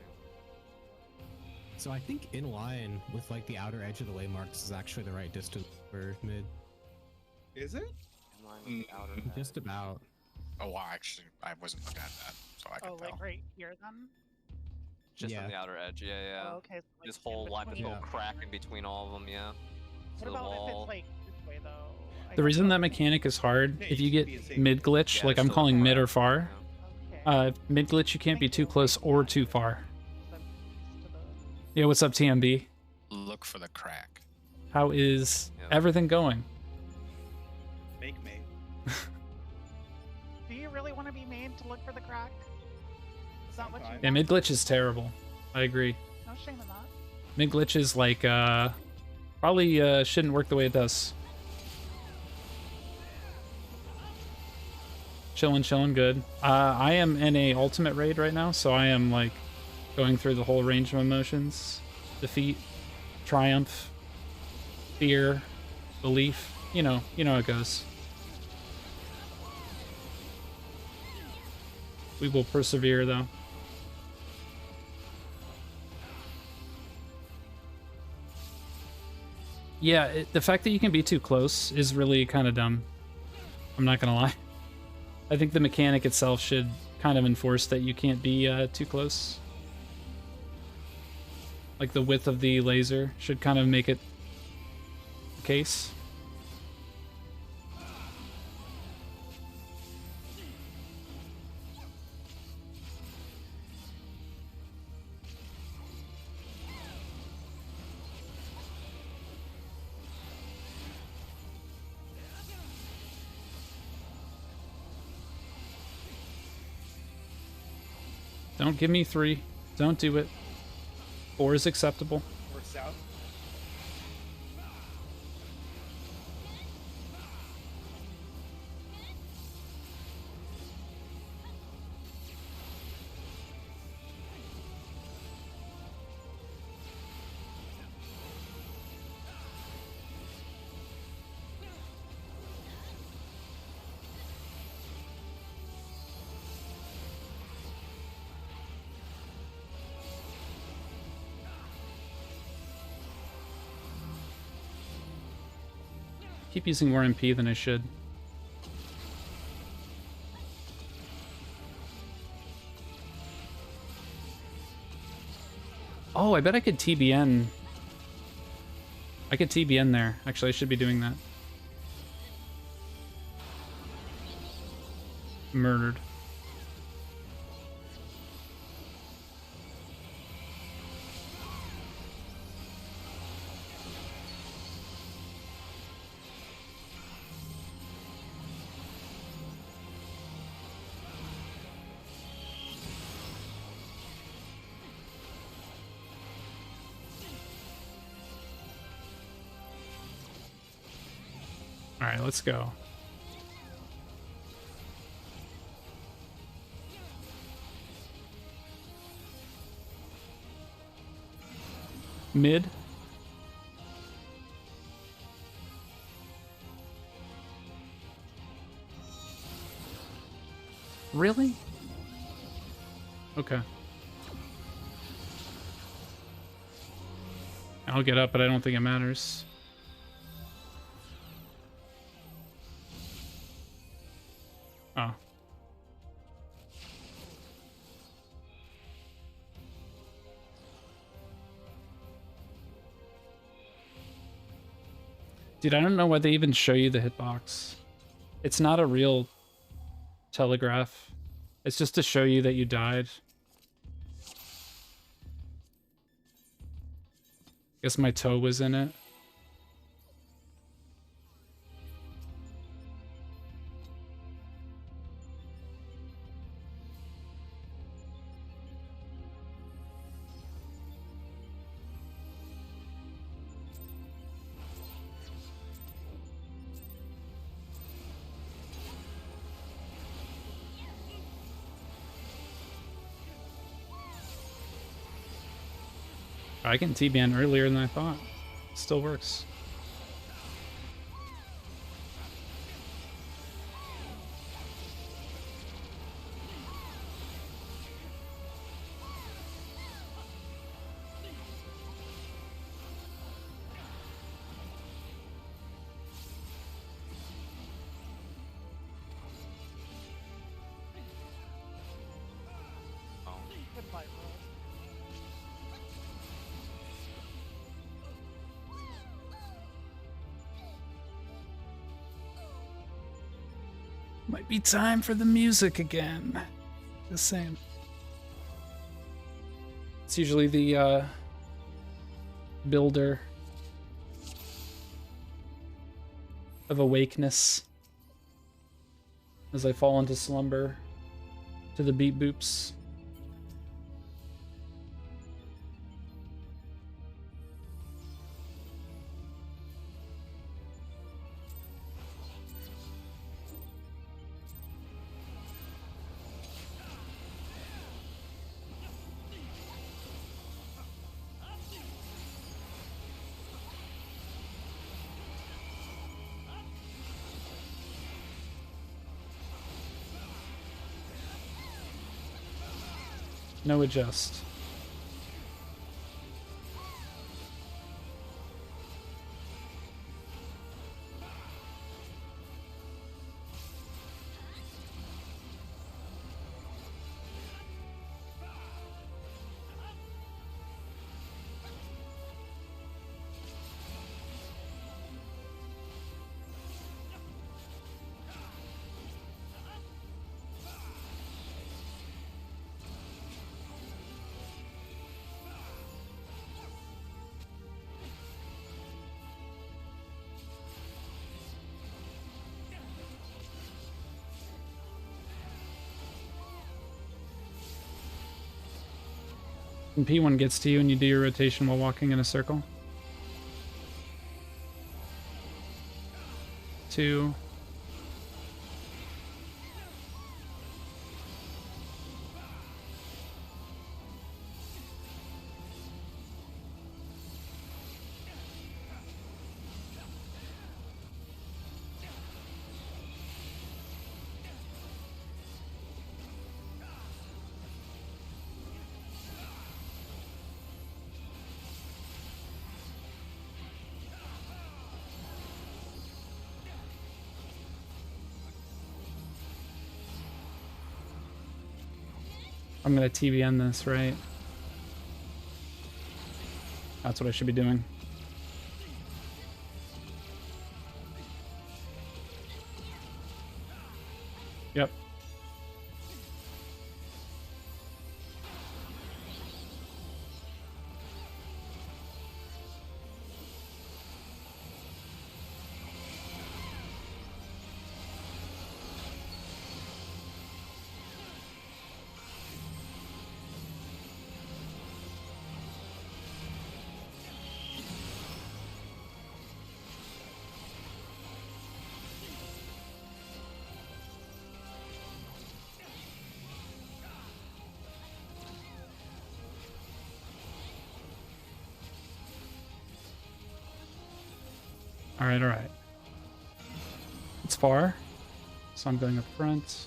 So I think in line with like the outer edge of the waymarks is actually the right distance for mid. Is it? In line with the outer edge. Just about. Oh, wow, actually, I wasn't looking at that, so I can Oh, tell. like right here then? Just Yeah. on the outer edge, yeah, yeah. Oh, okay. So, like, This in whole line, this between. little crack in between all of them, yeah. What To the about if wall. it's like this way though? I The guess reason that that's- mechanic is hard, Yeah, if you you should be in get sync. mid glitch, Yeah, like there's I'm still calling a mid crack, or far, Okay. mid glitch you can't be Thank too you. close or too far. I'm used to Yeah, what's up, TMB? Look for the crack. How is Yeah. everything going? Make me. Do you really want to be made to look for the crack? Is that what you Sometimes. Yeah, want? mid glitch is terrible. I agree. No shame in that. Mid glitch is like probably shouldn't work the way it does. Chillin', good. I am in a ultimate raid right now, so I am like going through the whole range of emotions. Defeat, triumph, fear, belief. You know how it goes. We will persevere though. Yeah, the fact that you can be too close is really kind of dumb. I'm not gonna lie. I think the mechanic itself should kind of enforce that you can't be too close. Like the width of the laser should kind of make it the case. Don't give me 3. Don't do it. 4 is acceptable. Or south. Keep using more MP than I should. Oh, I bet I could TBN. I could TBN there. Actually, I should be doing that. Murdered. All right, let's go. Mid. Really? Okay. I'll get up, but I don't think it matters. Oh. Dude, I don't know why they even show you the hitbox. It's not a real telegraph. It's just to show you that you died. Guess my toe was in it. I can TBN earlier than I thought. Still works. Goodbye, bro. Might be time for the music again. Just saying. It's usually the builder of awakeness as I fall into slumber to the beat boops. No adjust. And P1 gets to you and you do your rotation while walking in a circle. 2. I'm gonna TBN this, right? That's what I should be doing. Yep. All right. It's far, so I'm going up front.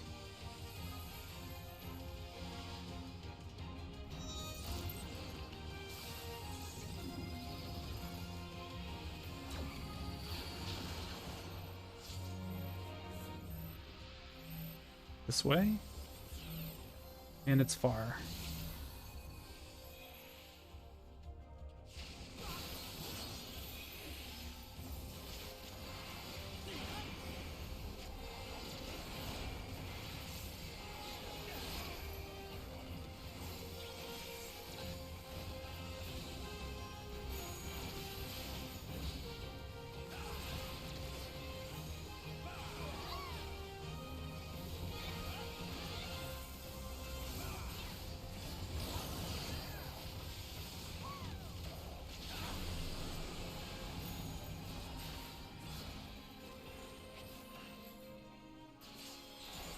This way, and it's far.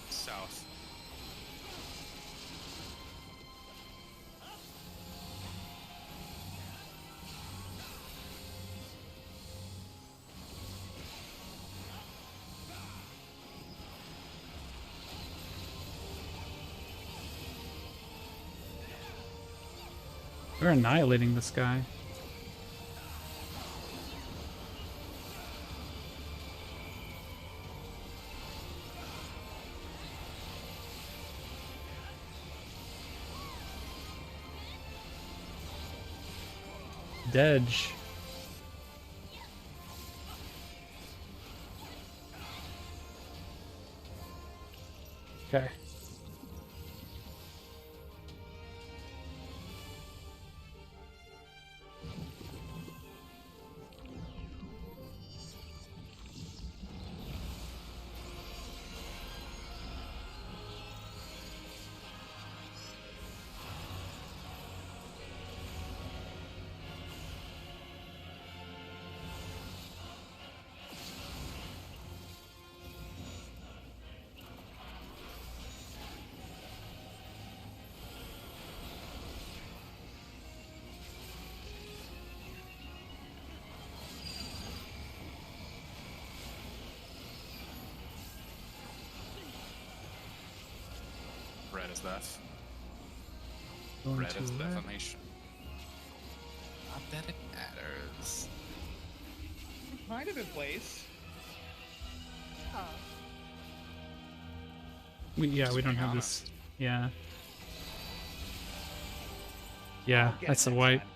South. We're annihilating this guy. Dedge. Okay. Red is death. Going Red to is red. defamation. Not that it matters. Might have been placed. Oh. We don't have this. Yeah. Yeah, I'll get that's it a next white. time.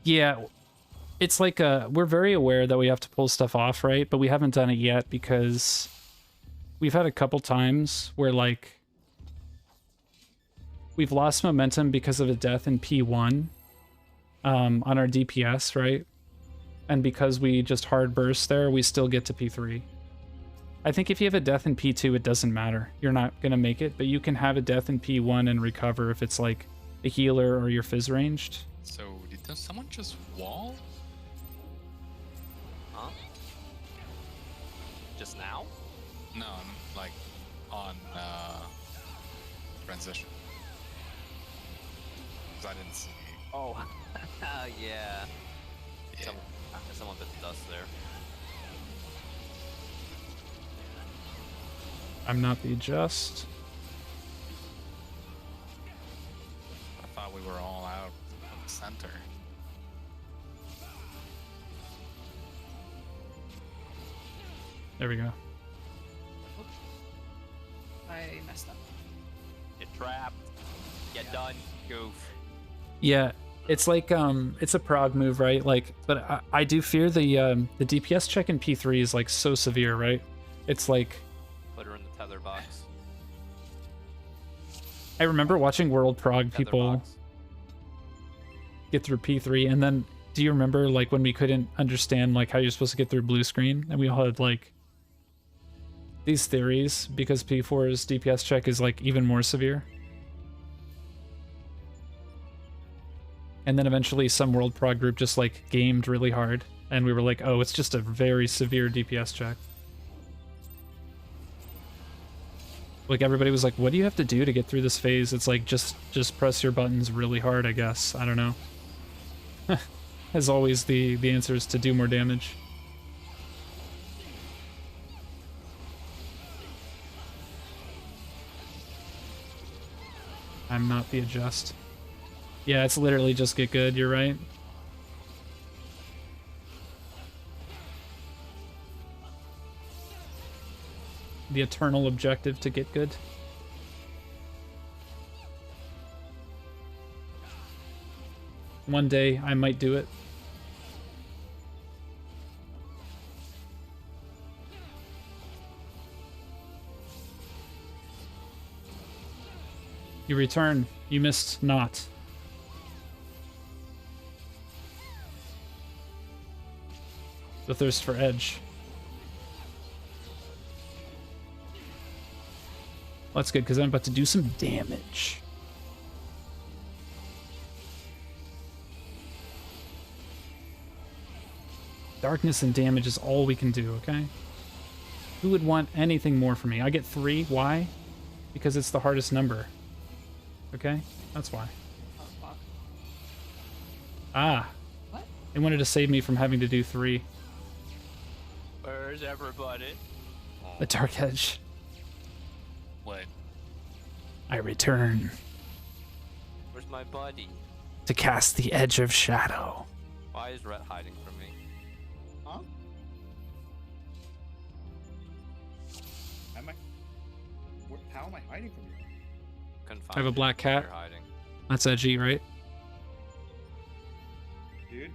Yeah, it's like we're very aware that we have to pull stuff off, right? But we haven't done it yet because we've had a couple times where like we've lost momentum because of a death in P1 on our DPS, right? And because we just hard burst there, we still get to P3. I think if you have a death in P2, it doesn't matter. You're not going to make it, but you can have a death in P1 and recover if it's like a healer or you're fizz ranged. So did someone just wall? Huh? Just now? No, like on transition. 'Cause I didn't see. Oh, yeah. Yeah. Someone bit the dust there. I'm not the adjust. I thought we were all out of the center. There we go. I messed up. Get trapped. Get done. Goof. Yeah, it's like it's a prog move, right? Like, but I do fear the DPS check in P3 is like so severe, right? It's like Put her in the tether box. I remember watching World Prog Tether people box. get through P3, and then do you remember like when we couldn't understand like how you're supposed to get through blue screen, and we all had like these theories because P4's DPS check is like even more severe. And then eventually some World Prog group just like gamed really hard, and we were like, oh, it's just a very severe DPS check. Like everybody was like, what do you have to do to get through this phase? It's like just press your buttons really hard, I guess. I don't know. As always, the answer is to do more damage. I'm not the adjust. Yeah, it's literally just get good, you're right. The eternal objective to get good. One day I might do it. You return. You missed not. The thirst for edge. Well, that's good, because I'm about to do some damage. Darkness and damage is all we can do, okay? Who would want anything more from me? I get 3. Why? Because it's the hardest number. Okay? That's why. Oh, fuck. Ah. What? They wanted to save me from having to do 3. Where's everybody? The Dark Edge. What? I return Where's my buddy? to cast the Edge of Shadow. Why is Rhett hiding from me? Huh? How am I hiding from you? Couldn't I have find a you. black cat. You're hiding. That's edgy, right? Dude,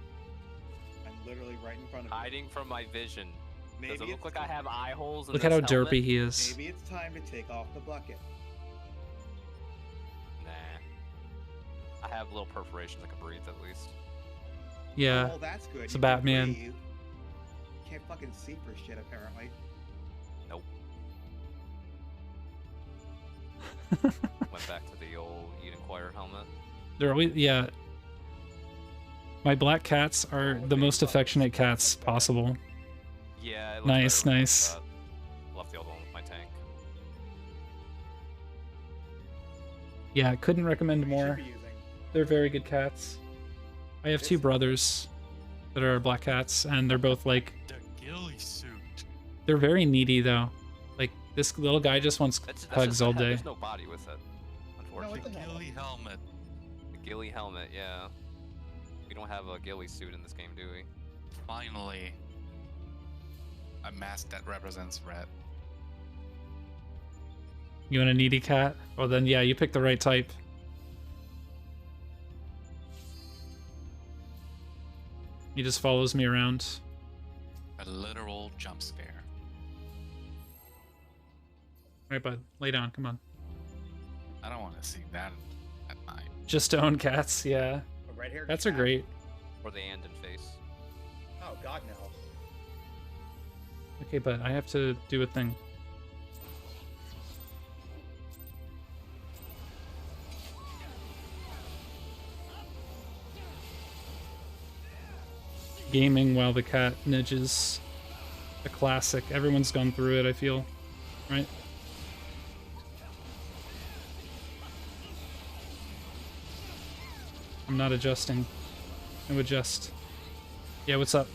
I'm literally right in front of you. Hiding from my vision. Maybe Does it look it's like I have eye holes in Look this at how helmet? derpy he is. Maybe it's time to take off the bucket. Nah. I have little perforations I can breathe at least. Yeah. Oh, that's good. It's a You can Batman. breathe. Can't fucking see for shit, apparently. Nope. Went back to the old Eden Choir helmet. They're always, yeah. My black cats are the most affectionate cats possible. Yeah, it looks Nice, better when nice. it's, left the old one with my tank. Yeah, couldn't recommend You should more. be using. They're very good cats. I have 2 brothers that are black cats, and they're both like, The ghillie suit. they're very needy though. Like this little guy just wants That's hugs just the all head. day. There's no body with it, unfortunately. what the hell? Ghillie helmet. The ghillie helmet, yeah. We don't have a ghillie suit in this game, do we? Finally. A mask that represents red. You want a needy cat? Well then, yeah, you picked the right type. He just follows me around. A literal jump scare. All right, bud, lay down. Come on. I don't want to see that at night. Just to own cats, yeah. A red-haired Cats are cat? great. Or the Andon face. Oh god, no. Okay, but I have to do a thing. Gaming while the cat nudges. A classic. Everyone's gone through it, I feel. Right? I'm not adjusting. No adjust. Yeah, what's up?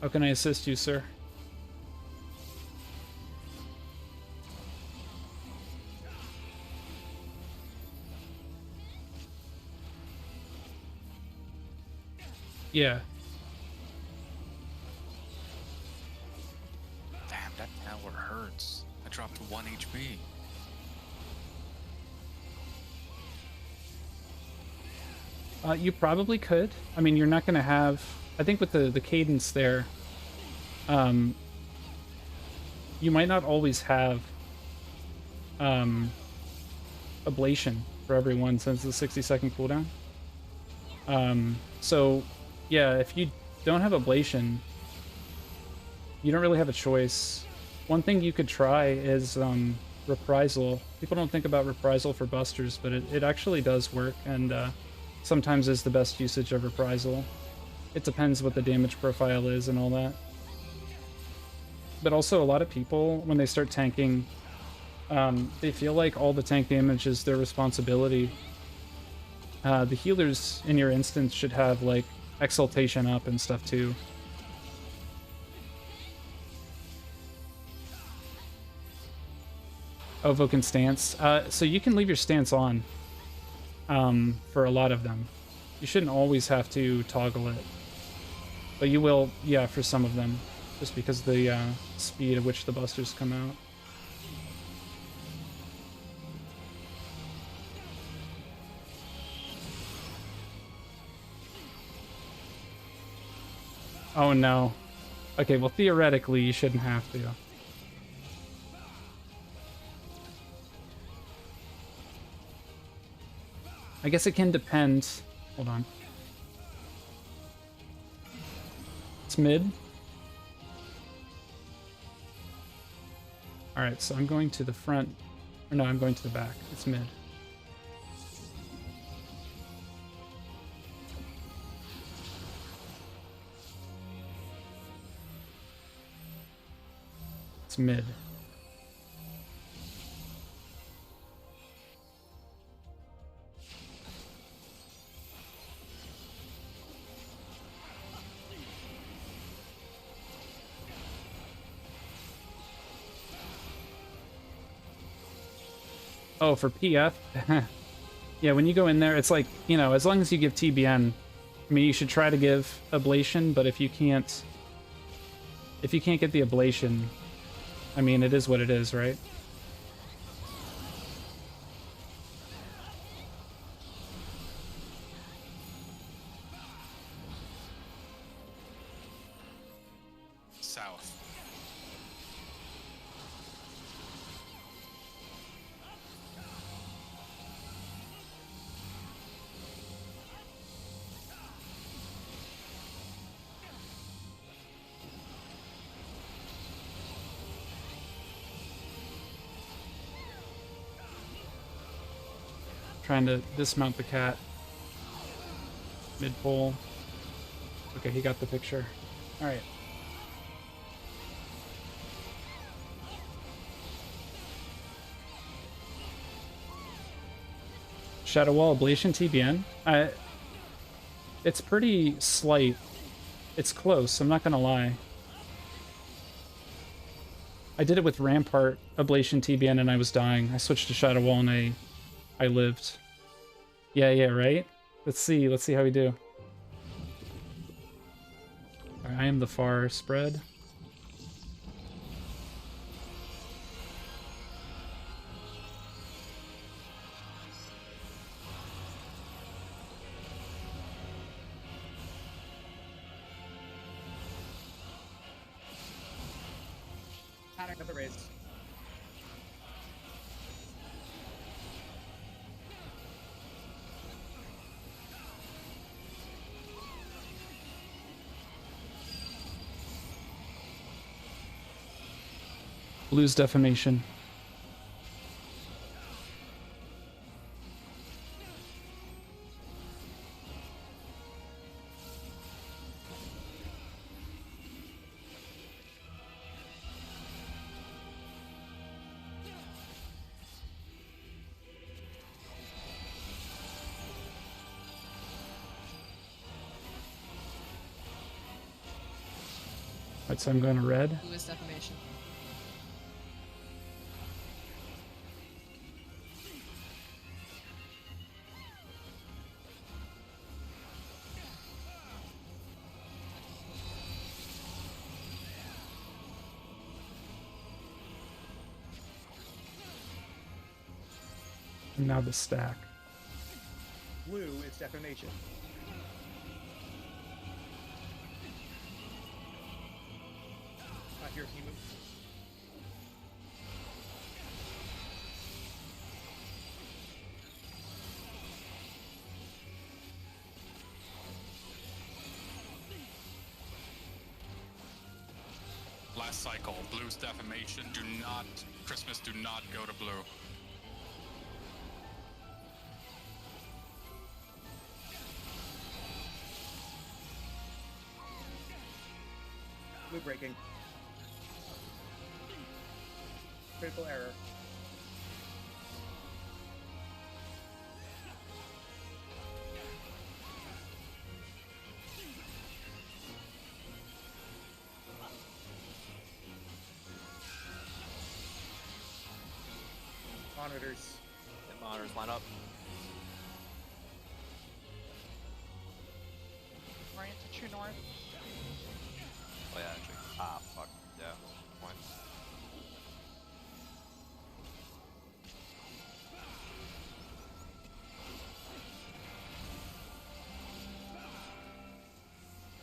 How can I assist you, sir? Yeah. Damn, that tower hurts. I dropped to 1 HP. You probably could. I mean, you're not going to have... I think with the cadence there, you might not always have ablation for everyone since the 60-second cooldown. So, yeah, if you don't have ablation, you don't really have a choice. One thing you could try is reprisal. People don't think about reprisal for busters, but it actually does work, and sometimes is the best usage of reprisal. It depends what the damage profile is and all that. But also, a lot of people, when they start tanking, they feel like all the tank damage is their responsibility. The healers in your instance should have, like, exaltation up and stuff, too. Oh, Voken stance. So you can leave your stance on for a lot of them. You shouldn't always have to toggle it. But you will, yeah, for some of them. Just because of the speed at which the busters come out. Oh no. Okay, well theoretically you shouldn't have to. I guess it can depend. Hold on. It's mid. Alright, so I'm going to the front. Or no, I'm going to the back. It's mid. It's mid. Oh, for PF? Yeah, when you go in there, it's like, you know, as long as you give TBN, I mean, you should try to give ablation, but if you can't get the ablation, I mean, it is what it is, right? South. Trying to dismount the cat. Mid-pole. Okay, he got the picture. Alright. Shadow Wall Ablation TBN? It's pretty slight. It's close, I'm not gonna lie. I did it with Rampart Ablation TBN and I was dying. I switched to Shadow Wall and I lived. Yeah, right? Let's see how we do. Right, I am the far spread. Pattern. Got the raise. Blue's defamation. Right, so I'm going to red. Blue is defamation. And now the stack. Blue is defamation. Here, he moves. Last cycle, blue's defamation. Do not, Christmas, do not go to blue. Blue breaking. Critical error. Monitors. And monitors line up. Orient to true north. Oh yeah, actually. Ah, fuck. Yeah. Point.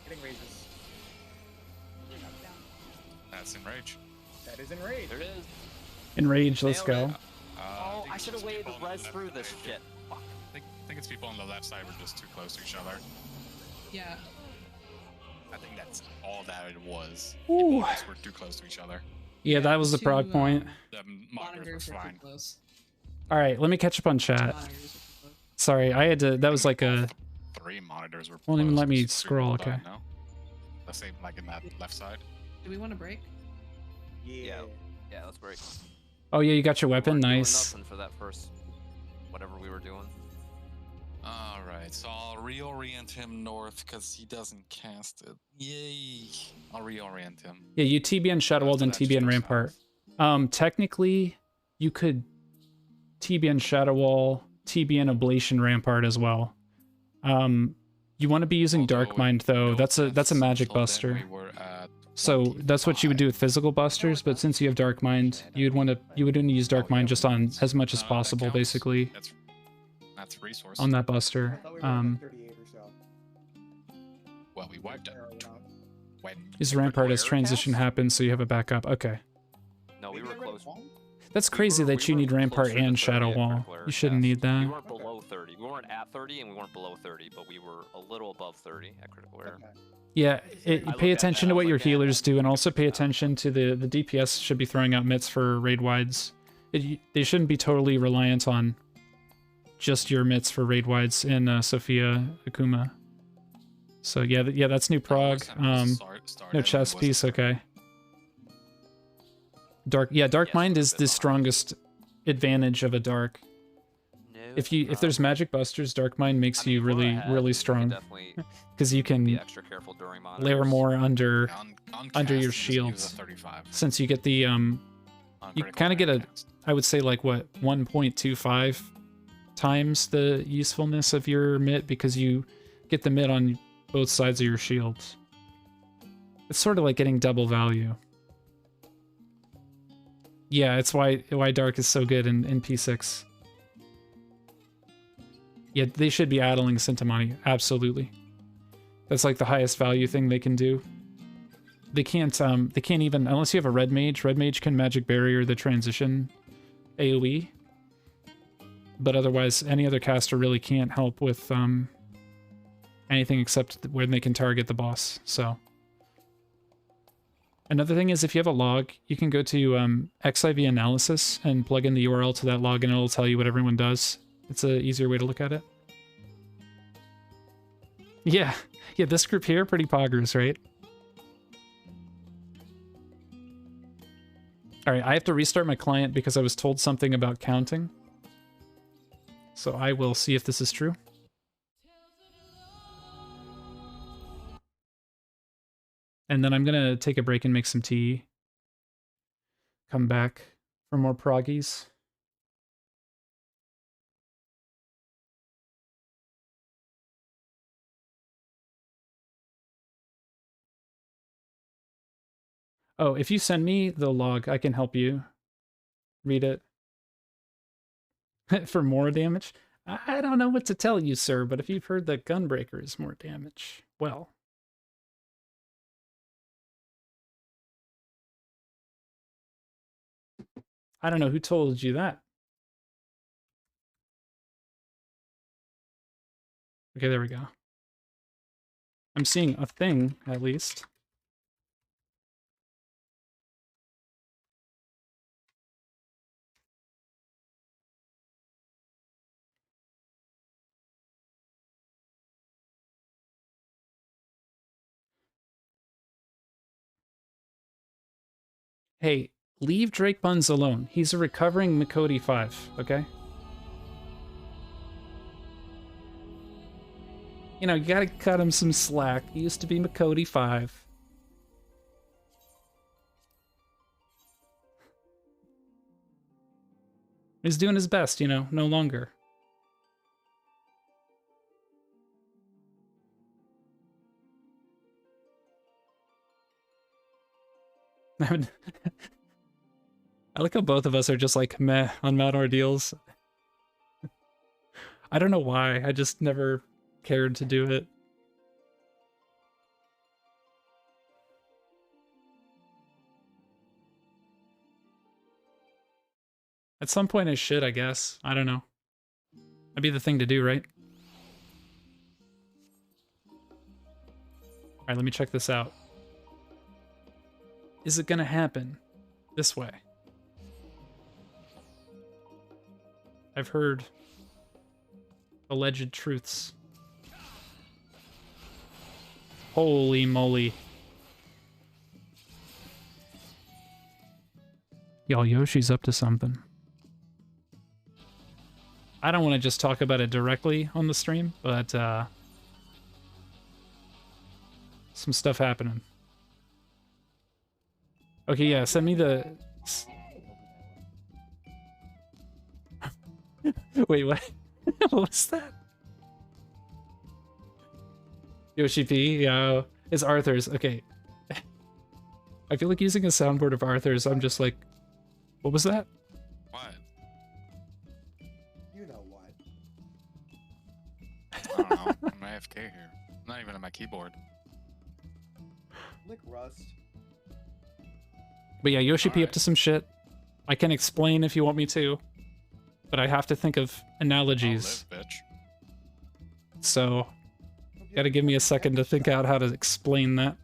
Getting raises. That's enrage. That is enrage. There it is. Enrage, let's Nailed go. it. Oh, I should have waited the res through this shit. Fuck. I think it's people on the left side were just too close to each other. Yeah. I think that's all that it was. Ooh. People just were too close to each other. Yeah, that was the Two, prog point. The monitors Monitors were are too fine. close. All right, let me catch up on chat. Monitors are too close. Sorry, I had to. That was like a. 3 monitors were Won't even close, let me 'cause 3 scroll, rolled okay. out, no? Let's say like in that left side. Do we want to break? Yeah. Yeah, let's break. Oh yeah, you got your weapon. Weren't doing Nice. nothing for that first, whatever we were doing. Alright, so I'll reorient him north because he doesn't cast it. Yay! I'll reorient him. Yeah, you TBN Shadowwalled After and that, just TBN go Rampart. south. Technically, you could TBN Shadowwall, TBN Ablation Rampart as well. You want to be using Dark Although Mind though. no That's a magic until then buster. we were at So that's what you would do 25. with physical busters, but since you have Dark Mind, you would want to use Dark Mind just on as much as That possible, counts. basically, That's resource. on that I buster. thought we were at 38 or so. Well, we wiped it. Error went out. When Is Rampart as Square transition cast? happens, so you have a backup. Okay. No, we Maybe were I read it close. wrong? That's We crazy were- that we you were need Rampart closer to and 30 Shadow at Wall. Critical Error You shouldn't cast. need that. We weren't below 30. We weren't at 30 and we weren't below 30, but we were a little above 30 at Critical Error. Okay. Yeah, I you looked pay at attention that, to I what was your like, yeah, healers that's do, and also pay 50%. attention to the DPS should be throwing out mitts for raid wides. They shouldn't be totally reliant on just your mitts for raid wides in Sophia Akuma. So yeah, that's new prog. No chess piece, okay. Dark Yes, Mind we're a is bit the behind. strongest advantage of a dark. No, If there's magic busters, Dark Mind makes I mean, you if we're really ahead, we really can strong definitely because you be can extra careful during monitors. layer more under On under your cast, use a shields. 35. since you get the On you critical kind of get error a cast. I would say like what 1.25 times the usefulness of your mitt because you get the mitt on both sides of your shields. It's sort of like getting double value. Yeah, it's why Dark is so good in P6. Yeah, they should be idling Sintamani, absolutely. That's like the highest value thing they can do. they can't even, unless you have a red mage. Red mage can magic barrier the transition AoE. But otherwise, any other caster really can't help with anything except when they can target the boss. So another thing is if you have a log, you can go to XIV analysis and plug in the URL to that log and it'll tell you what everyone does. It's an easier way to look at it. Yeah, this group here, pretty poggers, right? Alright, I have to restart my client because I was told something about counting. So I will see if this is true. And then I'm gonna take a break and make some tea. Come back for more proggies. Oh, if you send me the log, I can help you read it. For more damage? I don't know what to tell you, sir, but if you've heard that Gunbreaker is more damage, well. I don't know who told you that. Okay, there we go. I'm seeing a thing, at least. Hey, leave Drake Buns alone. He's a recovering Makoti 5, okay? You know, you gotta cut him some slack. He used to be Makoti 5. He's doing his best, you know, no longer. I like how both of us are just like meh on Mount Ordeals. I don't know why, I just never cared to do it. At some point I should, I guess. I don't know. That'd be the thing to do, right? Alright, let me check this out. Is it gonna happen this way? I've heard alleged truths. Holy moly. Y'all, Yoshi's up to something. I don't want to just talk about it directly on the stream, but some stuff happening. Okay, yeah, send me the... Wait, what? What was that? Yoshi P? Yeah, it's Arthur's. Okay. I feel like using a soundboard of Arthur's, I'm just like... What was that? What? You know what. I don't know. I'm AFK here. I'm not even on my keyboard. Lick rust. But yeah, Yoshi P up to some shit. I can explain if you want me to, but I have to think of analogies. I'll live, bitch. So, gotta give me a second to think out how to explain that.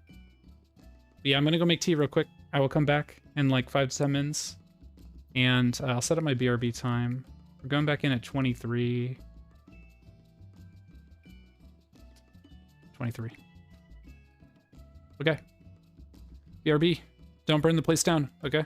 But yeah, I'm gonna go make tea real quick. I will come back in like 5 to 10 minutes. And I'll set up my BRB time. We're going back in at 23. 23. Okay. BRB. Don't burn the place down, okay?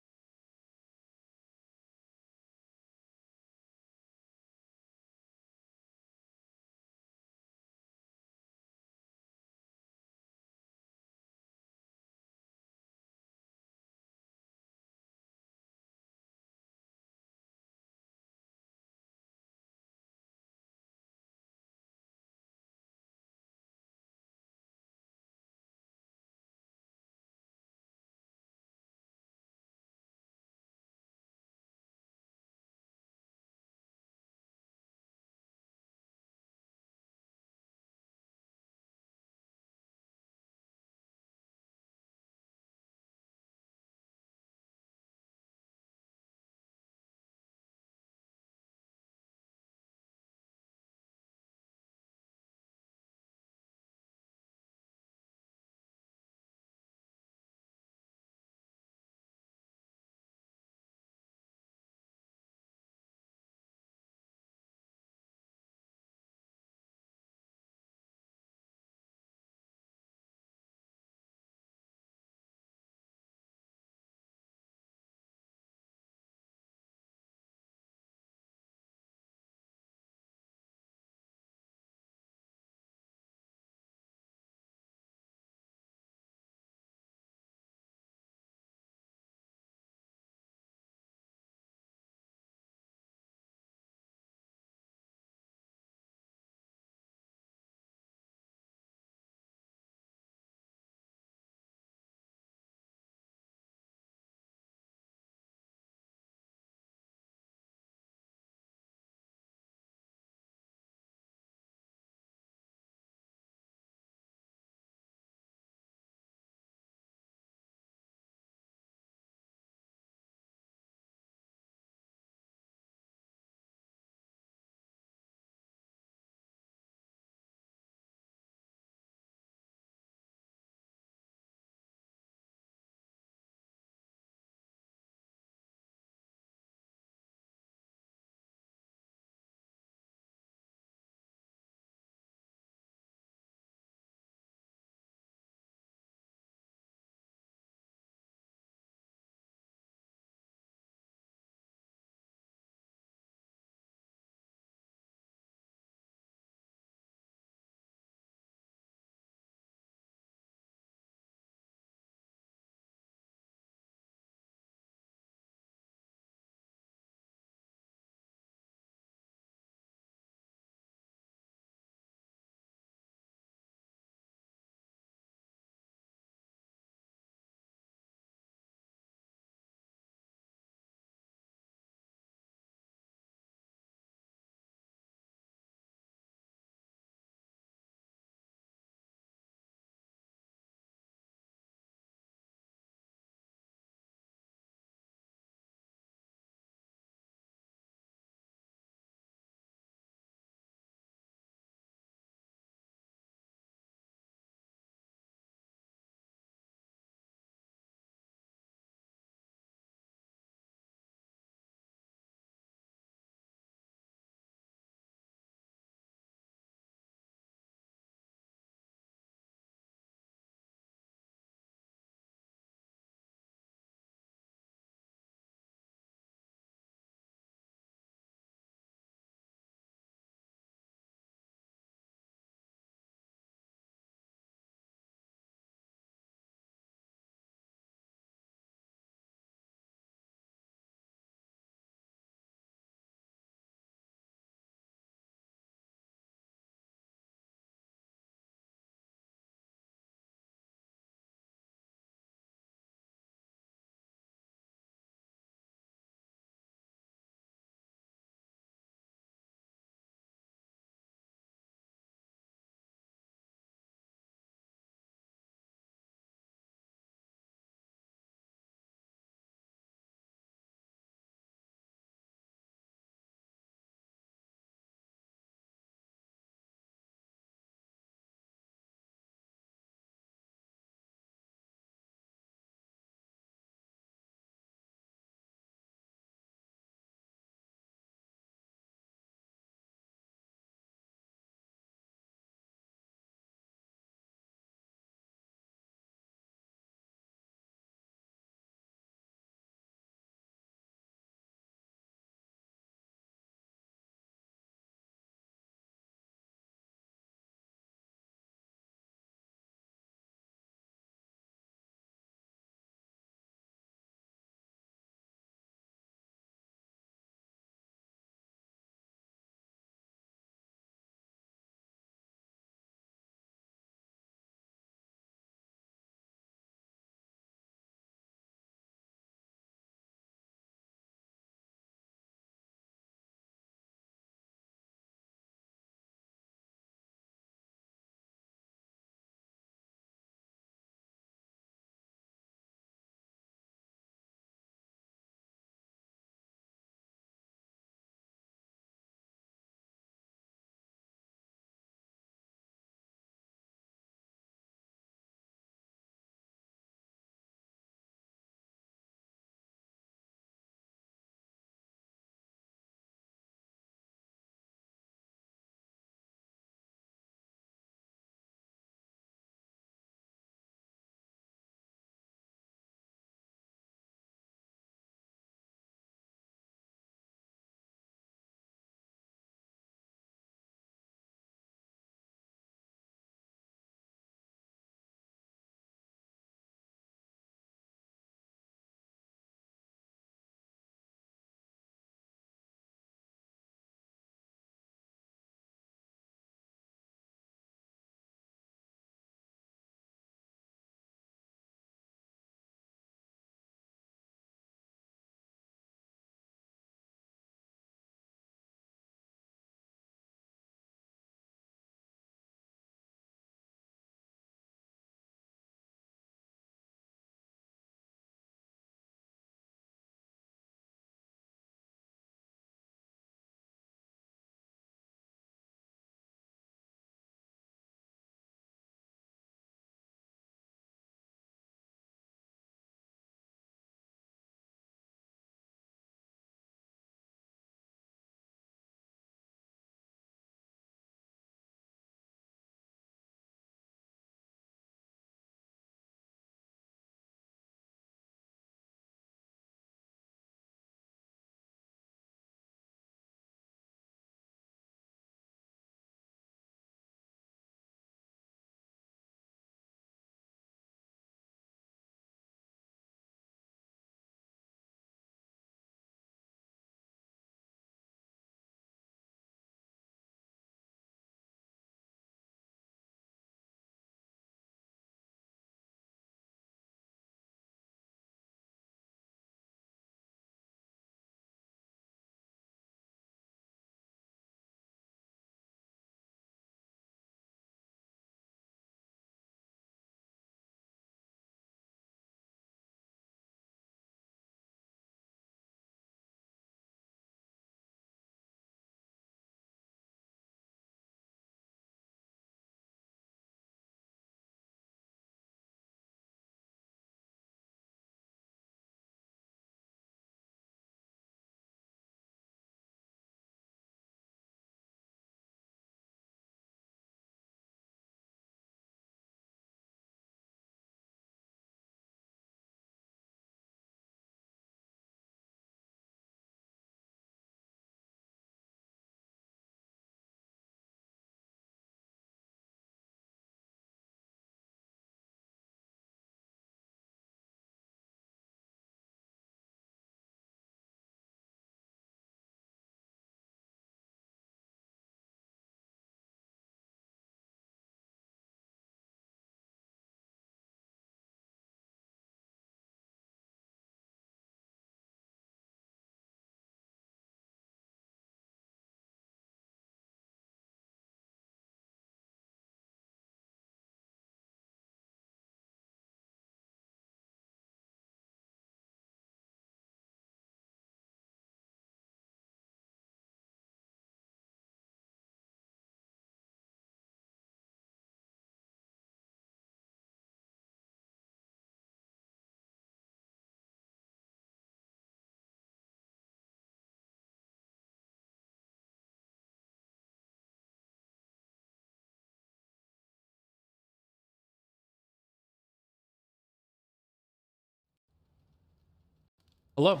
Hello.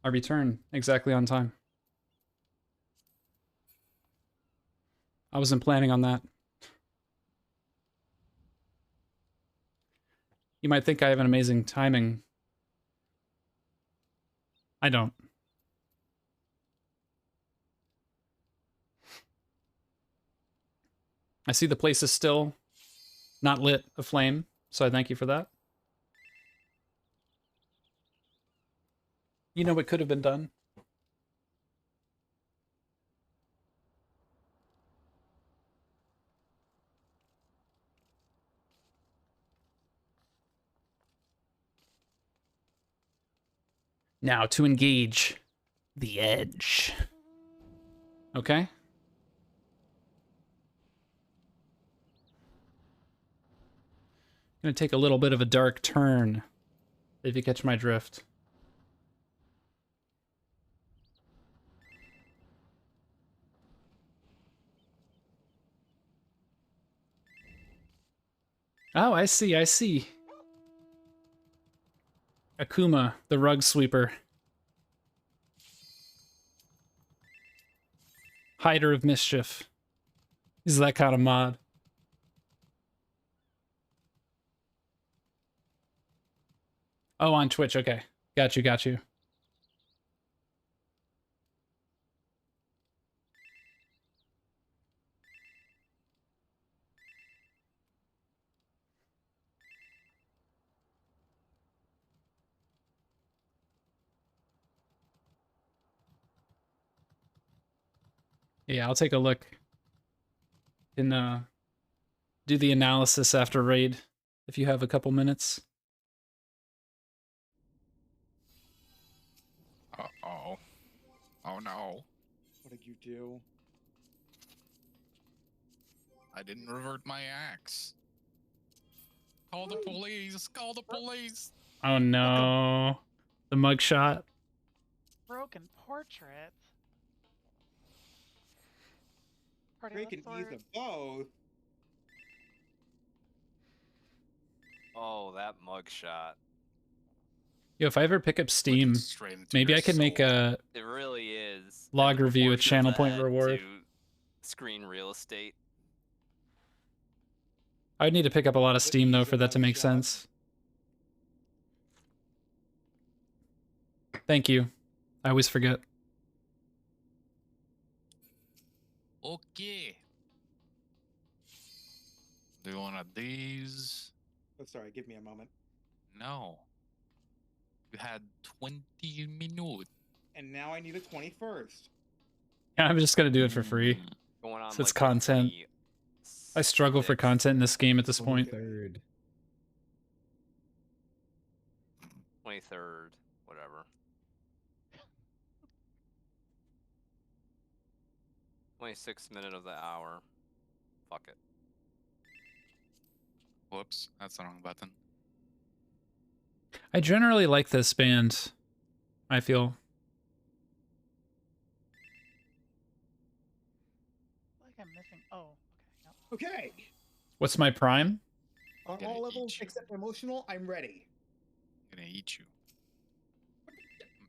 I return exactly on time. I wasn't planning on that. You might think I have an amazing timing. I don't. I see the place is still not lit aflame, so I thank you for that. You know what could have been done? Now to engage the edge. Okay? Gonna take a little bit of a dark turn, if you catch my drift. Oh, I see, I see. Akuma, the rug sweeper. Hider of mischief. He's that kind of mod. Oh, on Twitch, okay. Got you, got you. Yeah, I'll take a look. Can do the analysis after raid, if you have a couple minutes. Uh-oh. Oh no. What did you do? I didn't revert my axe. Call the police! Call the police! Oh no. The mugshot. Broken portrait. Party Break and ease of both. Oh, that mugshot. Yo, if I ever pick up Steam, maybe I could make a It really is. log review with channel point That reward. to screen real estate. I would need to pick up a lot of Steam though for that to make sense. Thank you. I always forget. Okay. Do one of these. Oh, sorry, give me a moment. No. You had 20 minutes. And now I need a 21st. Yeah, I'm just gonna do it for free. Going on So it's like content. I struggle for content in this game at this point. 23rd. 23rd, whatever. 26th minute of the hour. Fuck it. Whoops, that's the wrong button. I generally like this band, I feel. Like I'm missing. Oh, Okay. What's my prime? On all levels except emotional, I'm ready. I'm gonna eat you.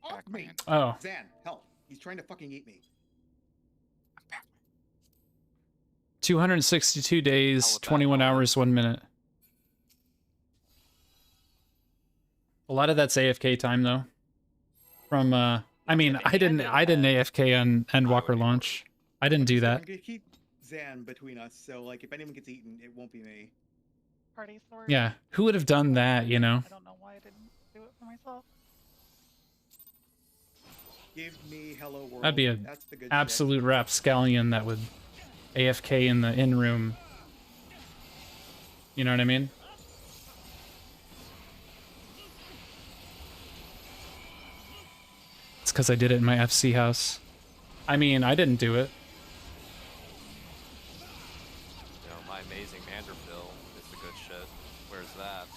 Off me. Oh. Zan, help. He's trying to fucking eat me. 262 days, 21 hours, 1 minute. A lot of that's AFK time though. From I mean, I didn't AFK on Endwalker launch. I didn't do that. I'm gonna keep Zan between us, so like if anyone gets eaten, it won't be me. party sword. Yeah, who would have done that, you know? I don't know why I didn't do it for myself. Give me Hello World. That'd be an That's the good absolute rapscallion that would AFK in the in-room. You know what I mean? It's because I did it in my FC house. I mean, I didn't do it. You know, my amazing Manderville is the good shit. Where's that?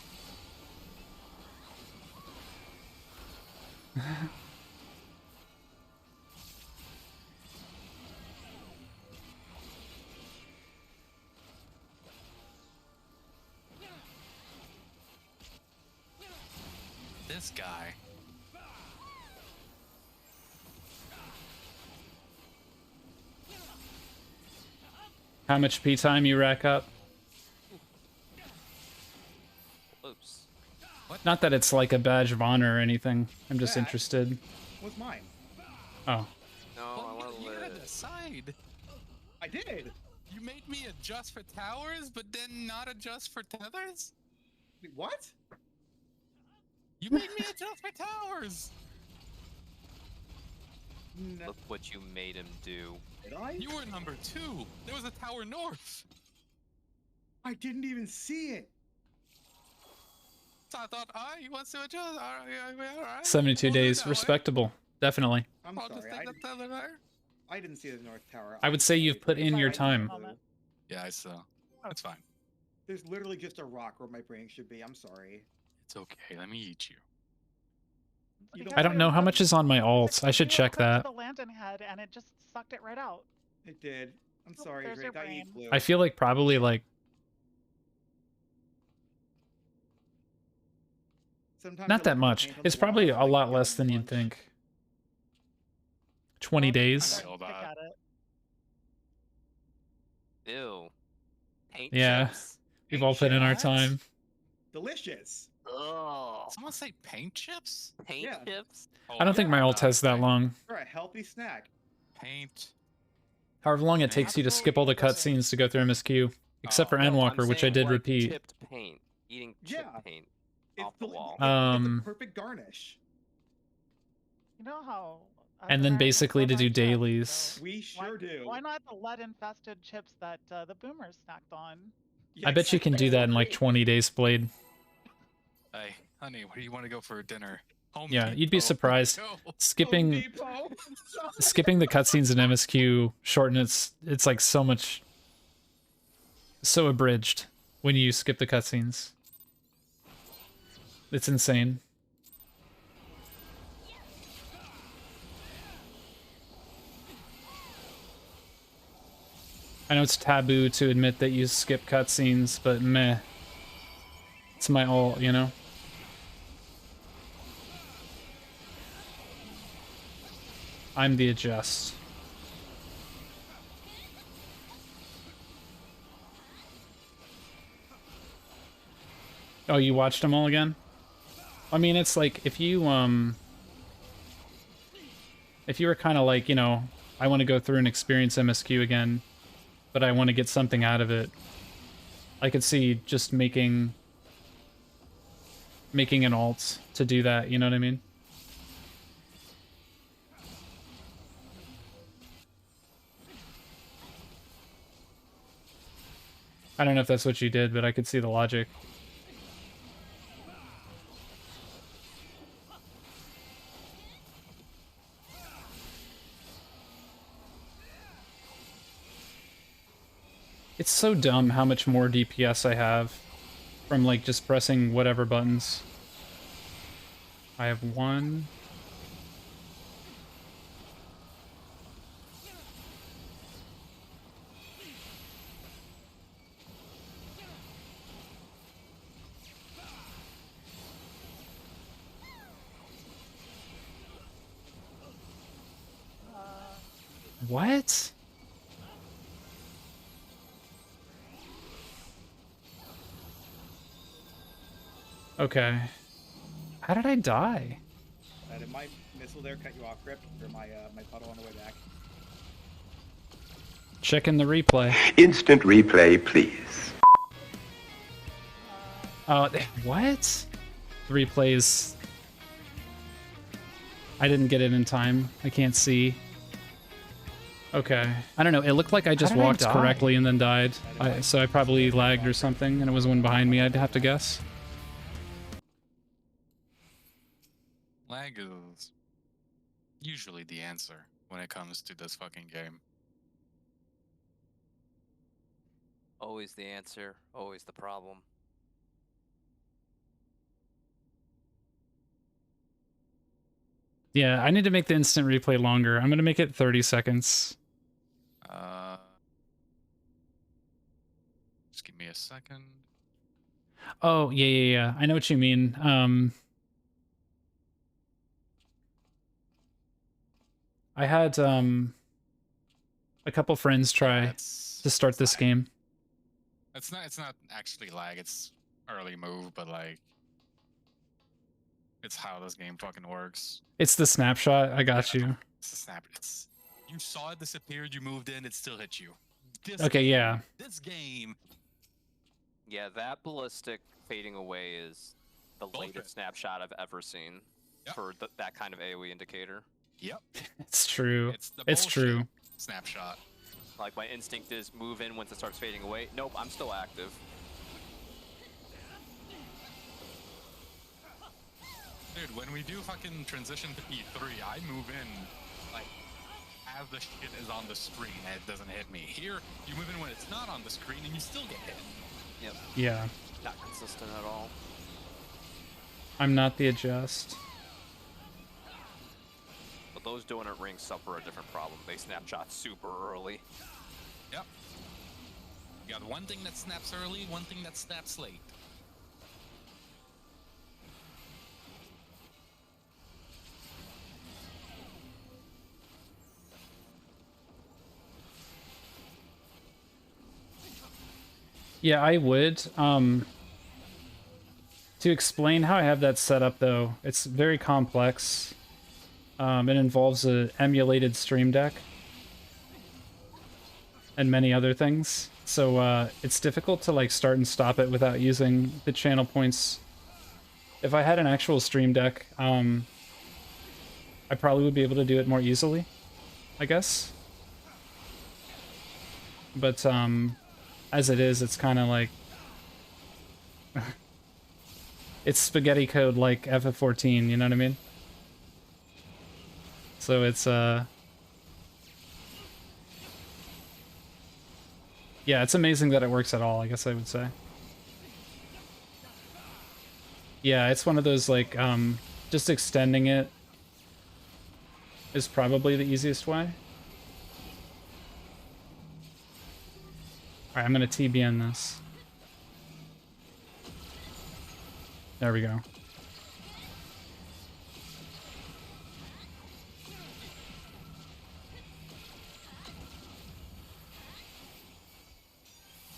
This guy. How much P time you rack up? Close. Not that it's like a badge of honor or anything. I'm just Yeah. interested. What's mine? Oh. No, I want to you had to live. decide. I did. You made me adjust for towers, but then not adjust for tethers? What? You made me adjust for towers! No. Look what you made him do. Did I? You were number 2. There was a tower north. I didn't even see it. So I thought, he wants to adjust. All right. 72 We'll do it days. that way. Respectable. Definitely. I'm I'll just sorry. take the tether there. I didn't see the North Tower. I would say you've put in your I time. know. Yeah, I saw. That's fine. There's literally just a rock where my brain should be. I'm sorry. It's okay. Let me eat you. You I don't know how much is on my alt. I should check that. The lantern head, and it just sucked it right out. It did. I'm sorry, there's your Drake. I eat brain. blue. I feel like probably like Sometimes not I that look at much. paint on It's the wall, probably I'm a like, lot "Give less me than you'd lunch." think. 20 days. feel Pick bad. at it. Ew. Paint Yeah. chips? We've all put in our What? time. Delicious. Ugh. Someone say paint chips? Paint Yeah. chips? I don't think my alt has that long. They're a healthy snack. Paint. However long it takes you to skip all the cutscenes to go through MSQ. Except for No, I'm Endwalker, which I saying, did like, repeat. Chipped paint. Eating chip Yeah. paint It's off the wall. It's Um, a perfect garnish. You know how. And then Americans basically live to on do chips, dailies. so We sure do. Why not the lead-infested chips that the boomers snacked on? I bet you can do that in like 20 days, Blade. Hey, honey, where do you want to go for dinner? Home Yeah, you'd be Depot. surprised. Go. Skipping Depot. skipping the cutscenes in MSQ shorten it's like so much so abridged when you skip the cutscenes. It's insane. I know it's taboo to admit that you skip cutscenes, but meh. It's my alt, you know? I'm the adjust. Oh, you watched them all again? I mean, it's like, if you were kind of like, you know, I want to go through and experience MSQ again, but I want to get something out of it, I could see just making an alt to do that, you know what I mean? I don't know if that's what you did, but I could see the logic. It's so dumb how much more DPS I have from like just pressing whatever buttons. I have one. What? Okay. How did I die? Did my missile there cut you off, Crypt? Or my my puddle on the way back? Checking the replay. Instant replay, please. What? Replays. I didn't get it in time. I can't see. Okay. I don't know. It looked like I just did I walked die? correctly and then died. So I probably lagged or something, and it was one behind me, I'd have to guess. Lag is usually the answer when it comes to this fucking game. Always the answer, always the problem. Yeah, I need to make the instant replay longer. I'm going to make it 30 seconds. Just give me a second. Oh, yeah. I know what you mean. I had a couple friends try. That's to start this game. It's not actually lag. It's early move, but like, it's how this game fucking works. It's the snapshot. I got you. It's a snap. You saw it disappeared. You moved in. It still hit you. Okay, yeah. This game. Yeah, that ballistic fading away is the latest snapshot I've ever seen for that kind of AoE indicator. Yep. It's true. The It's true. Snapshot. Like, my instinct is move in once it starts fading away. Nope, I'm still active. Dude, when we do fucking transition to P3, I move in, like, as the shit is on the screen and it doesn't hit me. Here, you move in when it's not on the screen and you still get hit. Yep. Yeah. Not consistent at all. I'm not the adjust. But those donut rings suffer a different problem. They snapshot super early. Yep. You got one thing that snaps early, one thing that snaps late. Yeah, I would. To explain how I have that set up, though, it's very complex. It involves an emulated Stream Deck and many other things. So it's difficult to like start and stop it without using the channel points. If I had an actual Stream Deck, I probably would be able to do it more easily, I guess. But as it is, it's kind of like it's spaghetti code like FF14, you know what I mean? So it's yeah, it's amazing that it works at all, I guess I would say. Yeah, it's one of those like just extending it is probably the easiest way. Alright, I'm gonna TBN this. There we go.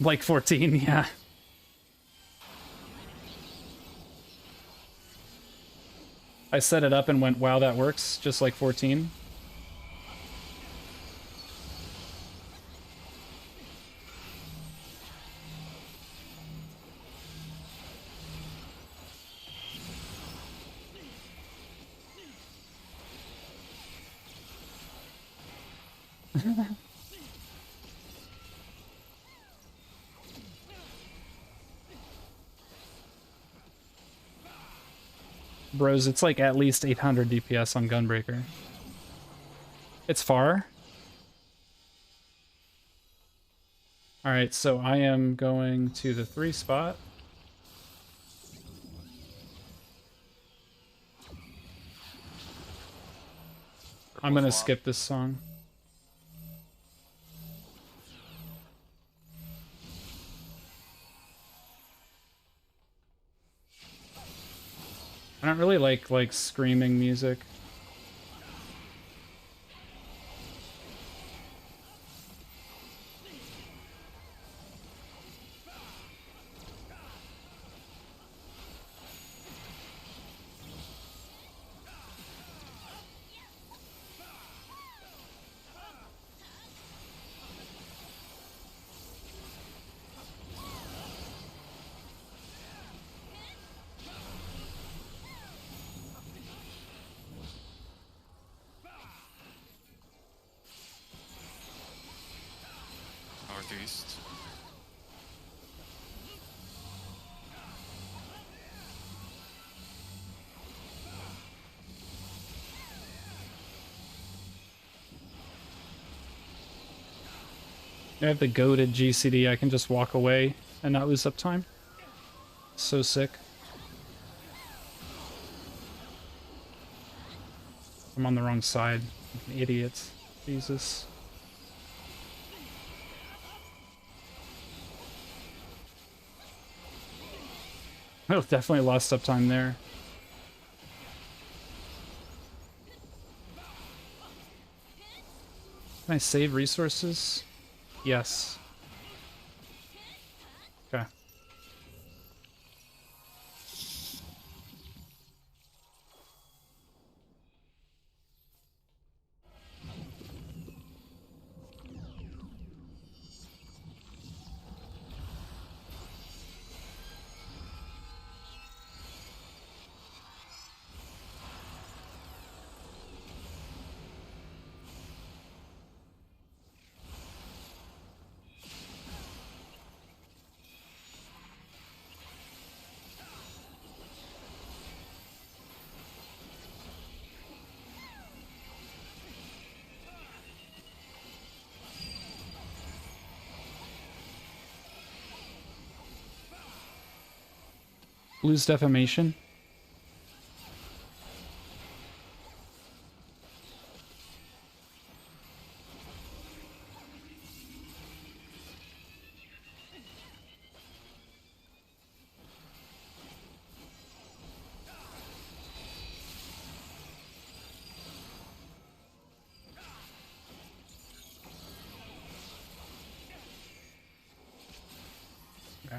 Like 14, yeah. I set it up and went, wow, that works, just like 14. Bros, it's like at least 800 DPS on Gunbreaker. It's far. Alright, so I am going to the 3 spot. I'm gonna skip this song. I don't really like screaming music. Northeast. I have the goated GCD, I can just walk away and not lose uptime. So sick. I'm on the wrong side. Like an idiot. Jesus. Oh, definitely lost uptime there. Can I save resources? Yes. Blue's defamation.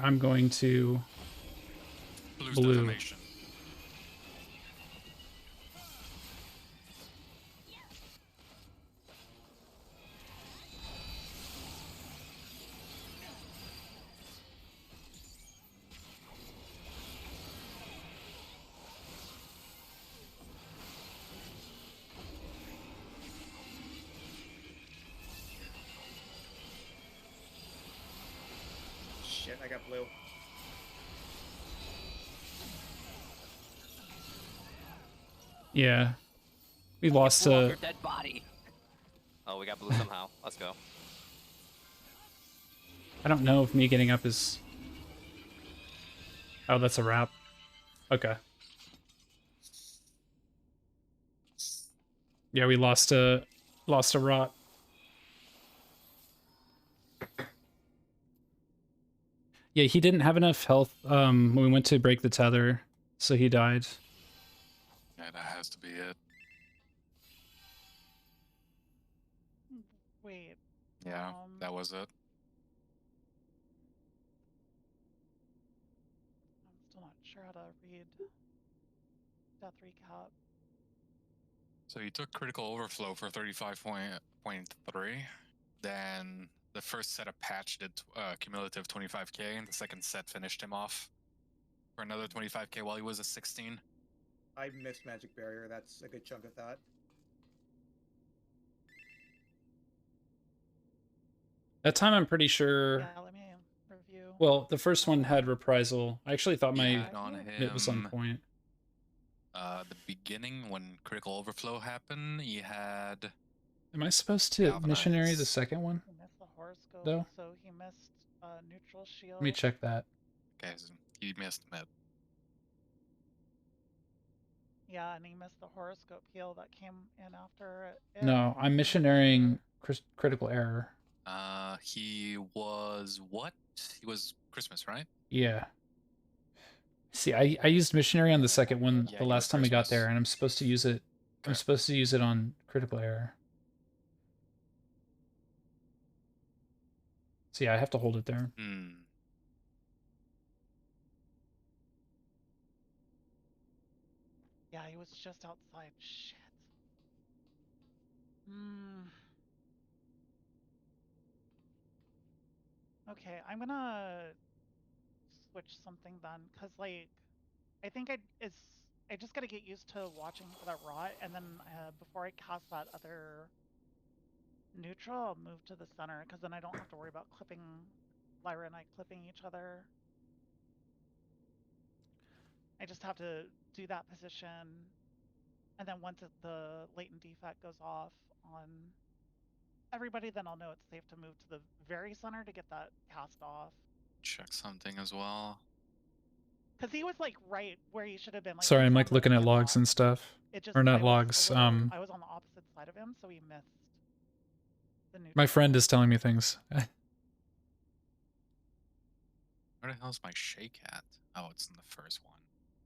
I'm going to Blue's blue. defamation. Shit, I got blue. Yeah. We lost Pull off to... your dead body. Oh, we got blue somehow. Let's go. I don't know if me getting up is... Oh, that's a wrap. Okay. Yeah, we lost a rot. Yeah, he didn't have enough health when we went to break the tether, so he died. Yeah, that has to be it. Wait. Yeah, that was it. I'm still not sure how to read death recap. So you took critical overflow for 35.3. Then the first set of patch did cumulative 25k, and the second set finished him off for another 25k while he was a 16. I missed Magic Barrier. That's a good chunk of that. That time I'm pretty sure... Yeah, let me review. Well, the first one had reprisal. I actually thought my Yeah, on it was on him. point. The beginning, when critical overflow happened, he had... Am I supposed to missionary the Galvanize. second one? He missed the horoscope, Though? so he missed neutral shield. Let me check that. Okay, so he missed mid. Yeah, and he missed the horoscope heal that came in after it. No, I'm missionarying critical error. He was what? He was Christmas, right? Yeah. See, I used missionary on the second one Yeah, the he last was time I got Christmas. there, and I'm supposed to use it. I'm Okay. supposed to use it on critical error. So yeah, I have to hold it there. Yeah, he was just outside. Shit. Okay, I'm gonna switch something then, cause like, I think I just gotta get used to watching for that rot, and then before I cast that other neutral, I'll move to the center, cause then I don't have to worry about clipping Lyra and I clipping each other. I just have to do that position, and then once the latent defect goes off on everybody, then I'll know it's safe to move to the very center to get that cast off. Check something as well. Because he was like right where he should have been. Like, Sorry, he I'm was like on the looking at deadlock. logs and stuff. It just, Or I not was logs. a little, I was on the opposite side of him, so he missed the neutral. My friend is telling me things. Where the hell's my shake at? Oh, it's in the first one.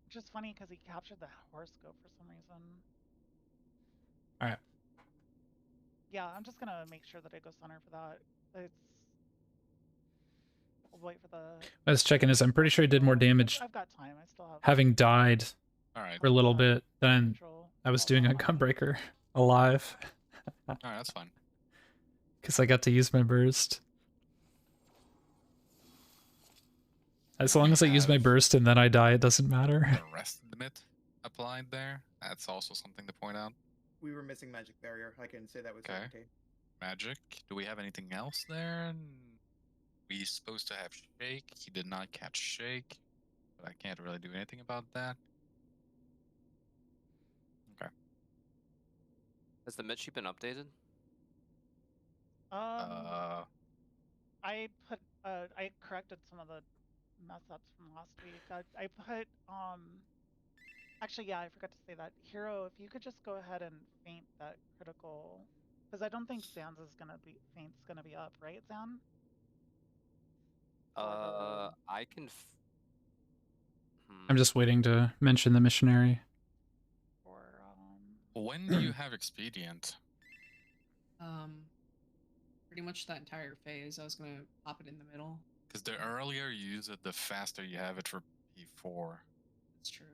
Which is funny because he captured the horoscope for some reason. All right. Yeah, I'm just gonna make sure that I go center for that. I'll wait for the. I was checking this. I'm pretty sure I did more damage I've got time. I still have. having died Alright. for a little bit than Neutral. I was doing a Gunbreaker alive. Alright, that's fine. Because I got to use my burst. As long as I use my burst and then I die, it doesn't matter. The rest limit applied there. That's also something to point out. We were missing Magic Barrier. I can say that was Okay. okay. Magic. Do we have anything else there? We supposed to have Shake. He did not catch Shake. But I can't really do anything about that. Okay. Has the mid sheet been updated? I put I corrected some of the mess ups from last week. I put actually, yeah, I forgot to say that. Hero, if you could just go ahead and faint that critical, because I don't think Zan's is gonna be faint's gonna be up, right, Zan? I can. I'm just waiting to mention the missionary. Or When do you have expedient? Pretty much that entire phase. I was gonna pop it in the middle. Because the earlier you use it, the faster you have it for P4. That's true.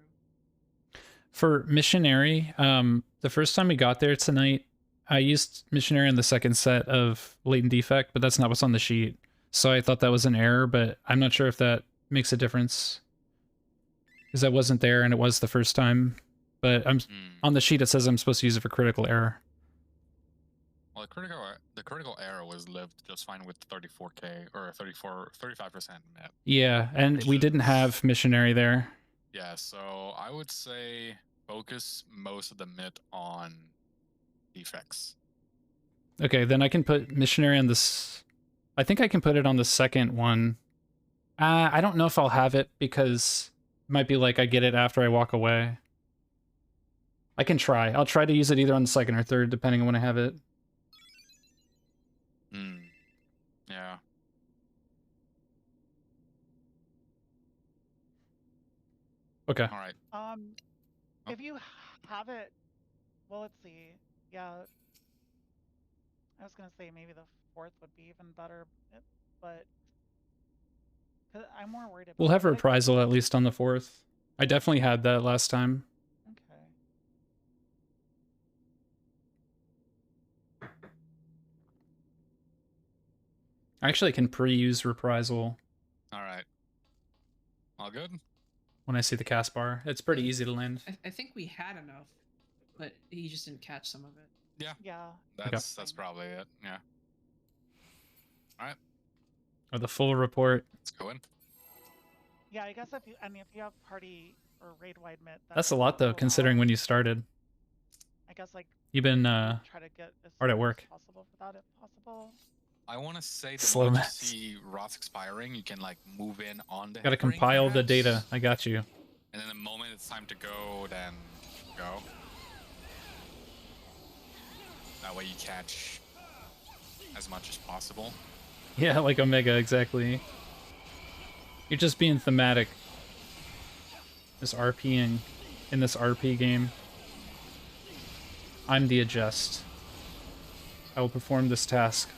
For missionary, the first time we got there tonight, I used missionary on the second set of latent defect, but that's not what's on the sheet. So I thought that was an error, but I'm not sure if that makes a difference. Because I wasn't there and it was the first time. But I'm on the sheet it says I'm supposed to use it for critical error. Well, the critical error was lived just fine with 34k or 35% net. Yeah, and we didn't have missionary there. Yeah, so I would say focus most of the mid on defects. Okay, then I can put missionary on this. I think I can put it on the second one. I don't know if I'll have it because it might be like I get it after I walk away. I can try. I'll try to use it either on the second or third, depending on when I have it. Yeah. Okay. All right. If you have it, well, let's see. Yeah, I was gonna say maybe the fourth would be even better, but 'cause I'm more worried about. We'll have like, reprisal at least on the 4th. I definitely had that last time. Okay. I actually can pre-use reprisal All right. All good? when I see the cast bar. It's pretty easy to land. I think we had enough, but he just didn't catch some of it. Yeah. Yeah. That's probably it. Yeah. All right. Or the full report. Let's go in. Yeah, I guess if you have party or raid wide mid, That's a lot though, considering when you started. I guess like You've been try to get as hard at slow work. as possible for that if possible. I want to say that Slow when you mats. see Roth expiring, you can like move in on the Gotta head ring, compile the perhaps, data. I got you. And then the moment it's time to go, then go. That way you catch as much as possible. Yeah, like Omega, exactly. You're just being thematic. This RPing in this RP game. I'm the adjust. I will perform this task.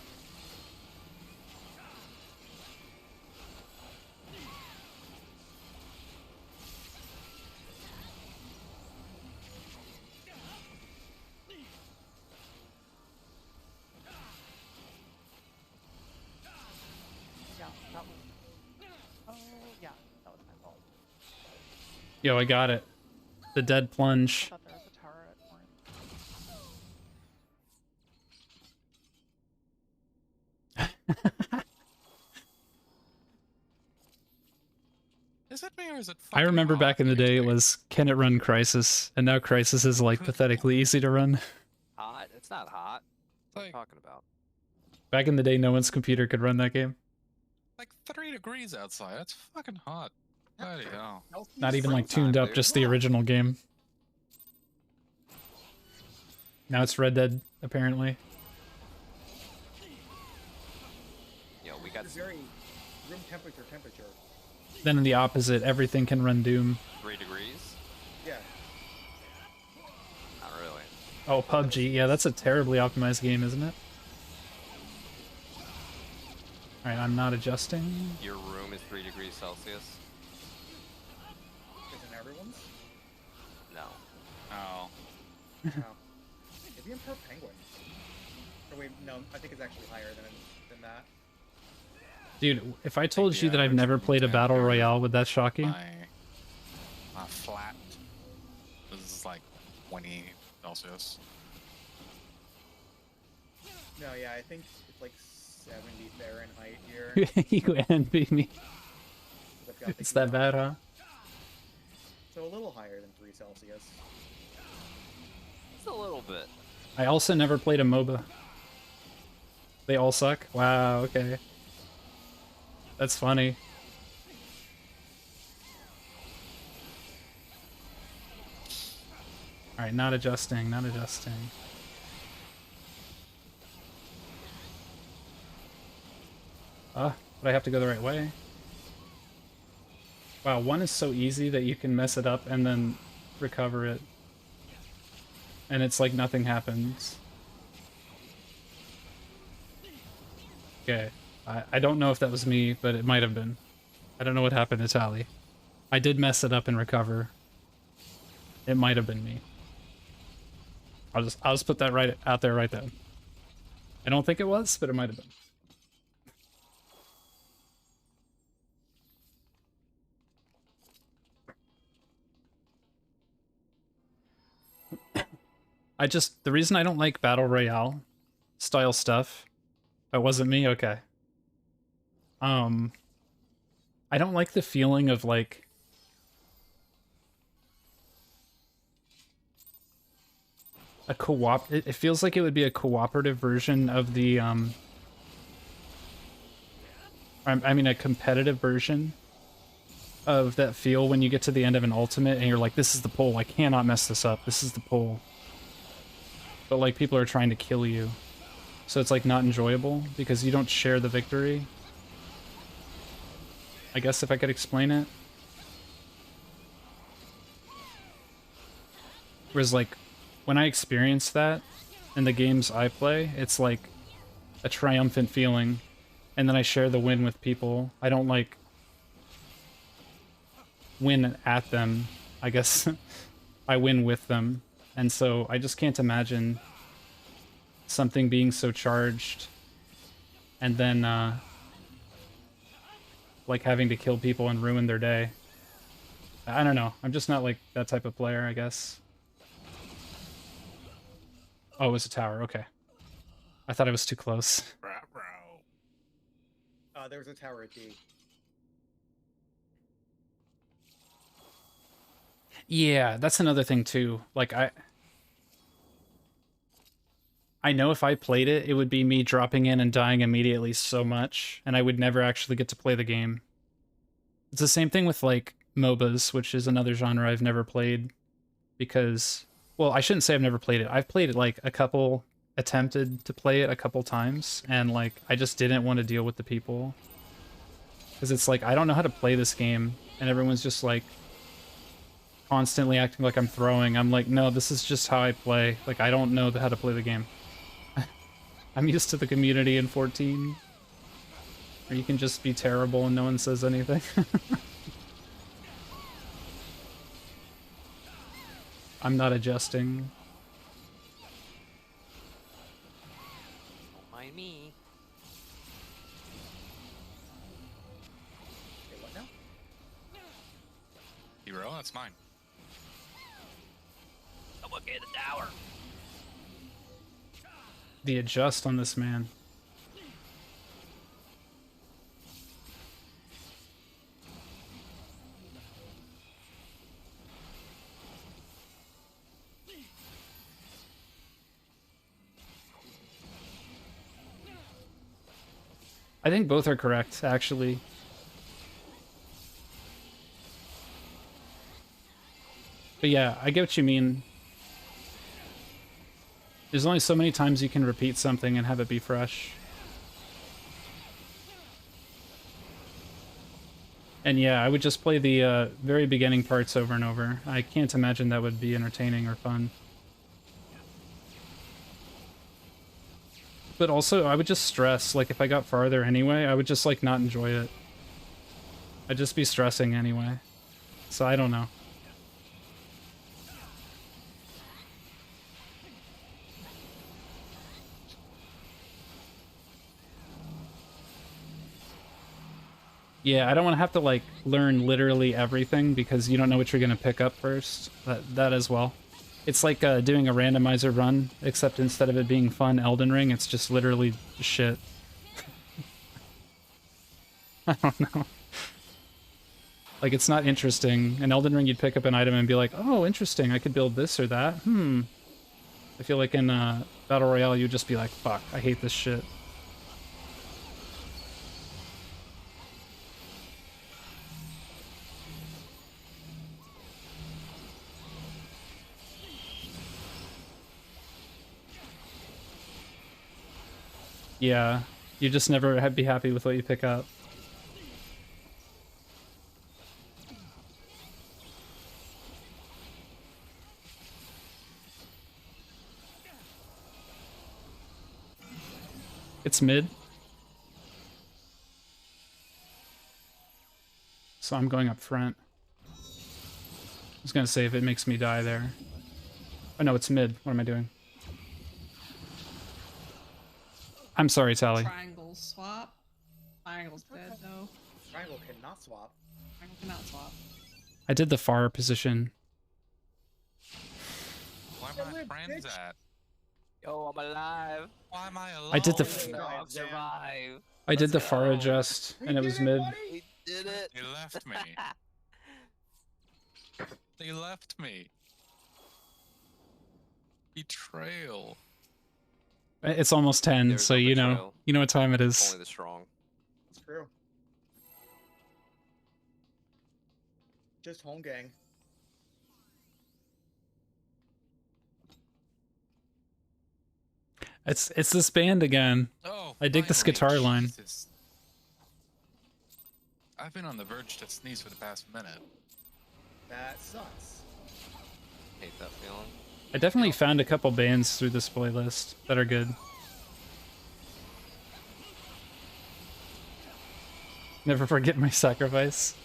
Yeah, that was. Oh yeah, that was my fault. Yo, I got it. The dead plunge. I thought there was a tower at point. Is it me or is it I remember back in the day it was, can it run Crisis? And now Crisis is like pathetically easy to run. Hot? It's not hot. What are you talking about? Back in the day, no one's computer could run that game. like 3 degrees outside? That's fucking hot. Bloody hell. Not even like tuned up, just the original game. Now it's Red Dead, apparently. You know, we got It's very room temperature. Then in the opposite, everything can run Doom. 3 degrees. Yeah. Not really. Oh, PUBG. Yeah, that's a terribly optimized game, isn't it? Alright, I'm not adjusting. Your room is 3 degrees Celsius. Isn't everyone's? No. Oh. No. Maybe in per penguin. Or wait, no, I think it's actually higher than that. Dude, if I told you that I've never played a battle royale, would that shock you? My flat. This is like 20 Celsius. No, yeah, I think it's like 70 Fahrenheit here. You envy me. I've got the It's that heat bad, on. huh? So a little higher than 3 Celsius. It's a little bit. I also never played a MOBA. They all suck? Wow, okay. That's funny. All right, not adjusting, not adjusting. But I have to go the right way. Wow, 1 is so easy that you can mess it up and then recover it. And it's like nothing happens. Okay, I don't know if that was me, but it might have been. I don't know what happened to Tally. I did mess it up and recover. It might have been me. I'll just put that right out there right then. I don't think it was, but it might have been. The reason I don't like Battle Royale style stuff, that wasn't me, okay. I don't like the feeling of like a it feels like it would be a cooperative version of the I mean a competitive version of that feel when you get to the end of an ultimate and you're like, this is the pull, I cannot mess this up, this is the pull. But like people are trying to kill you. So it's like not enjoyable because you don't share the victory. I guess if I could explain it. Whereas like when I experience that in the games I play, it's like a triumphant feeling. And then I share the win with people. I don't like win at them. I guess I win with them. And so I just can't imagine something being so charged and then like having to kill people and ruin their day. I don't know. I'm just not like that type of player, I guess. Oh, it was a tower. Okay. I thought I was too close. There was a tower at D. Yeah, that's another thing too. Like I know if I played it, it would be me dropping in and dying immediately so much, and I would never actually get to play the game. It's the same thing with like MOBAs, which is another genre I've never played because, well, I shouldn't say I've never played it. I've played it like attempted to play it a couple times, and like I just didn't want to deal with the people. Because it's like, I don't know how to play this game, and everyone's just like constantly acting like I'm throwing. I'm like, no, this is just how I play. Like, I don't know how to play the game. I'm used to the community in 14. Or you can just be terrible and no one says anything. I'm not adjusting. Don't mind me. Okay, what now? Hero, that's mine. Someone get the tower. The adjust on this man. I think both are correct, actually. But yeah, I get what you mean. There's only so many times you can repeat something and have it be fresh. And yeah, I would just play the very beginning parts over and over. I can't imagine that would be entertaining or fun. But also, I would just stress, like if I got farther anyway, I would just like not enjoy it. I'd just be stressing anyway. So I don't know. Yeah, I don't want to have to like learn literally everything because you don't know what you're going to pick up first. That as well. It's like doing a randomizer run, except instead of it being fun Elden Ring, it's just literally shit. I don't know. Like, it's not interesting. In Elden Ring, you'd pick up an item and be like, oh, interesting, I could build this or that. I feel like in Battle Royale, you'd just be like, fuck, I hate this shit. Yeah, you just never be happy with what you pick up. It's mid. So I'm going up front. I was gonna say if it makes me die there. Oh no, it's mid. What am I doing? I'm sorry, Tally. Triangle swap. Triangle's dead though. Triangle cannot swap. Triangle cannot swap. I did the far position. Where are my friends at? Yo, I'm alive. Why am I alone? I did the Dog survive. I did the far adjust and it was mid. We did it. They left me. They left me. Betrayal. It's almost 10, There's so no you betrayal. know what time it is. Only the strong. It's true. Just home gang. It's this band again. Oh, I dig this finally. guitar line. Jesus. I've been on the verge to sneeze for the past minute. That sucks. Hate that feeling. I definitely found a couple bands through this playlist that are good. Never forget my sacrifice.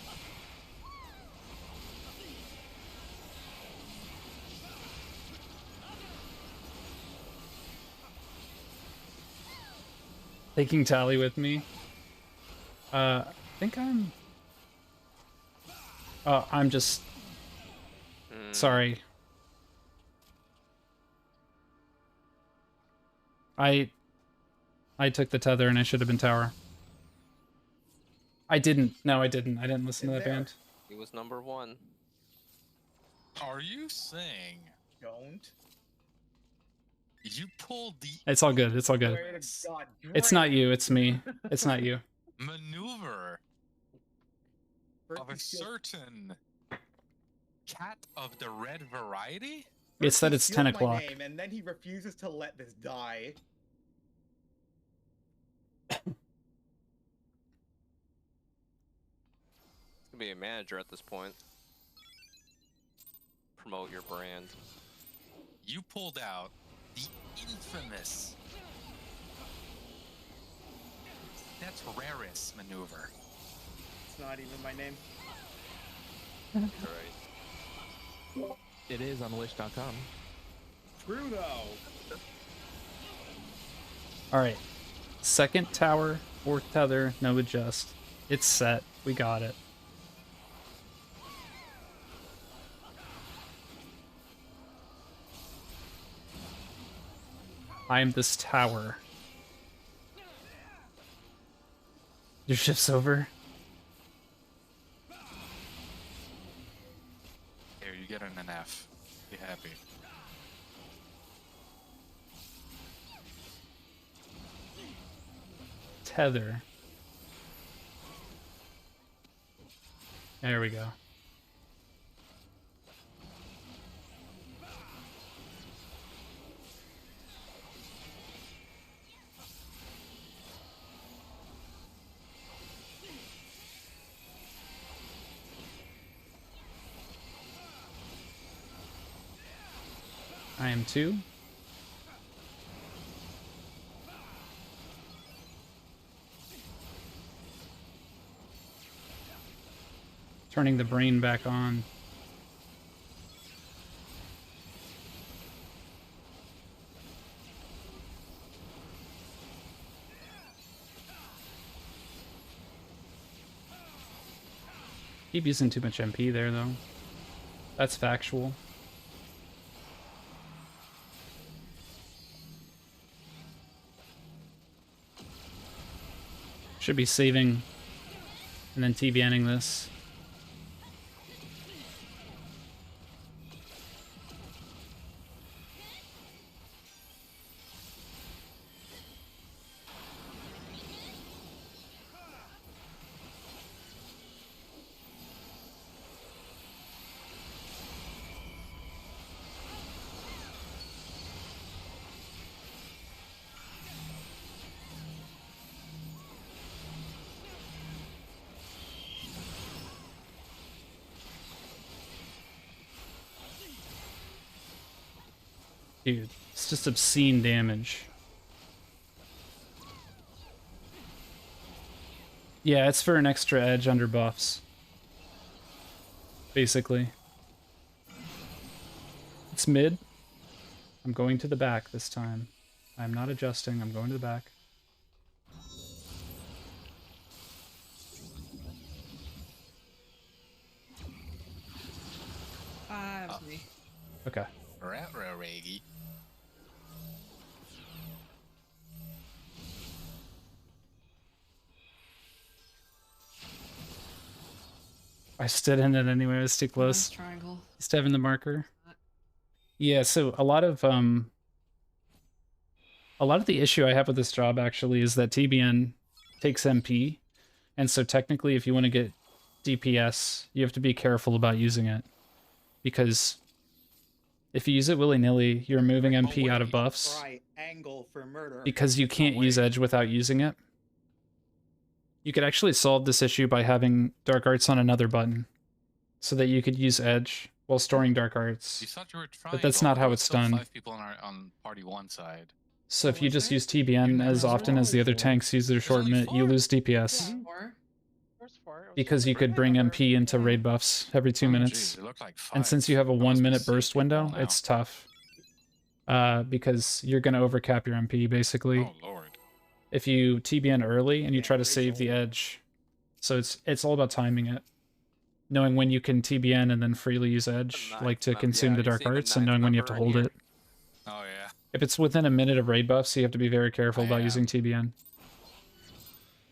Taking Tally with me. I think I'm just sorry. I took the tether and I should have been tower. I didn't. No, I didn't. I didn't listen to that band. He was number 1. Are you saying Don't. you pulled the It's all good. It's all good. Swear to God, It's not you. It's me. It's not you. maneuver of a Berkey steals- certain cat of the red variety? It's that Berkey it's steals 10 my o'clock. name, and then he refuses to let this die. Be a manager at this point. Promote your brand. You pulled out the infamous that's Raris maneuver. It's not even my name. Right. It is on wish.com. True though. All right. Second tower, fourth tether, no adjust. It's set. We got it. I'm this tower. Your shift's over? Here, you get an F. Be happy. Tether. There we go. I am 2. Turning the brain back on. Keep using too much MP there, though. That's factual. Should be saving and then TBNing this. Dude, it's just obscene damage. Yeah, it's for an extra edge under buffs. Basically. It's mid. I'm going to the back this time. I'm not adjusting, I'm going to the back. Me. Okay. Raggy. I stood in it anyway, it was too close. Nice triangle. Just having the marker. Yeah, so a lot of the issue I have with this job actually is that TBN takes MP, and so technically if you want to get DPS, you have to be careful about using it. Because if you use it willy-nilly, you're moving MP out of buffs. Because you can't use Edge without using it. You could actually solve this issue by having Dark Arts on another button, so that you could use Edge while storing Dark Arts. You thought you were trying, but that's not how there it's was still done. 5 people on party 1 side. So if you just use TBN as often as the other tanks use their short mitt, you lose DPS. Because you could bring MP into raid buffs every 2 minutes. Geez, it looked like 5. And since you have a 1 minute burst window, it's tough. Because you're going to overcap your MP, basically. Oh, Lord. If you TBN early and you try to save the edge. So it's all about timing it. Knowing when you can TBN and then freely use edge, like to consume the Dark Arts, and knowing when you have to hold it. Oh, yeah. If it's within a minute of raid buffs, you have to be very careful about using TBN.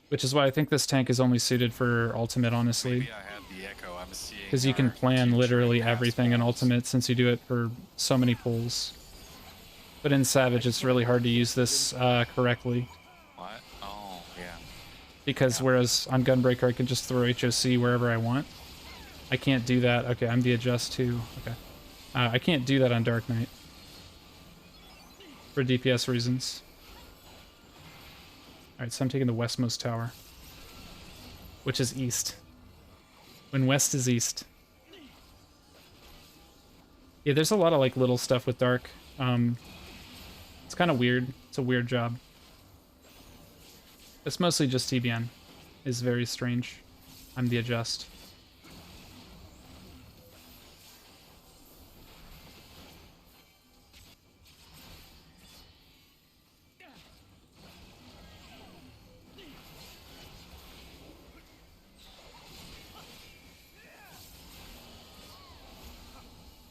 Which is why I think this tank is only suited for ultimate, honestly. Maybe I had the echo. I'm seeing Because you can plan literally everything in ultimate since you do it for so many pulls. But in Savage, it's really hard to use this correctly. What? Oh, yeah. Because whereas on Gunbreaker, I can just throw HOC wherever I want. I can't do that. Okay, I'm the adjust too. Okay. I can't do that on Dark Knight. For DPS reasons. Alright, so I'm taking the westmost tower. Which is east. When west is east. Yeah, there's a lot of like little stuff with Dark. It's kind of weird. It's a weird job. It's mostly just TBN. It's very strange. I'm the adjust.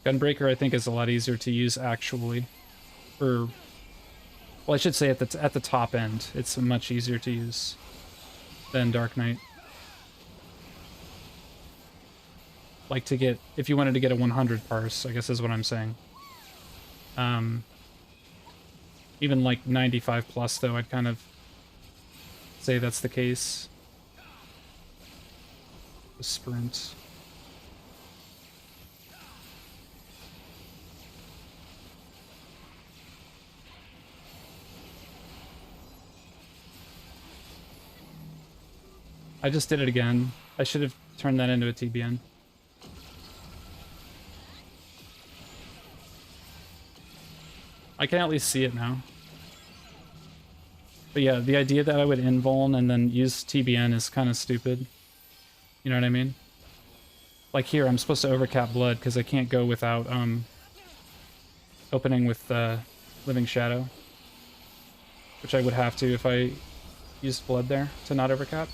Gunbreaker, I think, is a lot easier to use actually. Well, I should say at the top end, it's much easier to use than Dark Knight. Like to get, if you wanted to get a 100 parse, I guess is what I'm saying. Even like 95 plus, though, I'd kind of say that's the case. The sprint. I just did it again. I should have turned that into a TBN. I can at least see it now. But yeah, the idea that I would invuln and then use TBN is kind of stupid. You know what I mean? Like here, I'm supposed to overcap blood because I can't go without opening with Living Shadow. Which I would have to if I used blood there to not overcap.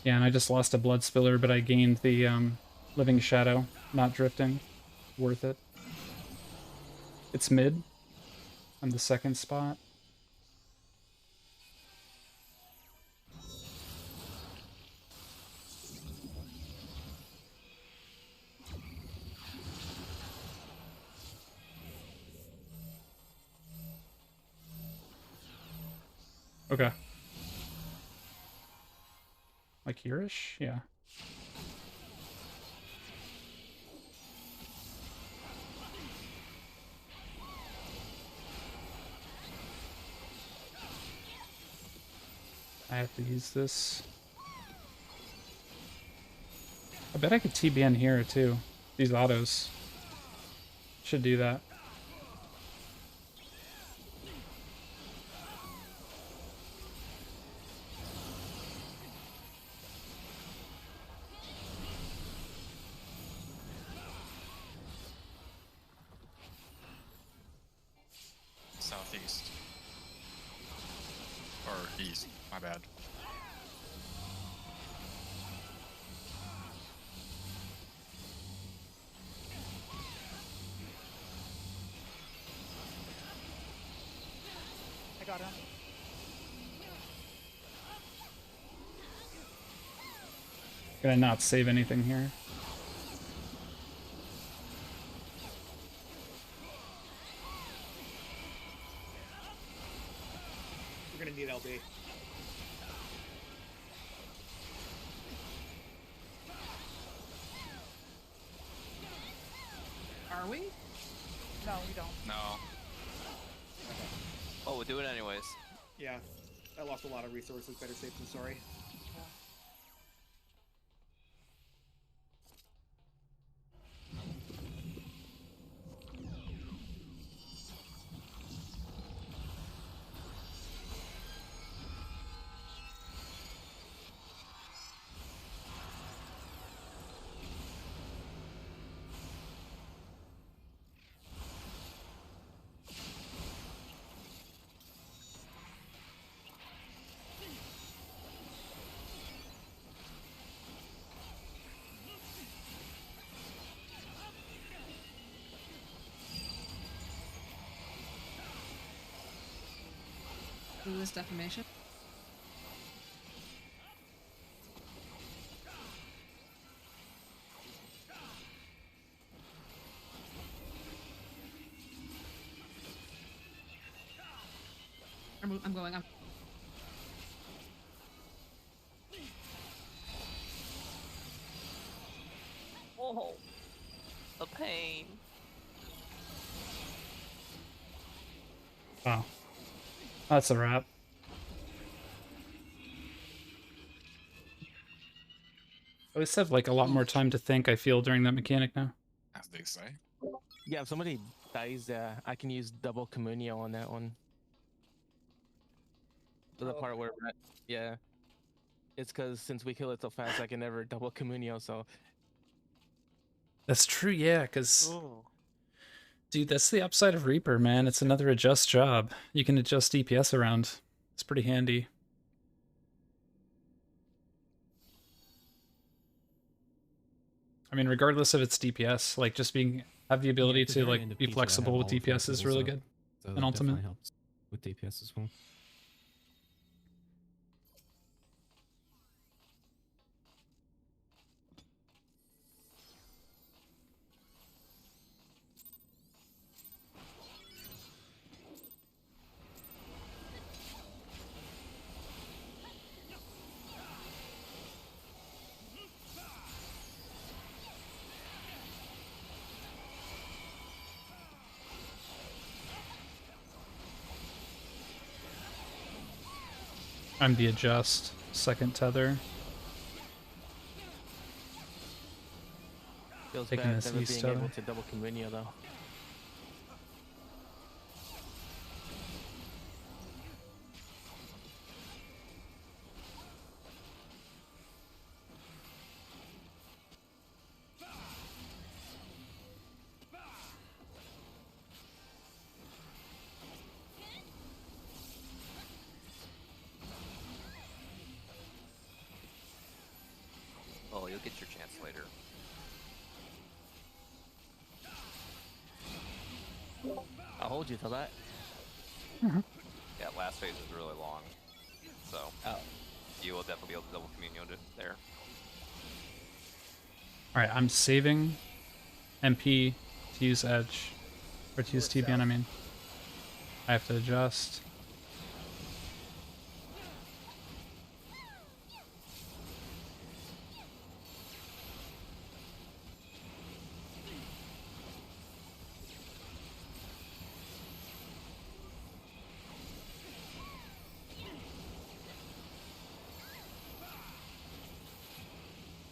Yeah, and I just lost a blood spiller, but I gained the Living Shadow, not drifting. Worth it. It's mid. I'm the second spot. Okay. Like here-ish? Yeah. I have to use this. I bet I could TBN here too. These autos. Should do that. Southeast. Or east, my bad. I got him. Gonna not save anything here. We're gonna need LB. Are we? No, we don't. No. Oh, we'll do it anyways. Yeah, I lost a lot of resources. Better safe than sorry. Do this defamation. I'm going up. Oh, the pain. Wow. That's a wrap. I always have like a lot more time to think, I feel, during that mechanic now. As they say. Yeah, if somebody dies, I can use double communio on that one. The part where, yeah, it's because since we kill it so fast, I can never double communio. So That's true, yeah, because dude, that's the upside of Reaper, man. It's another adjust job. You can adjust DPS around. It's pretty handy. I mean, regardless of its DPS, like just have the ability to like be flexible with DPS is really good. So And Ultimate helps with DPS as well. I'm the adjust. Second tether. feels Taking bad this never east being able tether. to double communio though. Oh, you'll get your chance later. I'll hold you to that. Yeah, last phase is really long, so you will definitely be able to double communion there. All right, I'm saving MP to use Edge, or to use TBN. I mean, I have to adjust.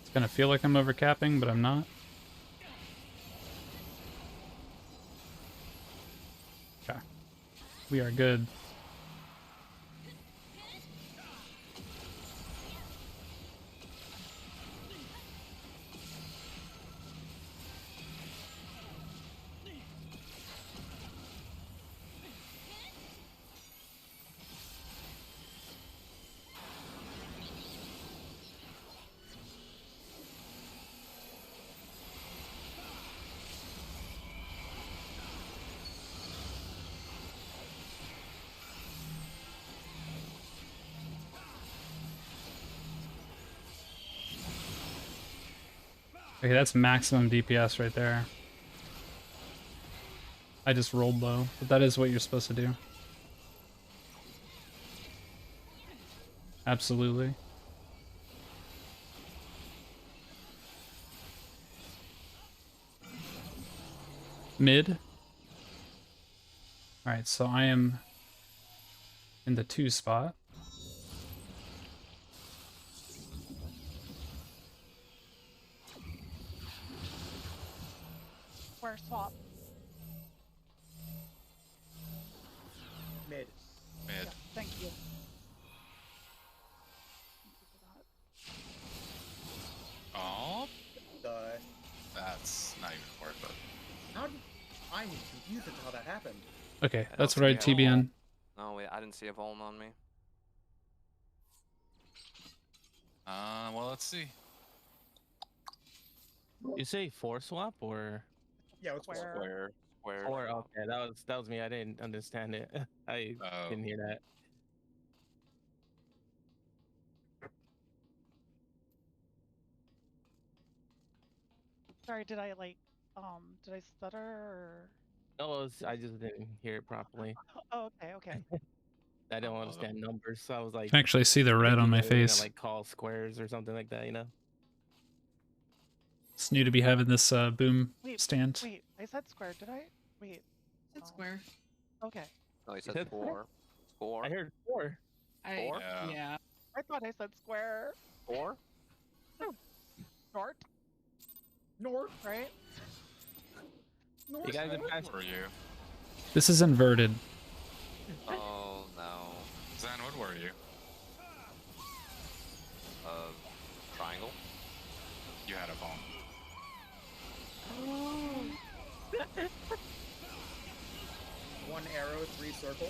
It's gonna feel like I'm overcapping, but I'm not. Okay. We are good. Okay, that's maximum DPS right there. I just rolled low, but that is what you're supposed to do. Absolutely. Mid. Alright, so I am in the 2 spot. Square swap. Mid. Mid. Yeah, thank you. Oh, The that's not even worth it. how did I'm confused as to how that happened. Okay, I that's don't right, see a TBN. No, wait, I didn't see a Vuln on me. Well, let's see. You say 4 swap or Yeah, it's Square. Square. 4? Okay, that was me. I didn't understand it. I Oh. didn't hear that. Sorry, did I did I stutter or? No, I just didn't hear it properly. Oh, okay, okay. I don't understand numbers, so I was like, I can actually see the red on my thinking they were gonna, face. like call squares or something like that, you know? It's new to be having this boom Wait, stand. wait, I said square, did I? Wait. It's square. Okay. No, he said said 4. 4. I heard 4. Four? Yeah. I thought I said square. 4? North? North, right? North. You guys have What passed. were you? This is inverted. Oh, no. Zan, what were you? Triangle? You had a phone. One arrow, 3 circle.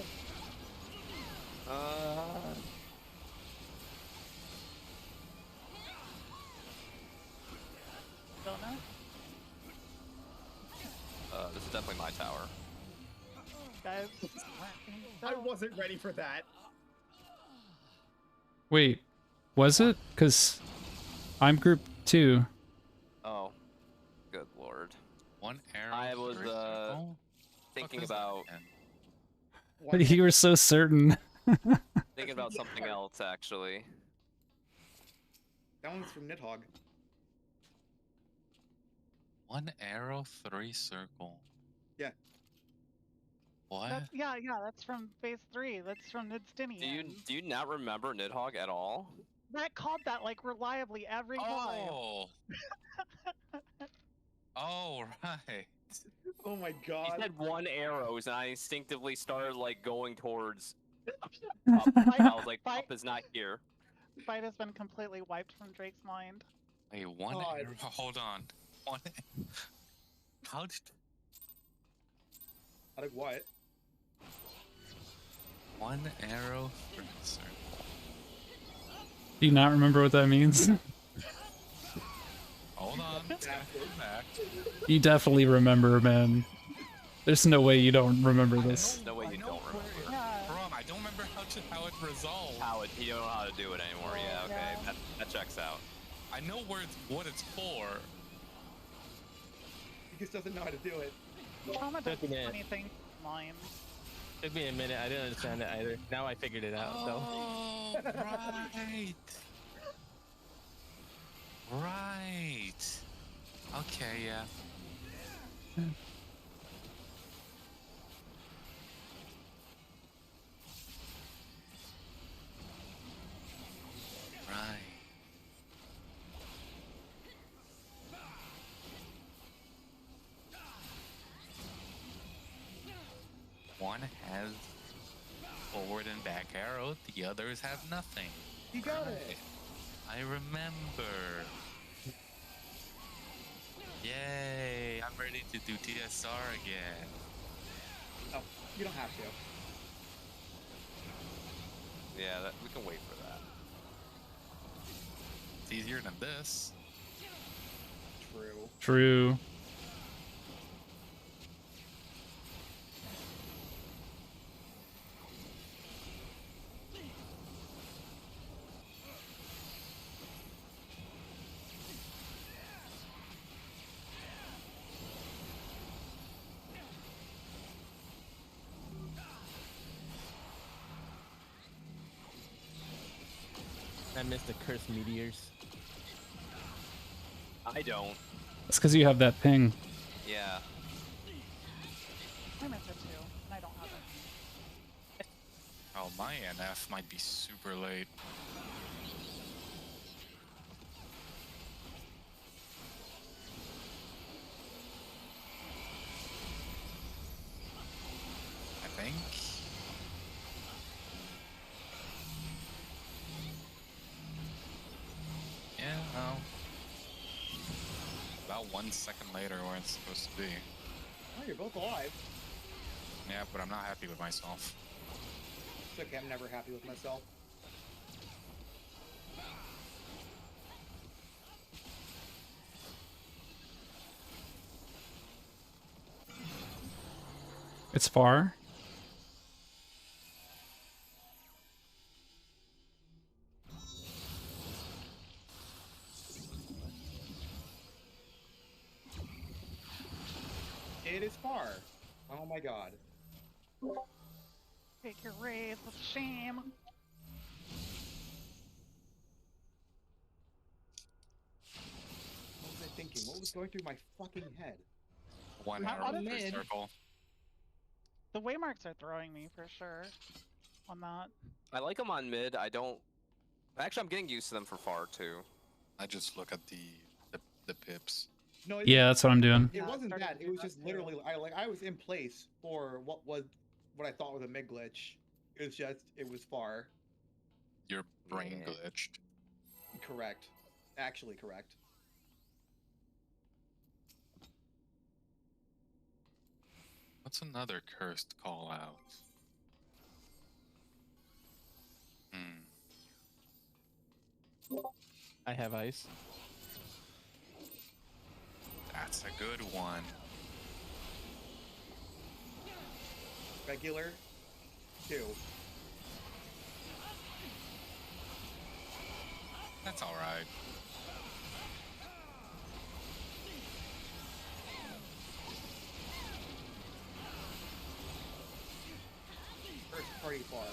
Don't know. This is definitely my tower. Guys, I wasn't ready for that. Wait, was it? Because I'm group 2. Oh, good lord. One arrow. I was three circle? thinking Fuck is about that? You were so certain. thinking about something else actually. That one's from Nidhogg. One arrow, 3 circle. Yeah. What? yeah, that's from phase 3. That's from Nidstinian. Do you not remember Nidhogg at all? That called that like reliably every time. Oh. Oh, right. Oh my He god. said 1 arrows, and I instinctively started like going towards up. I was like, up is not here. Fight has been completely wiped from Drake's mind. Wait, one God. arrow. Hold on. One. How did? Out of what? One arrow, 3 circle. Do you not remember what that means? Hold on. It's gonna come back. You definitely remember, man. There's no way you don't remember this. There's no way you don't remember. Brom, I don't remember how it resolved. You don't know how to do it anymore. Yeah, okay, that checks out. I know what it's for. He just doesn't know how to do it. Trauma does Took me a- anything mine. Took me a minute. I didn't understand it either. Now I figured it out, though. Oh, right. Right. Okay, yeah. Right. one has forward and back arrow, the others have nothing. You got it. I remember. Yay! I'm ready to do TSR again. Oh, you don't have to. Yeah, that, we can wait for that. It's easier than this. True. True. I missed the cursed meteors. I don't. That's because you have that ping. Yeah. I missed it too, and I don't have it. Oh, my NF might be super late. I think. Yeah, no. About 1 second later where it's supposed to be. Oh, you're both alive. Yeah, but I'm not happy with myself. It's okay, I'm never happy with myself. It's far. It is far. Oh my god. Take your raise with shame. What was I thinking? What was going through my fucking head? One Not arrow on per mid. circle. The waymarks are throwing me for sure on that. I like them on mid. I don't. Actually, I'm getting used to them for far too. I just look at the pips. No, Yeah, that's what I'm doing. It wasn't that. It was just literally I was in place for what I thought was a mid glitch. It was just it was far. Your brain Yeah. glitched. Correct. Actually correct. What's another cursed call out? I have ice. That's a good one. Regular 2. That's alright. First party far.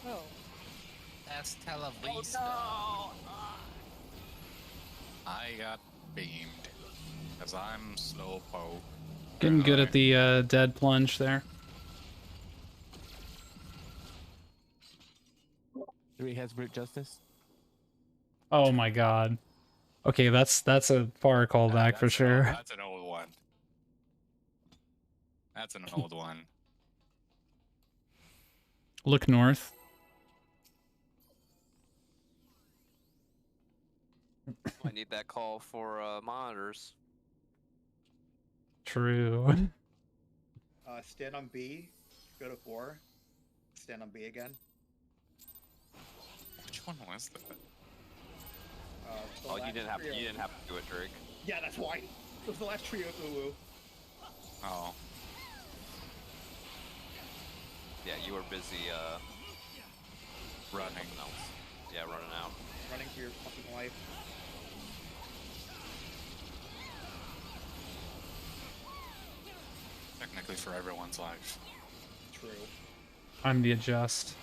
Oh. That's Televisa. I got beamed. Because I'm slowpoke. Getting good at the dead plunge there. 3 has brute justice. Oh my god. Okay, that's a far callback for sure. That's an old one. That's an old one. Look north. I need that call for monitors. True. Stand on B. Go to 4. Stand on B again. Which one was that? The Oh, you last didn't have to. trio. You didn't have to do it, Drake. Yeah, that's why. It was the last trio Uwu. Oh. Yeah, you were busy Running. something else. Yeah, running out. Running for your fucking life. Technically for everyone's life. True. I'm the adjust.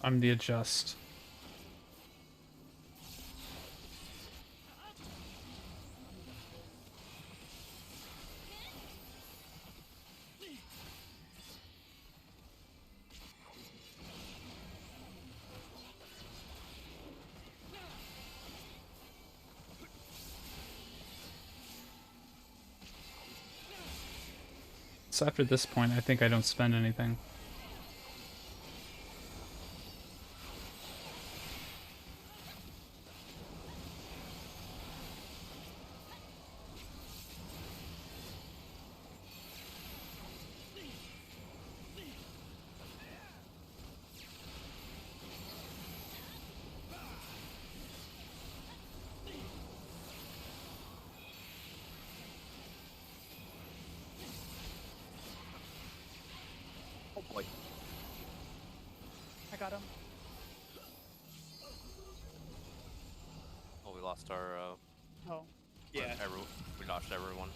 I'm the adjust. So after this point, I think I don't spend anything. Oh boy. I got him. Oh, we lost our. Oh. Yeah. We lost everyone.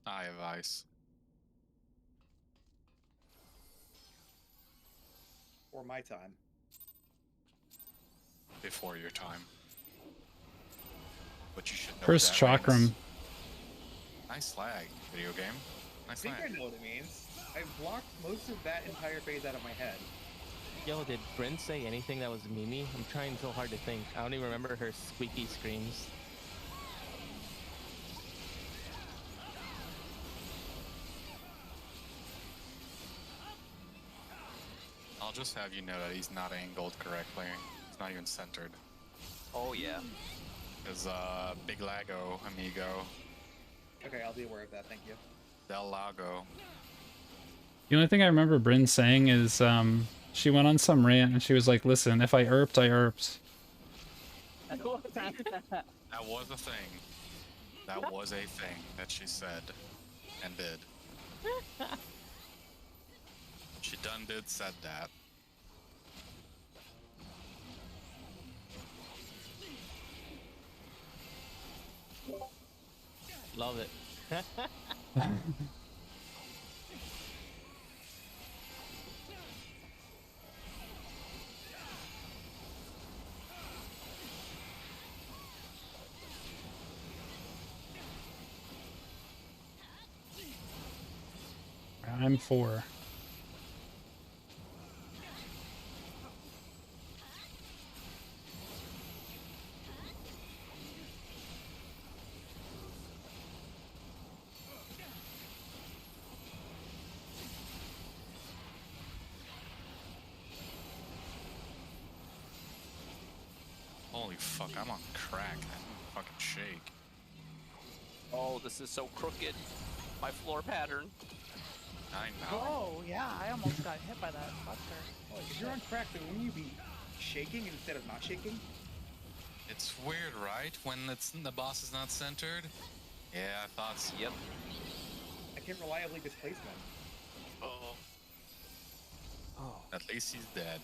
I have ice. Or my time. Before your time. But you should know First what that chakram. means. Nice lag, video game. I Nice think I lag. know what it means. I blocked most of that entire phase out of my head. Yo, did Bryn say anything that was Mimi? I'm trying so hard to think. I don't even remember her squeaky screams. I'll just have you know that he's not angled correctly. It's not even centered. Oh yeah. Is Big Lago, amigo. Okay, I'll be aware of that, thank you. Del Lago. The only thing I remember Bryn saying is she went on some rant and she was like, listen, if I erped, I erped. That was a thing. That was a thing that she said and did. She done did said that. Love it. I'm 4. Holy fuck, I'm on crack. I didn't fucking shake. Oh, this is so crooked. My floor pattern. I know. Oh, yeah, I almost got hit by that buster. Oh, if you're on crack, then wouldn't you be shaking instead of not shaking? It's weird, right? When the boss is not centered? Yeah, I thought so. Yep. I can't reliably displace them. Oh. Oh. At least he's dead.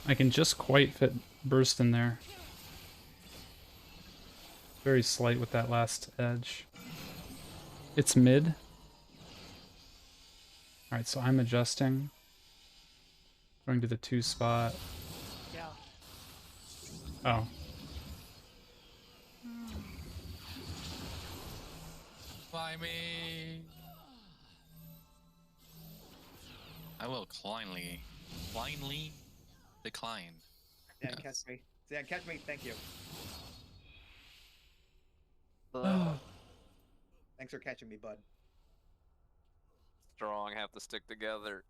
I can just quite fit burst in there. Very slight with that last edge. It's mid. Alright, so I'm adjusting. Going to the 2 spot. Yeah. Oh. Fly me. I will blindly decline. Dan, catch me. Dan, catch me. Thank you. Thanks for catching me, bud. Strong have to stick together.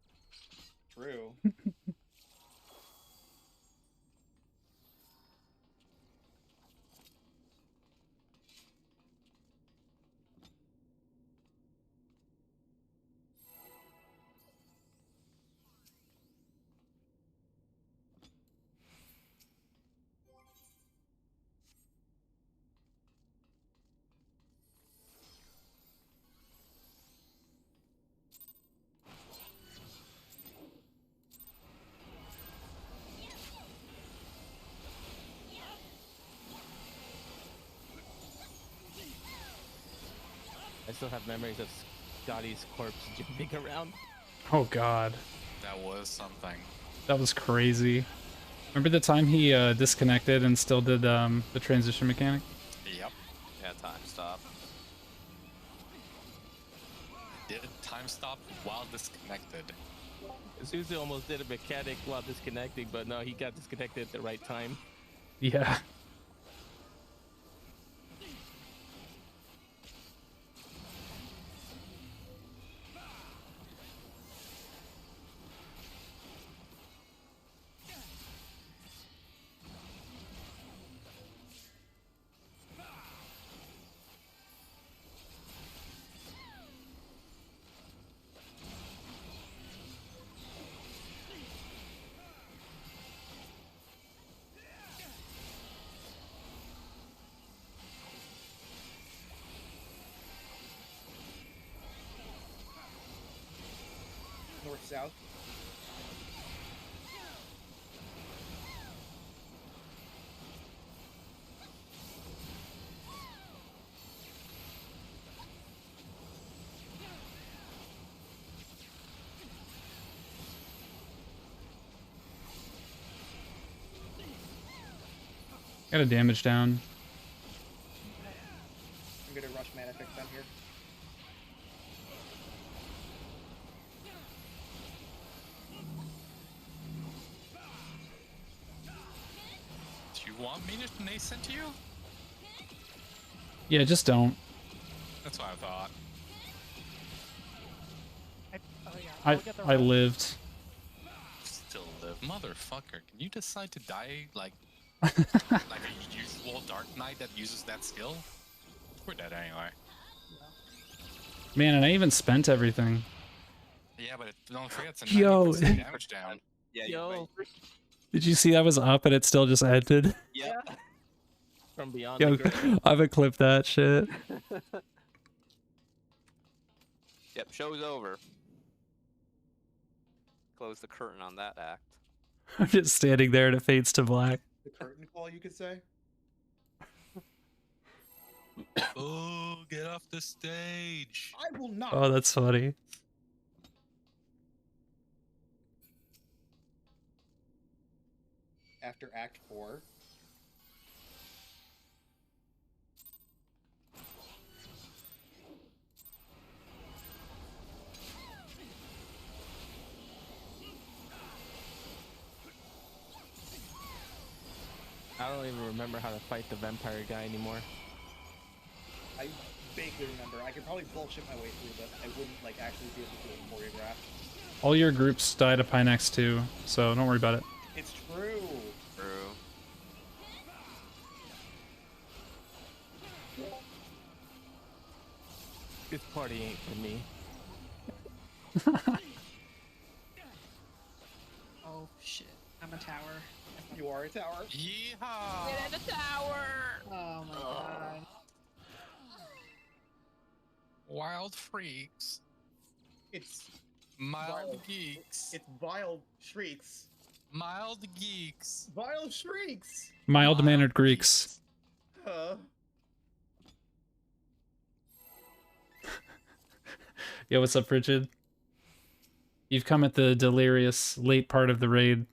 True. I still have memories of Scotty's corpse jumping around. Oh god. That was something. That was crazy. Remember the time he disconnected and still did the transition mechanic? Yep. Yeah, time stop. Did time stop while disconnected. Suzu almost did a mechanic while disconnecting, but no, he got disconnected at the right time. Yeah. North-south. Got a damage down. I'm gonna rush mana fix down here. Do you want me to nascent you? Yeah, just don't. That's what I thought. Oh yeah. I'll get the I rest. lived. Still live. Motherfucker, can you decide to die like like a usual Dark Knight that uses that skill? We're dead anyway. Man, and I even spent everything. Yeah, but don't forget it's a Yo. 90% damage down. Yeah, Yo. Did you see I was up and it still just ended? Yeah. From beyond Yo, the grave. I haven't clipped that shit. Yep, show's over. Close the curtain on that act. I'm just standing there and it fades to black. The curtain call, you could say. Oh, get off the stage. I will not. Oh, that's funny. After Act 4. I don't even remember how to fight the vampire guy anymore. I vaguely remember. I could probably bullshit my way through, but I wouldn't like actually be able to do it choreographed. All your groups died to Pinex too, so don't worry about it. It's true. True. This party ain't for me. Oh shit. I'm a tower. You are a tower. Yeehaw! Get in the tower! Oh my god. Wild freaks. It's Mild wild. geeks. It's wild shrieks. Mild geeks. Vile shrieks. Mild-mannered Greeks. Yo, what's up, Frigid? You've come at the delirious late part of the raid.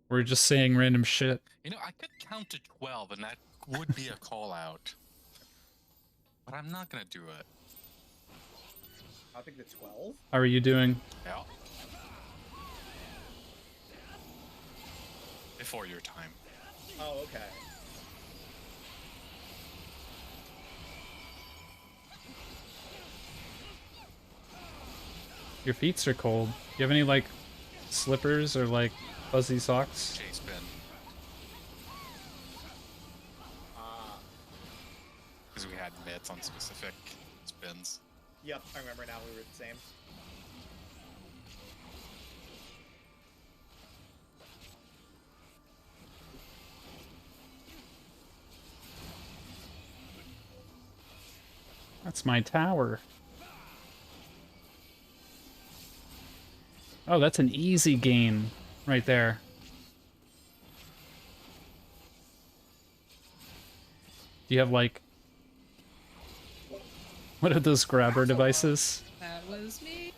We're just saying random shit. You know, I could count to 12, and that would be a call out. But I'm not gonna do it. I think the 12. How are you doing? Yeah. Before your time. Oh, okay. Your feet are cold. Do you have any, like, slippers or, like, fuzzy socks? Chase bin. Because we had mitts on specific spins. Yep, I remember now. We were the same. That's my tower. Oh, that's an easy gain right there. Do you have, like... What are those grabber devices? That was me.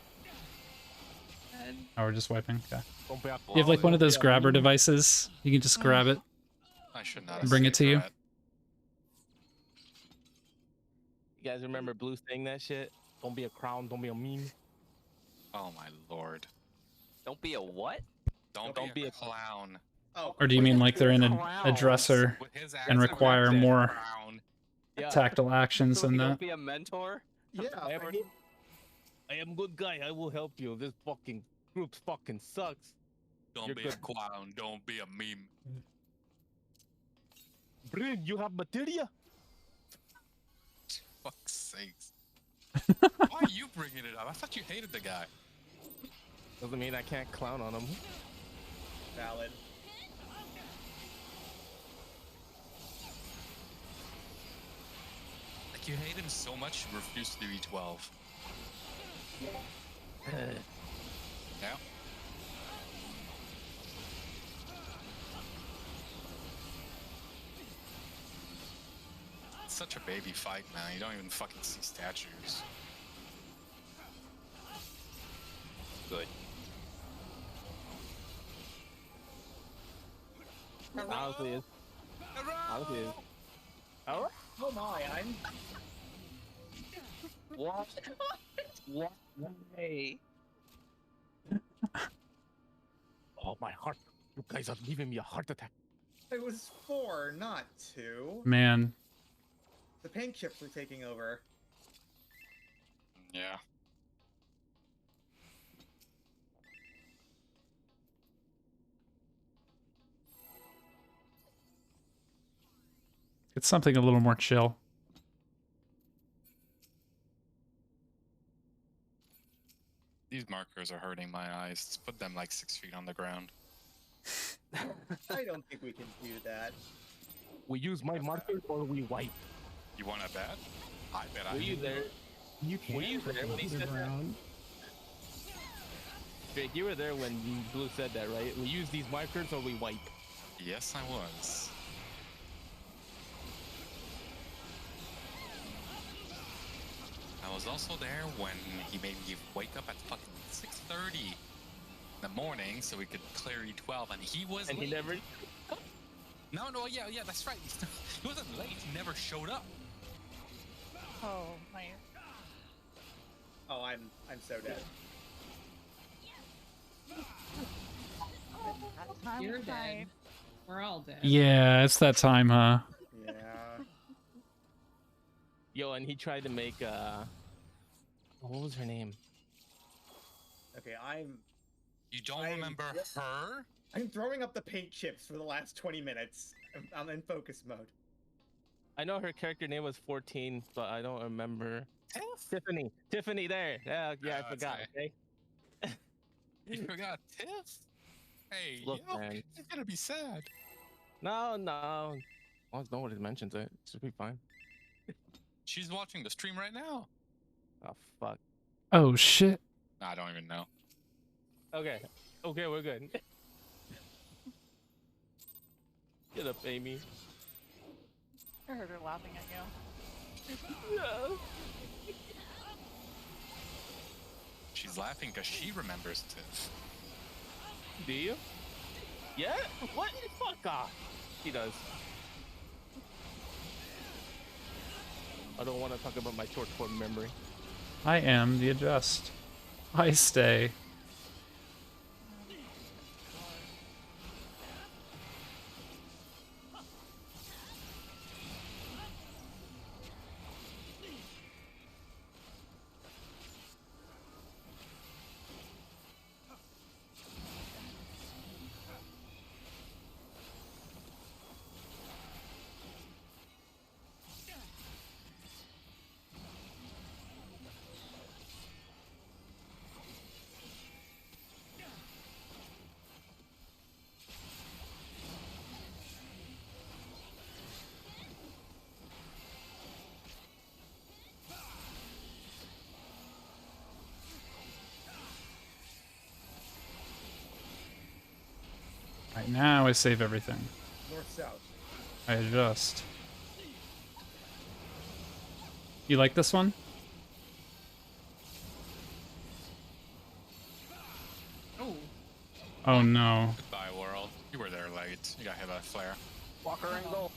Oh, we're just wiping? Okay. You have, like, one of those grabber devices? You can just grab it. I should not And bring it to you. You guys remember Blue saying that shit? Don't be a clown, don't be a meme. Oh my lord. Don't be a what? Don't be a clown. Oh. Or do you mean like they're in a dresser and require more tactile actions than that? Don't be a mentor? Yeah. I am good guy, I will help you. This fucking group fucking sucks. Don't be a clown, don't be a meme. Brin, you have materia? Fuck's sakes. Why are you bringing it up? I thought you hated the guy. Doesn't mean I can't clown on him. Valid. Like, you hate him so much you refuse to do E12. Yeah. It's such a baby fight, man. You don't even fucking see statues. Good. Honestly, it's... Honestly, it's... Oh my, I'm... What? What? Hey. Oh, my heart. You guys are giving me a heart attack. It was 4, not 2. Man. The paint chips were taking over. Yeah. It's something a little more chill. These markers are hurting my eyes. Let's put them like 6 feet on the ground. I don't think we can do that. We use my marker or we wipe. You want to bet? I bet I Were you there? You can't. Were you there when he said that? Jake, you were there when Blue said that, right? We use these markers or we wipe. Yes, I was. I was also there when he made me wake up at fucking 6:30 in the morning so we could clear E12, and he was And late. he never... No, yeah, that's right. He wasn't late. He never showed up. Oh, my. Oh, I'm so dead. That time You're of dead. night. We're all dead. Yeah, it's that time, huh? Yeah. Yo, and he tried to make, what was her name? Okay, You don't remember her? I'm throwing up the paint chips for the last 20 minutes. I'm in focus mode. I know her character name was 14, but I don't remember. Tiffany. Tiffany there. Yeah, I forgot, okay? You forgot Tiff? Hey, Look, yo, man. he's gonna be sad. No. As long as nobody mentions it, it should be fine. She's watching the stream right now. Oh, fuck. Oh, shit. I don't even know. Okay, we're good. Get up, Amy. I heard her laughing at you. Yeah. She's laughing because she remembers Tiff. Do you? Yeah? What? Fuck off. She does. I don't want to talk about my short form memory. I am the adjust. I stay. Right now I save everything. North-south. I adjust. You like this one? Oh. Oh no. Goodbye, world. You were there late. You got hit by a flare. Walker angle.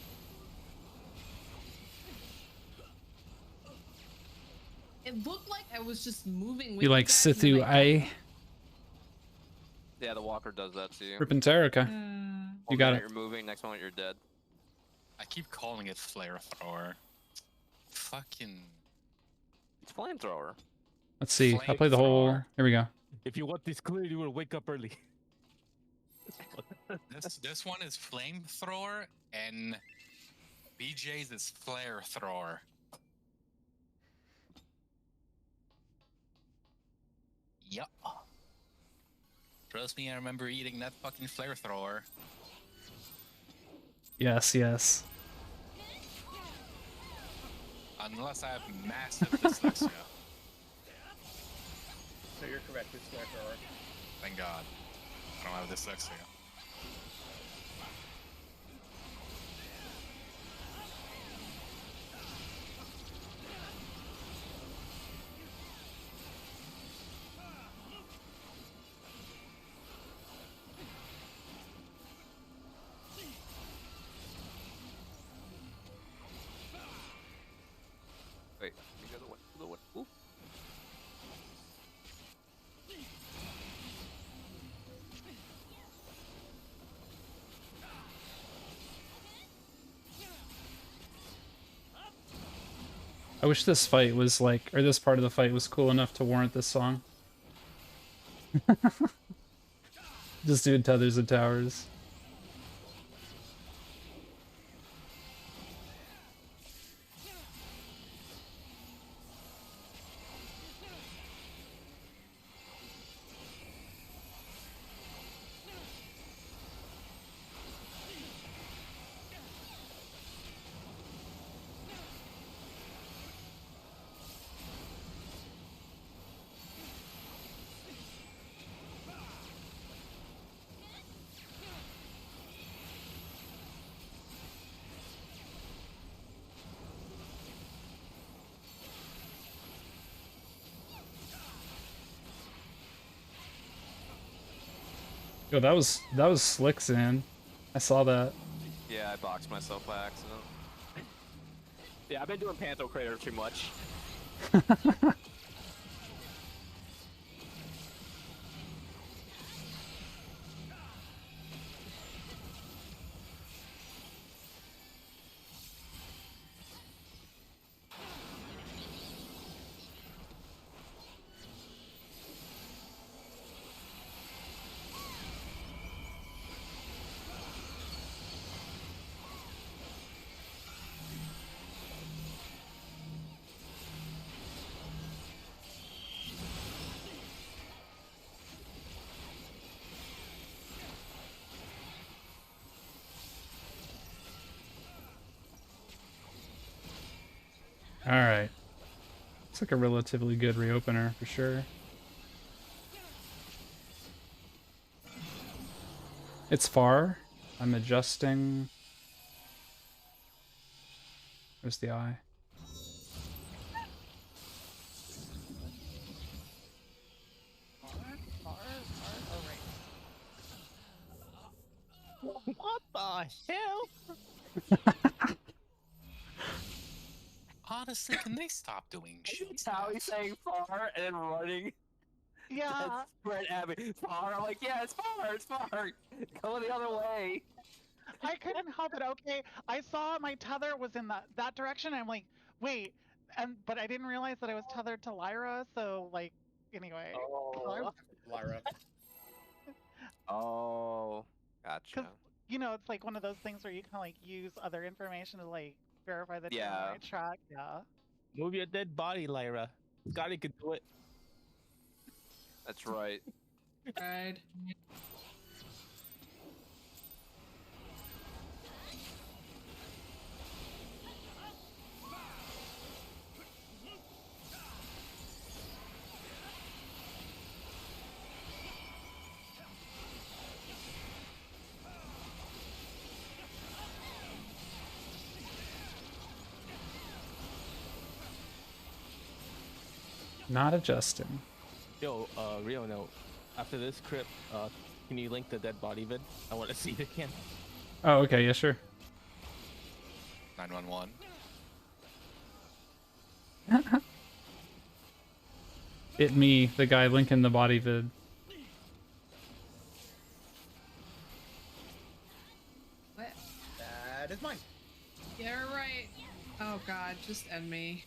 It looked like I was just moving with You like guys, and Sithu then A? Yeah, the walker does that to you. Rippin' Terraka. One You got minute it. You're moving. Next moment you're dead. I keep calling it flare thrower. Fucking. It's flamethrower. Let's see. I'll play the whole. Flamethrower. Here we go. If you want this clear, you will wake up early. This one is flamethrower and BJ's is flare thrower. Yup. Trust me, I remember eating that fucking flare thrower. Yes, yes. Unless I have massive dyslexia. So you're correct. It's flare thrower. Thank God. I don't have dyslexia. Wait, the other one. The other one. Ooh. I wish this fight was like, or this part of the fight was cool enough to warrant this song. Just doing tethers and towers. Yo, that was slick, Zan. I saw that. Yeah, I boxed myself by accident. Yeah, I've been doing Panther Crater too much. Alright. Looks like a relatively good reopener for sure. It's far. I'm adjusting. Where's the eye? What the hell? Honestly, can they stop doing shit? Tally's saying far and then running. Yeah. Right at me. Far. I'm like, yeah, it's far. It's far. Go the other way. I couldn't help it. Okay, I saw my tether was in that direction. And I'm like, wait, but I didn't realize that I was tethered to Lyra. So like, anyway. Oh. Lyra. Oh. Gotcha. You know, it's like one of those things where you can like use other information to like verify that you're on Yeah. the right track. Yeah. Move your dead body, Lyra. Scotty could do it. That's right. Tried. Not adjusting. Yo, real note. After this crypt, can you link the dead body vid? I want to see it again. Oh, okay, yeah, sure. 911. It me, the guy linking the body vid. What? That is mine. You're right. Oh god, just end me.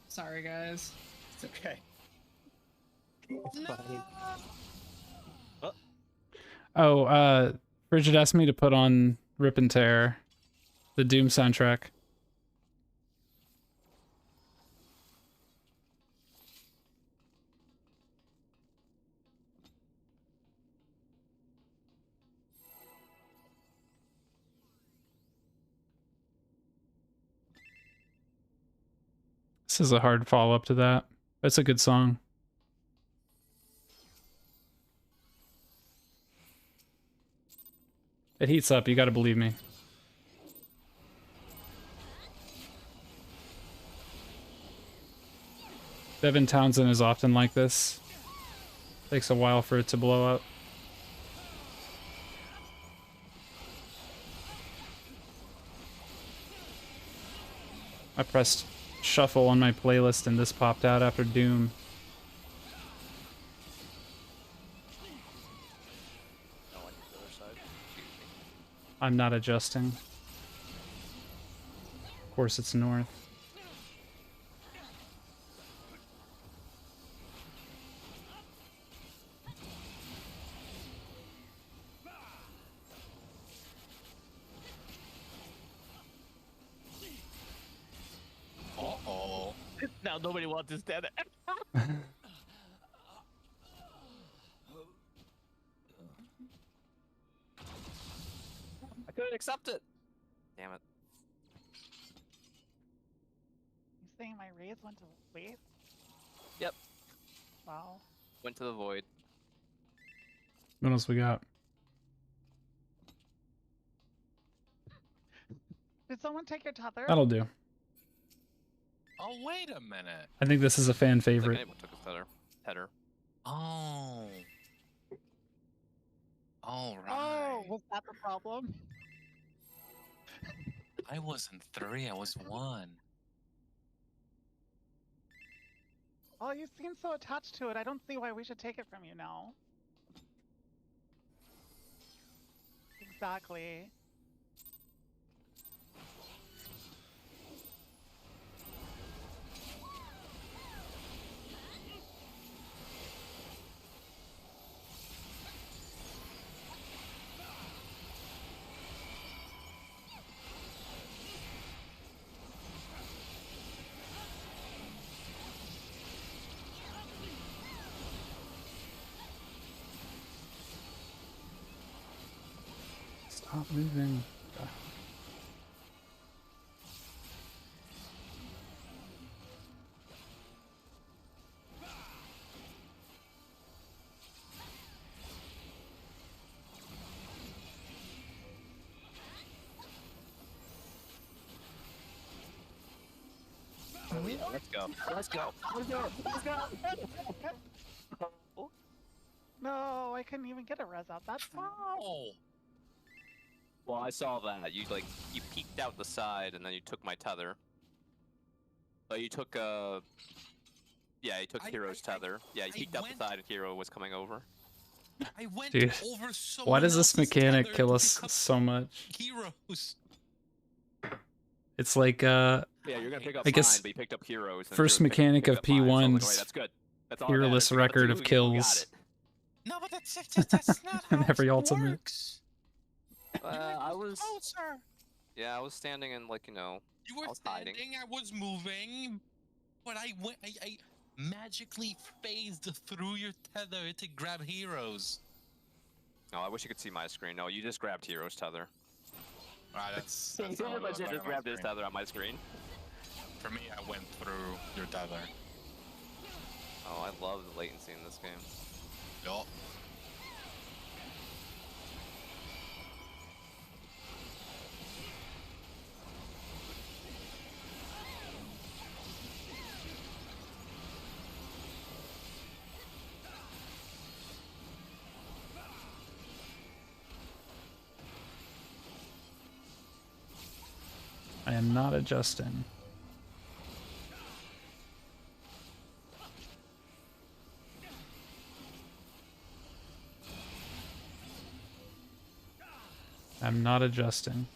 Sorry, guys. It's okay. Oh, Bridget asked me to put on Rip and Tear, the Doom soundtrack. This is a hard follow-up to that. It's a good song. It heats up, you gotta believe me. Devin Townsend is often like this. Takes a while for it to blow up. I pressed shuffle on my playlist and this popped out after Doom. I'm not adjusting. Of course it's north. Uh-oh. Now nobody wants this dead. I couldn't accept it. Damn it. You saying my raise went to waste? Yep. Wow. Went to the void. What else we got? Did someone take your tether? That'll do. Oh, wait a minute. I think this is a fan favorite. Anyone took a header. Oh. All right. Oh, was that the problem? I wasn't 3, I was 1. Oh, you seem so attached to it. I don't see why we should take it from you now. Exactly. Stop moving. Yeah, let's go. Let's go. Let's go. Let's go. No, I couldn't even get a res out that time. Oh. Well, I saw that. You peeked out the side and then you took my tether. But you took yeah, you took Hero's tether. Yeah, you peeked out the side and Hero was coming over. I went Dude, over so why does this mechanic kill us so much? Heroes. It's like Yeah, you're gonna pick up I guess mine, but you picked up Heroes. And first Heroes mechanic picked of up mine, so I was like, P1's okay, that's good. That's all fearless that matters. record Let's of see who got kills it. No, but that's not how in every it ultimate. works. I was. Closer. Yeah, I was standing and like You were I was standing. hiding. I was moving, but I magically phased through your tether to grab Heroes. No, I wish you could see my screen. No, you just grabbed Hero's tether. Alright, that's You not what it looks legit like just on my grabbed his screen. tether on my screen. For me, I went through your tether. Oh, I love the latency in this game. Yup. I am not adjusting. I'm not adjusting.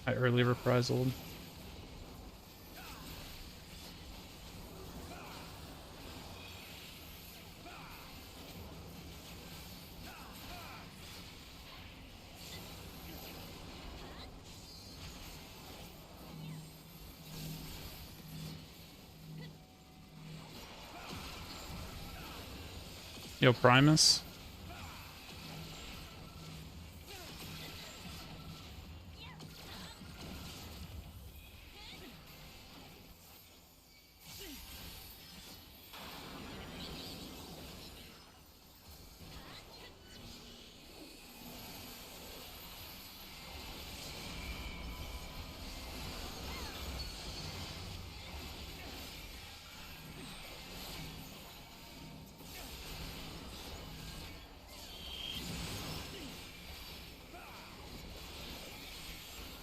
I early reprisal. Yo, Primus.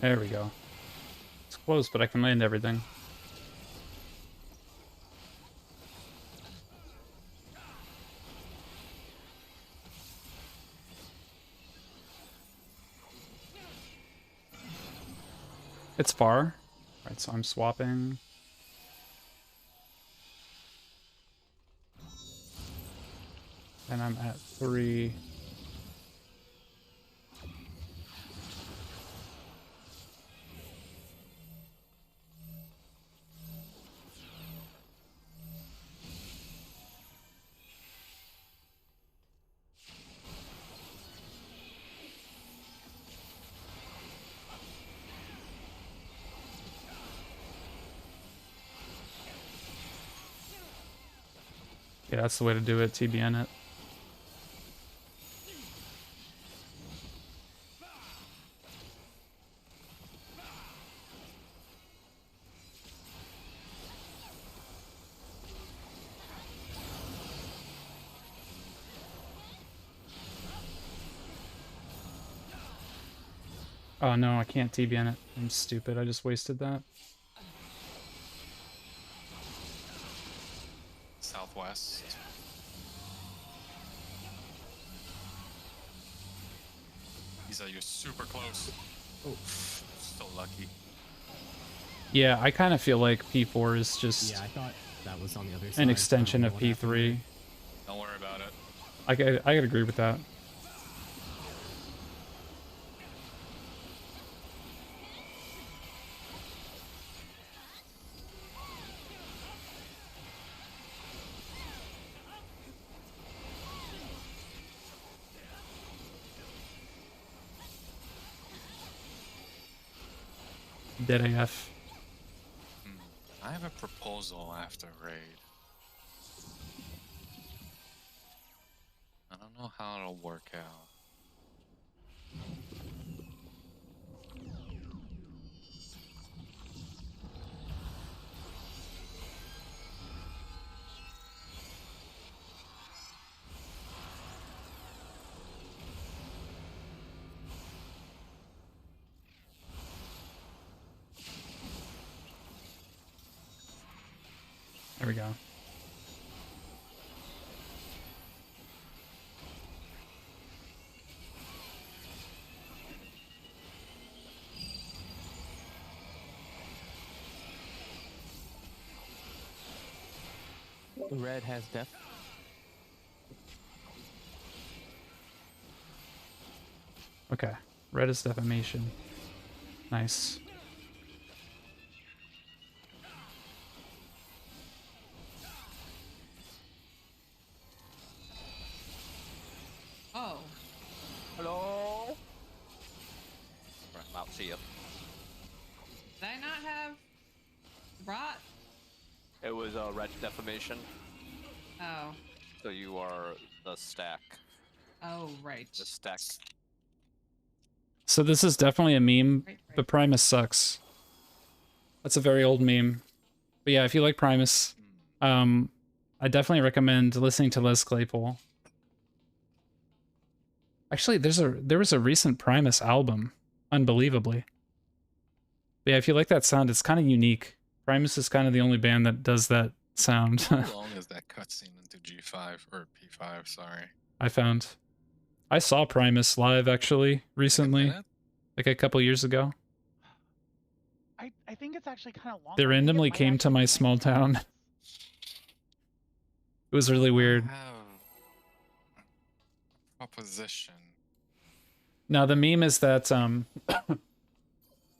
There we go. It's close, but I can land everything. It's far. Alright, so I'm swapping. And I'm at 3. Yeah, that's the way to do it, TBN it. Oh no, I can't TBN it. I'm stupid, I just wasted that. Southwest. You're super close. Oh, so lucky. Yeah, I kind of feel like P4 is just... Yeah, I thought that was on the other side. an I extension don't of know what happened there. P3. Don't worry about it. I could agree with that. Dead AF. I have a proposal after raid. I don't know how it'll work out. There we go. Red has def. Okay. Red is defamation. Nice. Oh. Hello? Right, I'm out. See ya. Did I not have rot? It was a red defamation. Oh. So you are the stack. Oh, right. The stack. So this is definitely a meme, Right. but Primus sucks. That's a very old meme. But yeah, if you like Primus, I definitely recommend listening to Les Claypool. Actually, there was a recent Primus album, unbelievably. But yeah, if you like that sound, it's kind of unique. Primus is kind of the only band that does that sound. How long is that cutscene into G5 or P5? Sorry. I found. I saw Primus live actually recently, minute? like a couple years ago. I think it's actually kind of long. They I think it randomly might came to actually my be small 90 town. minutes. It was really weird. I have a proposition. Now the meme is that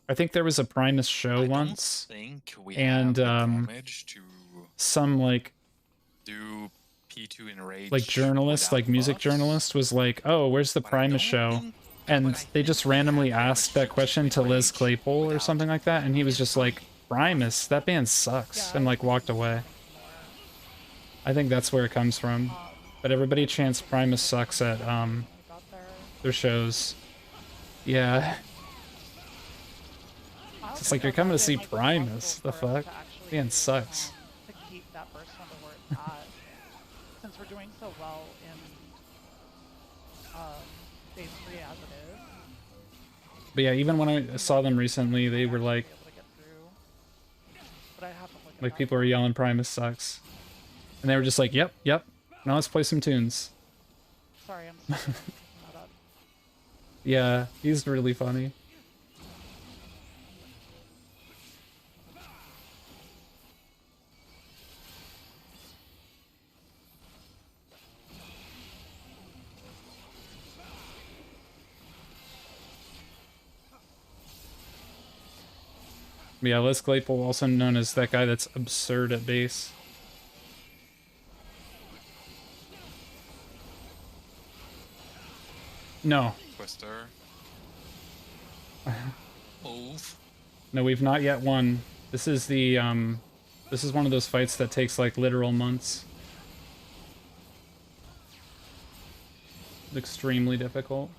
I think there was a Primus show I once, don't think we and have the damage to some like do P2 in rage. journalist, without like music buffs. journalist, was like, "Oh, where's the But I Primus don't show?" think- And but I they think just we have randomly the asked that question to Liz Claypool or something like that, and he was just like, "Primus, that band sucks," and like walked away. I think that's where it comes from. But everybody chants Primus sucks at their shows. Yeah. It's like you're coming to see Primus. The fuck? Band sucks. To keep that first one to where it's at, since we're doing so well in phase 3 as it is. But yeah, even when I saw them recently, they were like, But I have to look at like that. people were yelling Primus sucks. And they were just like, yep, now let's play some tunes. Sorry, I'm still looking that up. Yeah, he's really funny. But yeah, Les Claypool, also known as that guy that's absurd at bass. No. Twister. Move. No, we've not yet won. This is the, this is one of those fights that takes, like, literal months. Extremely difficult.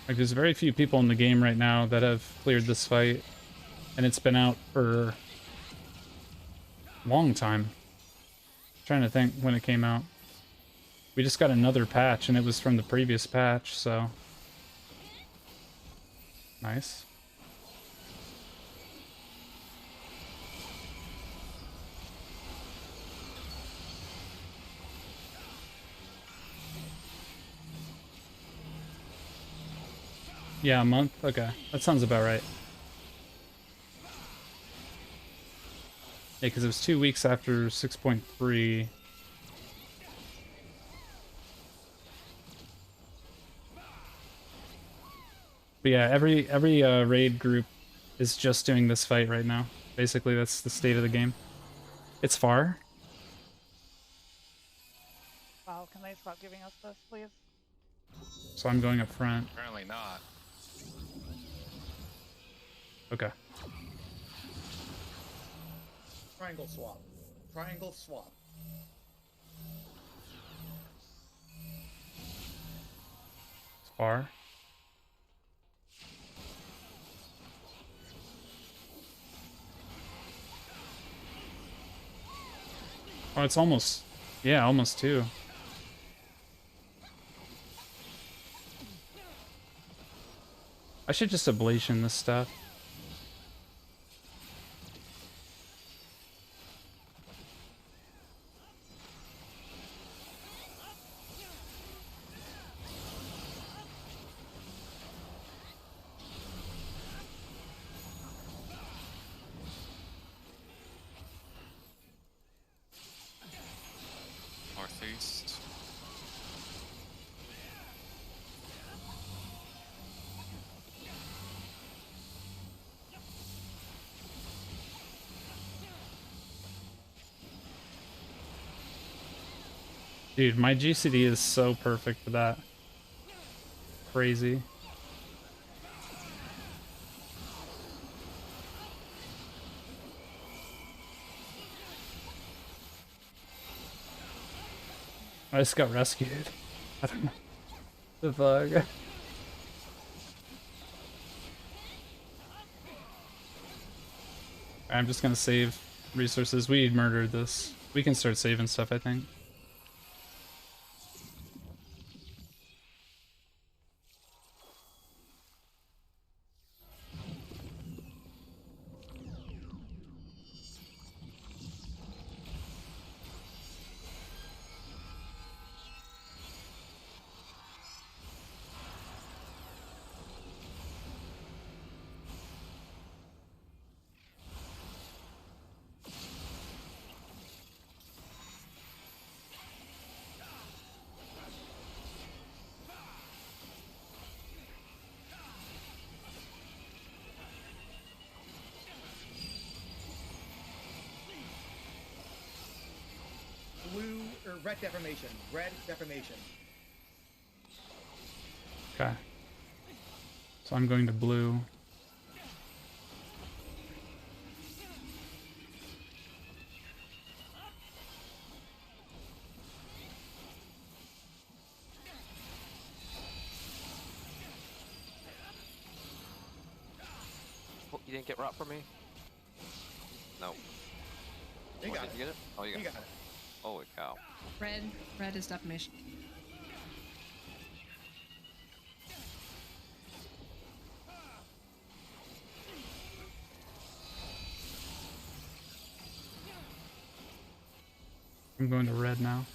Like, there's very few people in the game right now that have cleared this fight, and it's been out for a long time. Trying to think when it came out. We just got another patch, and it was from the previous patch, so Nice. Yeah, a month? Okay. That sounds about right. Yeah, because it was 2 weeks after 6.3. But yeah, every raid group is just doing this fight right now. Basically, that's the state of the game. It's far. Wow, can they stop giving us this, please? So I'm going up front. Apparently not. Okay. Triangle swap. Triangle swap. It's far. Oh, it's almost... Yeah, almost 2. I should just ablation this stuff. Northeast. Dude, my GCD is so perfect for that. Crazy. I just got rescued. I don't know. The fuck? I'm just gonna save resources. We murdered this. We can start saving stuff, I think. Blue or red deformation. Red deformation. Okay. So I'm going to blue. Oh, you didn't get rot from me? No. You got did you get it? Oh, you got it. Holy cow. Red is defamation. I'm going to red now.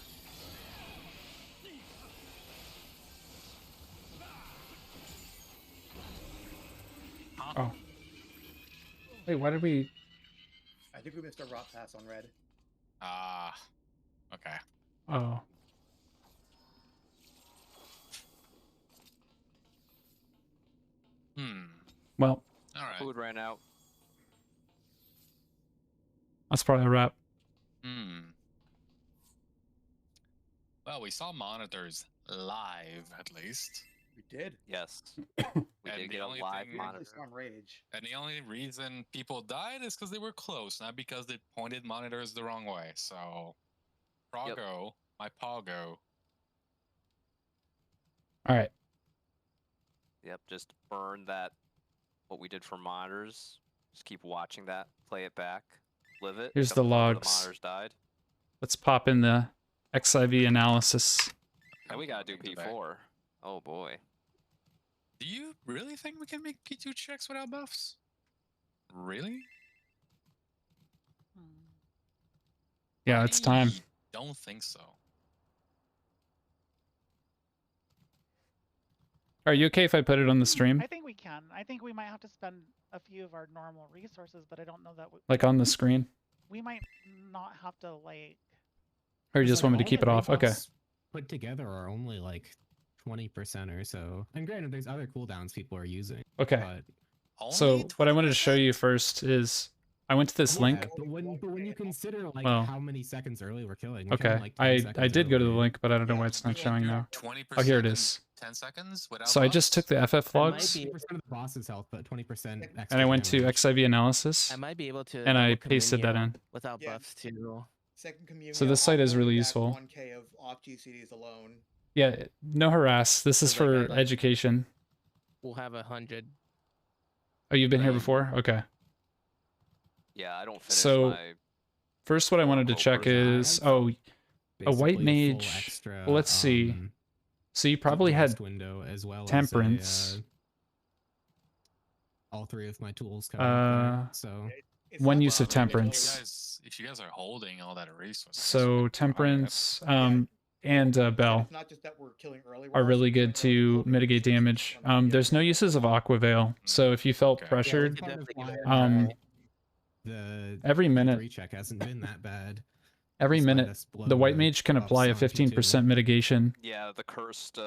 Oh. Wait, why did we... I think we missed a rot pass on red. Ah. Okay. Oh. Well, All right. Food ran out. that's probably a wrap. Well, we saw monitors live, at least. We did. Yes. We did get a live monitor. On Rage. And the only reason people died is because they were close, not because they pointed monitors the wrong way. So, Proggo, my Poggo. All right. Yep, just burn that, what we did for monitors. Just keep watching that, play it back, live it. Here's the jump over logs. The monitors died. Let's pop in the XIV analysis. And we gotta do P4. Oh boy. Do you really think we can make P2 checks without buffs? Really? Yeah, it's time. Don't think so. Are you okay if I put it on the stream? I think we can. I think we might have to spend a few of our normal resources, but I don't know that Like on the screen? we might not have to like. Or you just want me to keep it off? Okay. Put together are only like 20% or so. And granted, there's other cooldowns people are using. Okay. But So what I wanted to show you first is I went to this link. But when you consider like Well, how many seconds early we're killing, okay, like I did go to the link, but I don't know why it's not showing now. 20% Oh, here it is. 10 seconds without So I just took the FF That might logs be 20% of the boss's health, but 20% extra and I went to damage. XIV analysis I might be able to. and I double pasted that communion in. without buffs too. Second communion. So this site is really useful. 1K of off GCDs alone. Yeah, no harass. This is So, like, for like- education. We'll have 100. Oh, you've been here before? Okay. Yeah, I don't finish So my first what I wanted to check is, oh, a white Basically a full mage. extra, Well, let's see. So you probably had blast window as well temperance. as all three of my tools covered there, so one use of If temperance. you guys are holding all that resource. So temperance and bell It's not just that we're killing early. are really good to mitigate damage. There's no uses of aqua veil, so if you felt pressured, the every minute recheck hasn't been that bad. every despite minute us the blowing white the mage can buffs apply a on P2. 15% mitigation. Yeah, the cursed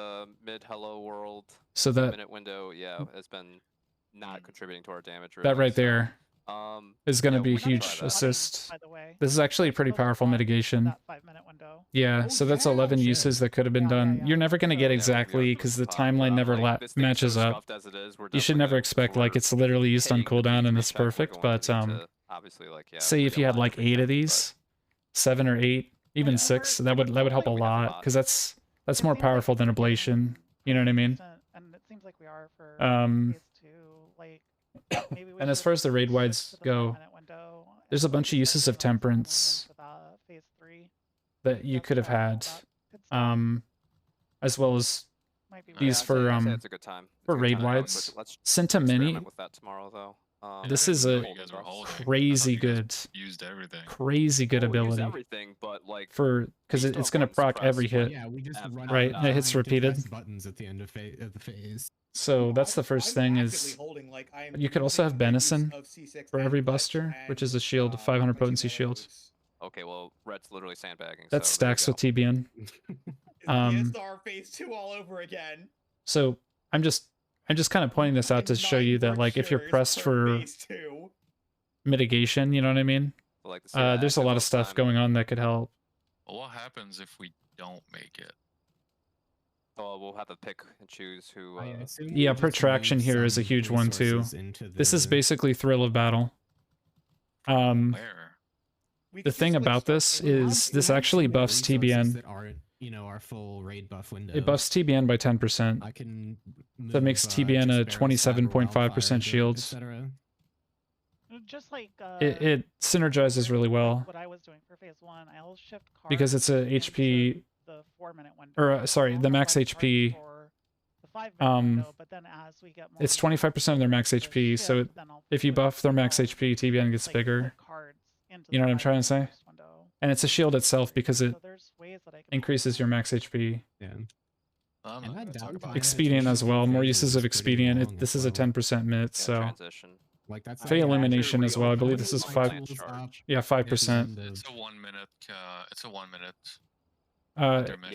mid hello world So that- minute window, yeah, has been not contributing to our damage. That really, right so, there is going to yeah, be a we can try huge that. assist. By the way. This is actually a pretty powerful mitigation. That 5-minute window. Yeah, Oh, so that's yeah, 11 shit. uses that could have been done. You're never going to get exactly because the timeline never this thing's matches so up. scuffed as it is, we're You should definitely never gonna- expect if like we're it's literally used on hitting the cooldown and P3 it's check, we're perfect, going but to need to, obviously, like, yeah, say we if you don't had want like 8 of these, 7 or 8, even 6, that would help a lot because that's more powerful than ablation. You know what I mean? And it seems like we are for Um, phase 2. Like maybe we And as should far as the raid shift wides to the go, 5-minute window there's a and bunch of maybe uses start of doing some communion temperance for the phase 3. that you could have had, as well as Might be these I'd for say it's a good time. It's for a good raid time. wides. Let's Senta Mini. experiment with that tomorrow, though. This I is didn't a know you guys were holding. crazy good, Used everything. crazy good Well, we use ability everything, but like for because it's going to proc every hit. Yeah, we just run right, and it hits repeated. buttons at the end of the phase. So that's the first thing is holding, like, I'm you could also have Benison of C6 for every and buster, and, which is a shield, 500 potency shield. Okay, well, Red's literally sandbagging. That so there you stacks go. with TBN. PSR phase 2 all over again. So I'm just kind of pointing this out to show you that like if you're pressed for Phase 2. mitigation, you know what I mean? Like, There's a lot of stuff going on that could help. Well, what happens if we don't make it? Oh, we'll have to pick and choose who. Yeah, protraction here is a huge one too. This is basically thrill of battle. The thing about this is this actually buffs TBN. That aren't, our full raid buff window. It buffs TBN by 10%. I can That makes TBN a 27.5% shield. Just like It synergizes really well what I was doing for phase 1, I'll shift cards because it's a HP, the 4-minute window. or sorry, the max HP. The 5-minute window, but then as we get more It's 25% of their max HP. So if you buff their max HP, TBN gets bigger. You know what I'm trying to say? And it's a shield itself because it increases your max HP. Yeah. Expedient as well. More uses of Expedient. This is a 10% mit, so. Transition. Like that's Fey Illumination as well. I believe this is 5. Yeah, 5%. It's a 1 minute. It's a 1 minute.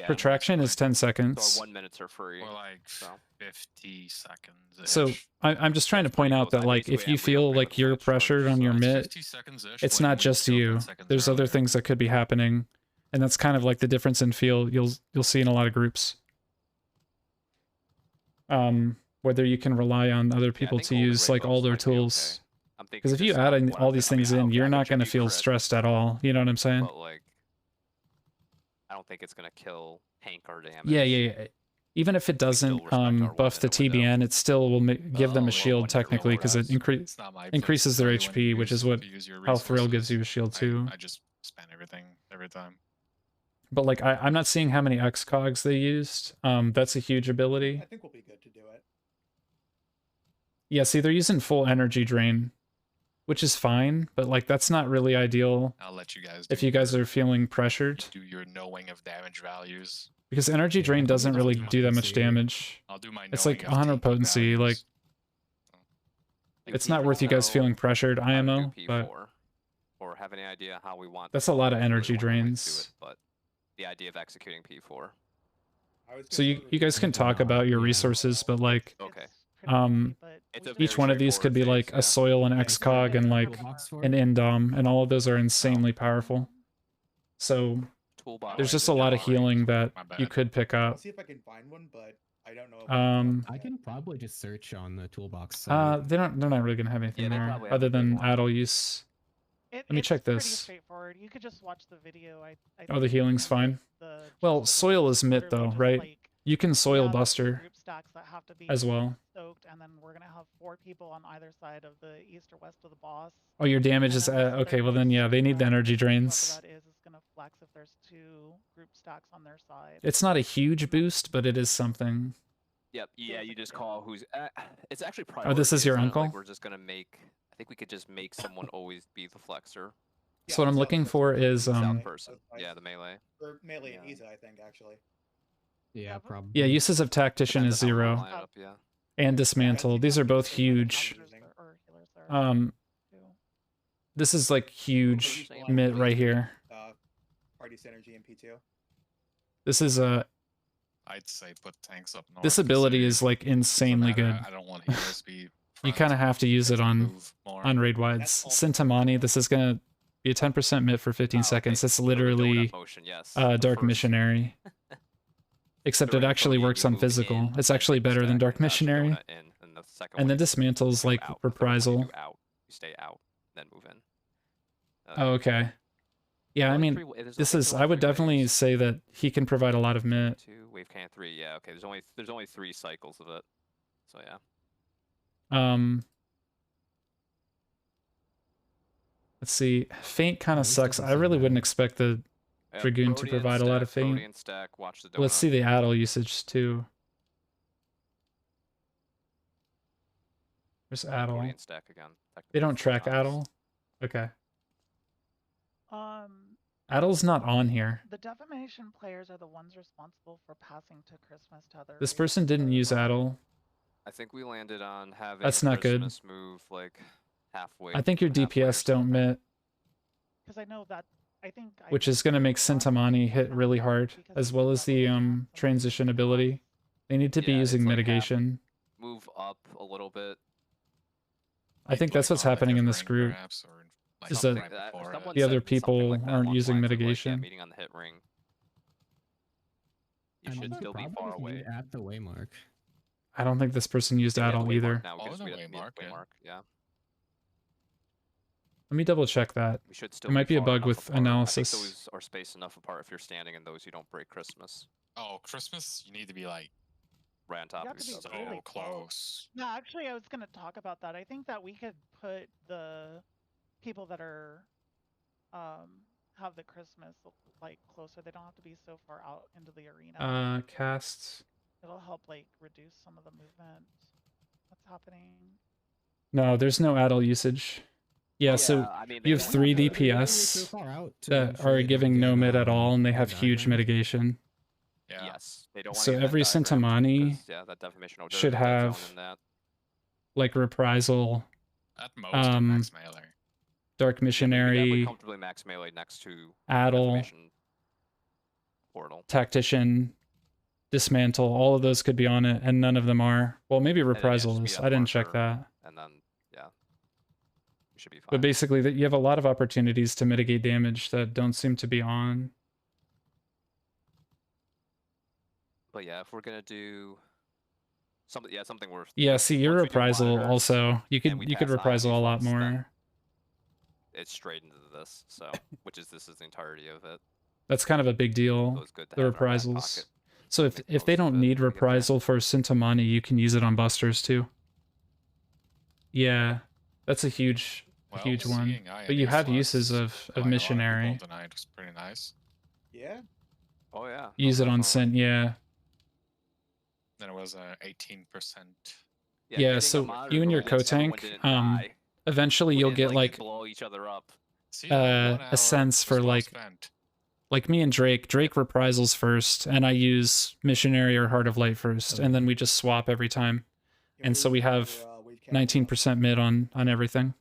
Protraction is 10 seconds. So 1 minutes are free. Or like 50 seconds. So I'm just trying to point out that like if you feel like you're pressured on your mitt, it's not just you. There's other things that could be happening, and that's kind of like the difference in feel you'll see in a lot of groups. Whether you can rely on other people to use like all their tools, because if you add in all these things in, you're not going to feel stressed at all. You know what I'm saying? But like, I don't think it's gonna kill tank or damage. Yeah. Even if it doesn't buff the TBN, it still will give them a shield technically because it increases their HP, which is what how Thrill gives you a shield too. I just spend everything every time. But like I'm not seeing how many X cogs they used. That's a huge ability. I think we'll be good to do it. Yeah, see, they're using full energy drain, which is fine, but like that's not really ideal I'll let you guys. if you guys are feeling pressured. Do your knowing of damage values. Because energy drain doesn't really do that much damage. I'll do my It's like knowing of 100 TP potency, like values. it's not worth you guys feeling pressured, IMO, but or have any idea how we want. that's a lot of energy really wanna, like, do drains. it, but the idea of executing P4. So you guys can talk about your resources, but like Okay. each one of these could be like a soil and excog and like an indom, and all of those are insanely powerful. So there's just a lot of healing that you could pick I'll up. see if I can find one, but I don't know. I can probably just search on the toolbox. They're not really gonna have anything there other than idle use. Let me check Pretty this. straightforward. You could just watch the video. I Oh, the think healing's fine. Well, soil is mitt though, right? You can soil buster group stacks that have to be as well. soaked, and then we're gonna have 4 people on either side of the east or west of the boss. Oh, your damage is okay. Well, then yeah, they need the energy drains. Whoever that is gonna flex if there's 2 group stacks on their side. It's not a huge boost, but it is something. Yep. Yeah, you just call who's. It's actually. Oh, this is your priority, isn't it? uncle? Like we're just gonna make. I think we could just make someone always be the flexor. So what I'm looking for is South person. Yeah, the melee. Or melee and Iza, I think actually. Yeah, probably. Yeah, uses of tactician is 0, Lineup, yeah. and dismantle. These are both huge. This is like huge mitt right here. Party synergy in P2. This is a. I'd say put tanks up north. This ability is like insanely good. I don't want heroes to be. You kind of have to use it on raid wides. Sintamani, this is gonna be a 10% mitt for 15 seconds. It's literally Dark Missionary. Except it actually works on physical. It's actually better than Dark Missionary. And then dismantles like reprisal. You stay out, then move in. Oh, okay. Yeah, I mean, this is. I would definitely say that he can provide a lot of mitt. 2 wave can 3. Yeah, okay. There's only 3 cycles of it. So yeah. Let's see. Feint kind of sucks. I really wouldn't expect the Dragoon to provide a lot of feint. Let's see the Addle usage too. There's Addle. They don't track Addle. Okay. Addle's not on here. The defamation players are the ones responsible for passing to Christmas to other. This person didn't use Addle. I think we landed on having That's not good. Christmas move like halfway. I think your DPS don't mitt, Because I know that which is going to make Sintamani hit really hard, as well as the transition ability. They need to be using mitigation. Move up a little bit. I think that's what's happening in this group. Is that the other people aren't using mitigation. Meeting on the hit ring. You should still be far away. At the waymark. I don't think this person used Addle either. Now because we have the waymark, yeah. Let me double check that. We should still It might be a far bug enough with apart. analysis. I think those are spaced enough apart if you're standing in those you don't break Christmas. Oh, Christmas? You need to be like right on top You of have to each be other. really close. No, actually, I was going to talk about that. I think that we could put the people that are have the Christmas like closer. They don't have to be so far out into the arena. Casts. It'll help like reduce some of the movement. What's happening? No, there's no Addle usage. Yeah, so I mean, you have 3 DPS that are giving no mid at all, and they have huge mitigation. Yeah. Yes, they don't want So every Sintamani that defamation order should have like reprisal, at most max melee. Dark Missionary, comfortably max melee next to Addle, portal, Tactician, Dismantle. All of those could be on it, and none of them are. Well, maybe reprisal is. I didn't check that. And then yeah, we should be fine. But basically, you have a lot of opportunities to mitigate damage that don't seem to be on. But yeah, if we're gonna do something, something worth. Yeah, see, your reprisal also. You could reprisal a lot more. It's straight into this, so this is the entirety of it. That's kind of a big deal. The reprisals. So if they don't need reprisal for Sintamani, you can use it on busters too. Yeah, that's a huge one. But you have uses of missionary. Tonight was pretty nice. Yeah. Oh yeah. Use it on Sint, yeah. Then it was 18% Yeah, getting a so monitor you and your going, someone co-tank, didn't die. eventually We you'll didn't, get like blow each other up. See, like, 1 a hour sense for was well like spent. me and Drake. Drake reprisals first, and I use Missionary or Heart of Light first, and then we just swap every time. Yeah, And so we have wave capture up. 19% mid on everything.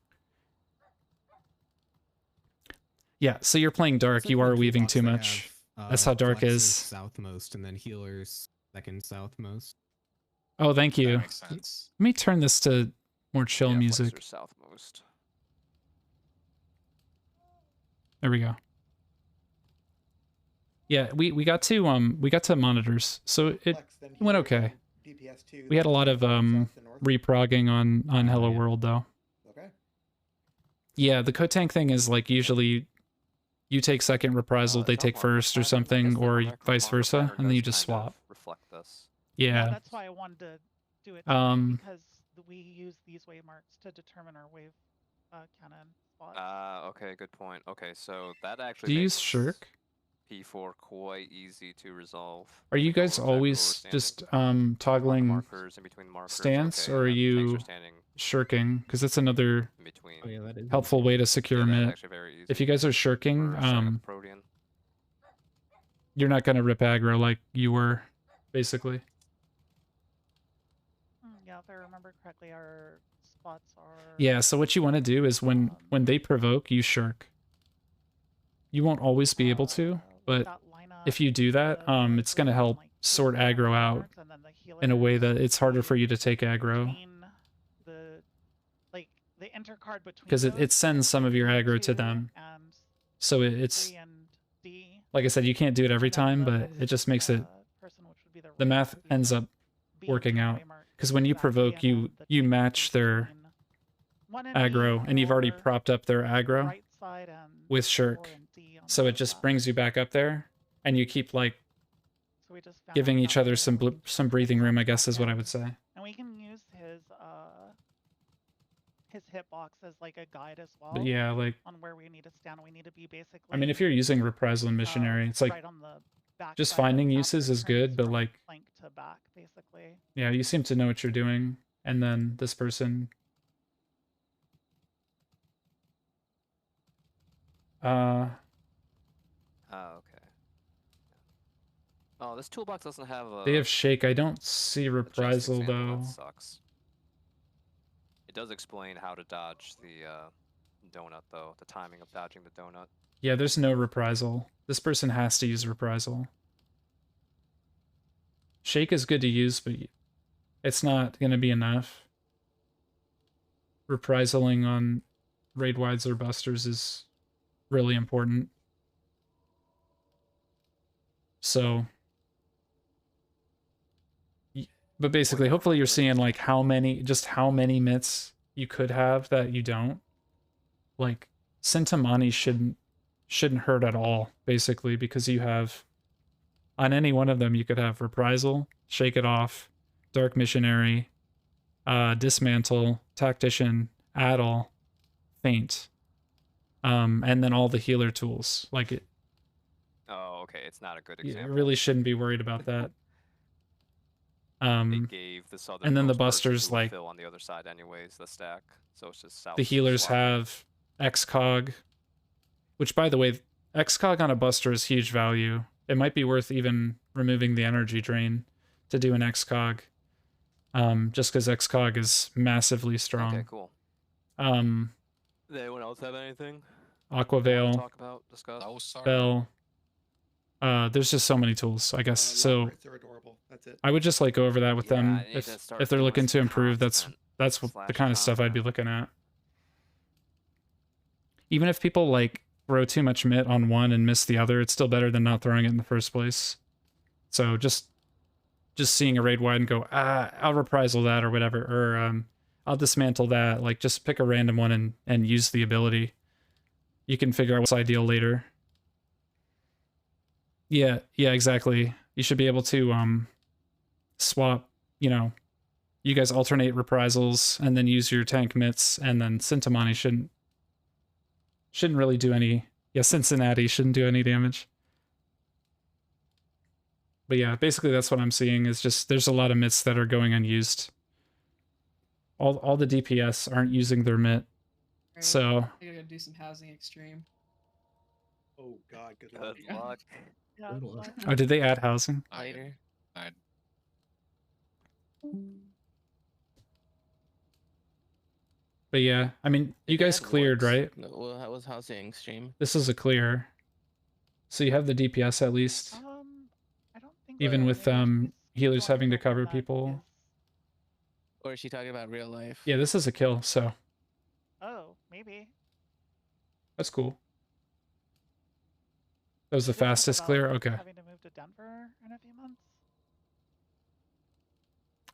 Yeah, so you're playing dark. It's like you the are weaving toolbox too they much. have, That's how dark flexes is. southmost, and then healers second southmost. Oh, thank you. That makes sense. Let me turn this to more chill Yeah, music. Flexor southmost. There we go. Yeah, we got to monitors, so it Flex, then went healer, okay. then DPS2, We had a then lot of south to north. reprogging on Hello yeah. World though. Okay. Yeah, the co-tank thing is like usually you take second reprisal, they take first or something, or vice versa, and then you just swap. Reflect this. Yeah. That's why I wanted to do it tonight, because we use these wave marks to determine our wave cannon spots. Okay, good point. Okay, so that Do actually you makes use Shirk? P4 quite easy to resolve. Are you I know guys exactly where we're always standing. just On the toggling markers, in between the markers. stance, Okay, or are yeah, tanks you are standing shirking? Because that's another in between. Oh yeah, that is helpful way to secure Yeah, that's mid. actually very easy. If you guys are shirking, We're setting up the Protean. you're not gonna rip aggro like you were, basically. Yeah, if I remember correctly, our spots are... Yeah, so what you want to do is when they provoke, you shirk. You won't always be able to, but if you do that, it's gonna help sort aggro out in a way that it's harder for you to take aggro. The intercard between Because it sends some of your aggro to them. So it's, like I said, you can't do it every time, but it just makes it, the math ends up working out. Because when you provoke, you match their aggro, and you've already propped up their aggro with Shirk. So it just brings you back up there, and you keep like giving each other some breathing room, I guess is what I would say. And we can use his hitbox as like a guide as well. But yeah, like on where we need to stand, we need to be basically. I mean, if you're using reprisal and missionary, it's like right on the back just side of finding half uses the is good, turns but from like flank to back, basically. yeah, you seem to know what you're doing, and then this person. Oh, okay. Oh, this toolbox doesn't have a... They have shake. I don't see reprisal though. That sucks. It does explain how to dodge the donut, though. The timing of dodging the donut. Yeah, there's no reprisal. This person has to use reprisal. Shake is good to use, but it's not going to be enough. Reprisaling on raid wides or busters is really important. So, but basically, hopefully you're seeing like how many mitts you could have that you don't. Like, Sentimani shouldn't hurt at all, basically, because you have, on any one of them, you could have Reprisal, Shake It Off, Dark Missionary, Dismantle, Tactician, Addle, Feint, and then all the healer tools. Like it. Oh, okay. It's not a good example. You really shouldn't be worried about that. They gave the southern and then the person busters, to like fill on the other side anyways, the stack. So it's just south. the healers have XCOG, which, by the way, XCOG on a buster is huge value. It might be worth even removing the energy drain to do an XCOG, just because XCOG is massively strong. Okay, cool. Does anyone else have anything? Aquavale, Talk about, discuss. Bell. There's just so many tools, I guess. So They're adorable. That's it. I would just like go over that with them if they're looking to improve. That's the kind of stuff I'd be looking at. Even if people like throw too much mitt on one and miss the other, it's still better than not throwing it in the first place. So just seeing a raid wide and go, I'll reprisal that or whatever, or I'll dismantle that. Like, just pick a random one and use the ability. You can figure out what's ideal later. Yeah, exactly. You should be able to swap, you guys alternate reprisals and then use your tank mitts, and then Sentimani shouldn't really do any. Yeah, Cincinnati shouldn't do any damage. But yeah, basically that's what I'm seeing, is just there's a lot of mitts that are going unused. all the DPS aren't using their MIT. Right. So I gotta go do some housing extreme. Oh God, good Good luck. luck. Yeah, Good luck. luck. oh, did they add housing? Later. But yeah, I mean, you guys cleared, right? No, well, how was housing extreme? This is a clear. So you have the DPS at least, I don't think even so. with Maybe she's healers going having to for one cover that people. is- Or is she talking about real life? Yeah, this is a kill, so Oh, maybe. that's cool. That was the Did talk fastest about clear? Okay. Having to move to Denver in a few months.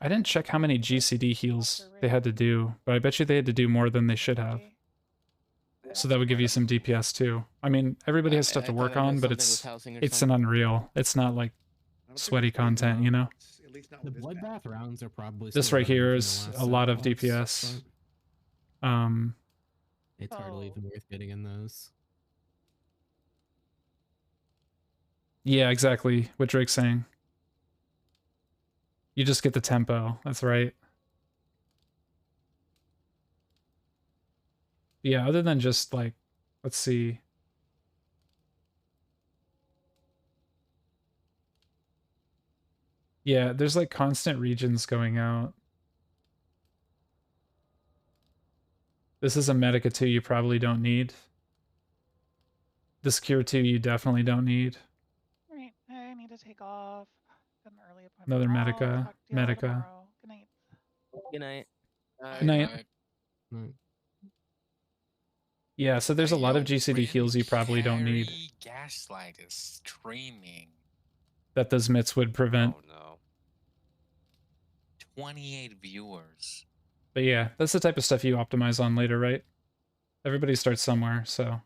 I didn't check how many GCD heals they had to do, but I bet you they had to do more than they should have. So that would give you some DPS too. I mean, everybody has stuff to work on, but it's an Unreal. It's not like sweaty content, you know? At least not The with this map. bloodbath rounds are probably This still right here better is than the a last lot set of ones, DPS. but it's hardly Oh. even worth getting in those. Yeah, exactly what Drake's saying. You just get the tempo. That's right. Yeah, other than just like, let's see. Yeah, there's like constant regions going out. This is a Medica 2 you probably don't need. This Cure 2 you definitely don't need. Alright, I need to take off. Got an early appointment. Another I'll Medica. talk to y'all Medica. tomorrow. Good night. Good night. Good night. Yeah, so there's a lot of GCD heals you probably don't need Gaslight is streaming. that those mitts would prevent. Oh no. 28 viewers. But yeah, that's the type of stuff you optimize on later, right? Everybody starts somewhere, so.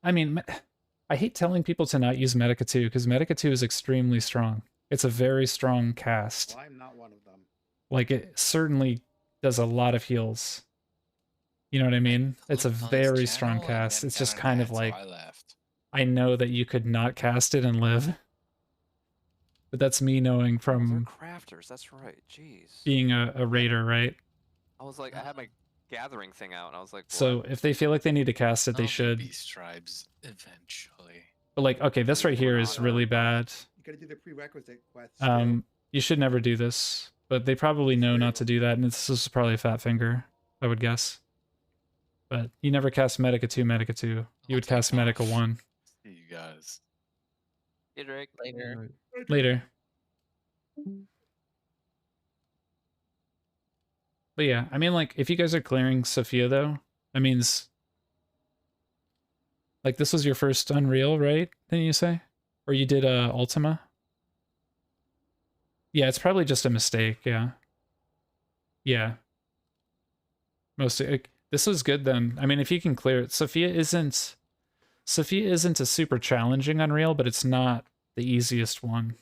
I mean, I hate telling people to not use Medica 2, because Medica 2 is extremely strong. It's a very strong cast. Well, I'm not one of them. Like, it certainly does a lot of heals. You know what I mean? It's a very strong cast. It's just kind of like, I know that you could not cast it and live. But that's me knowing They're from crafters, that's right. Jeez. being a raider, right? I was like, I had my gathering thing out, and I was like, So what? if they feel like they need to cast it, they should. Beast tribes eventually. But like, okay, this right here is really bad. You gotta do the prerequisite quests. You should never do this, but they probably know not to do that, and this is probably a fat finger, I would guess. But you never cast Medica 2, Medica 2. You would cast Medica 1. See you guys. Hey, Drake. Later. Later. But yeah, I mean, like, if you guys are clearing Sophia, though, that means... Like, this was your first Unreal, right? Didn't you say? Or you did Ultima? Yeah, it's probably just a mistake, yeah. Yeah. Mostly. This was good, then. I mean, if you can clear it. Sophia isn't a super challenging Unreal, but it's not the easiest one.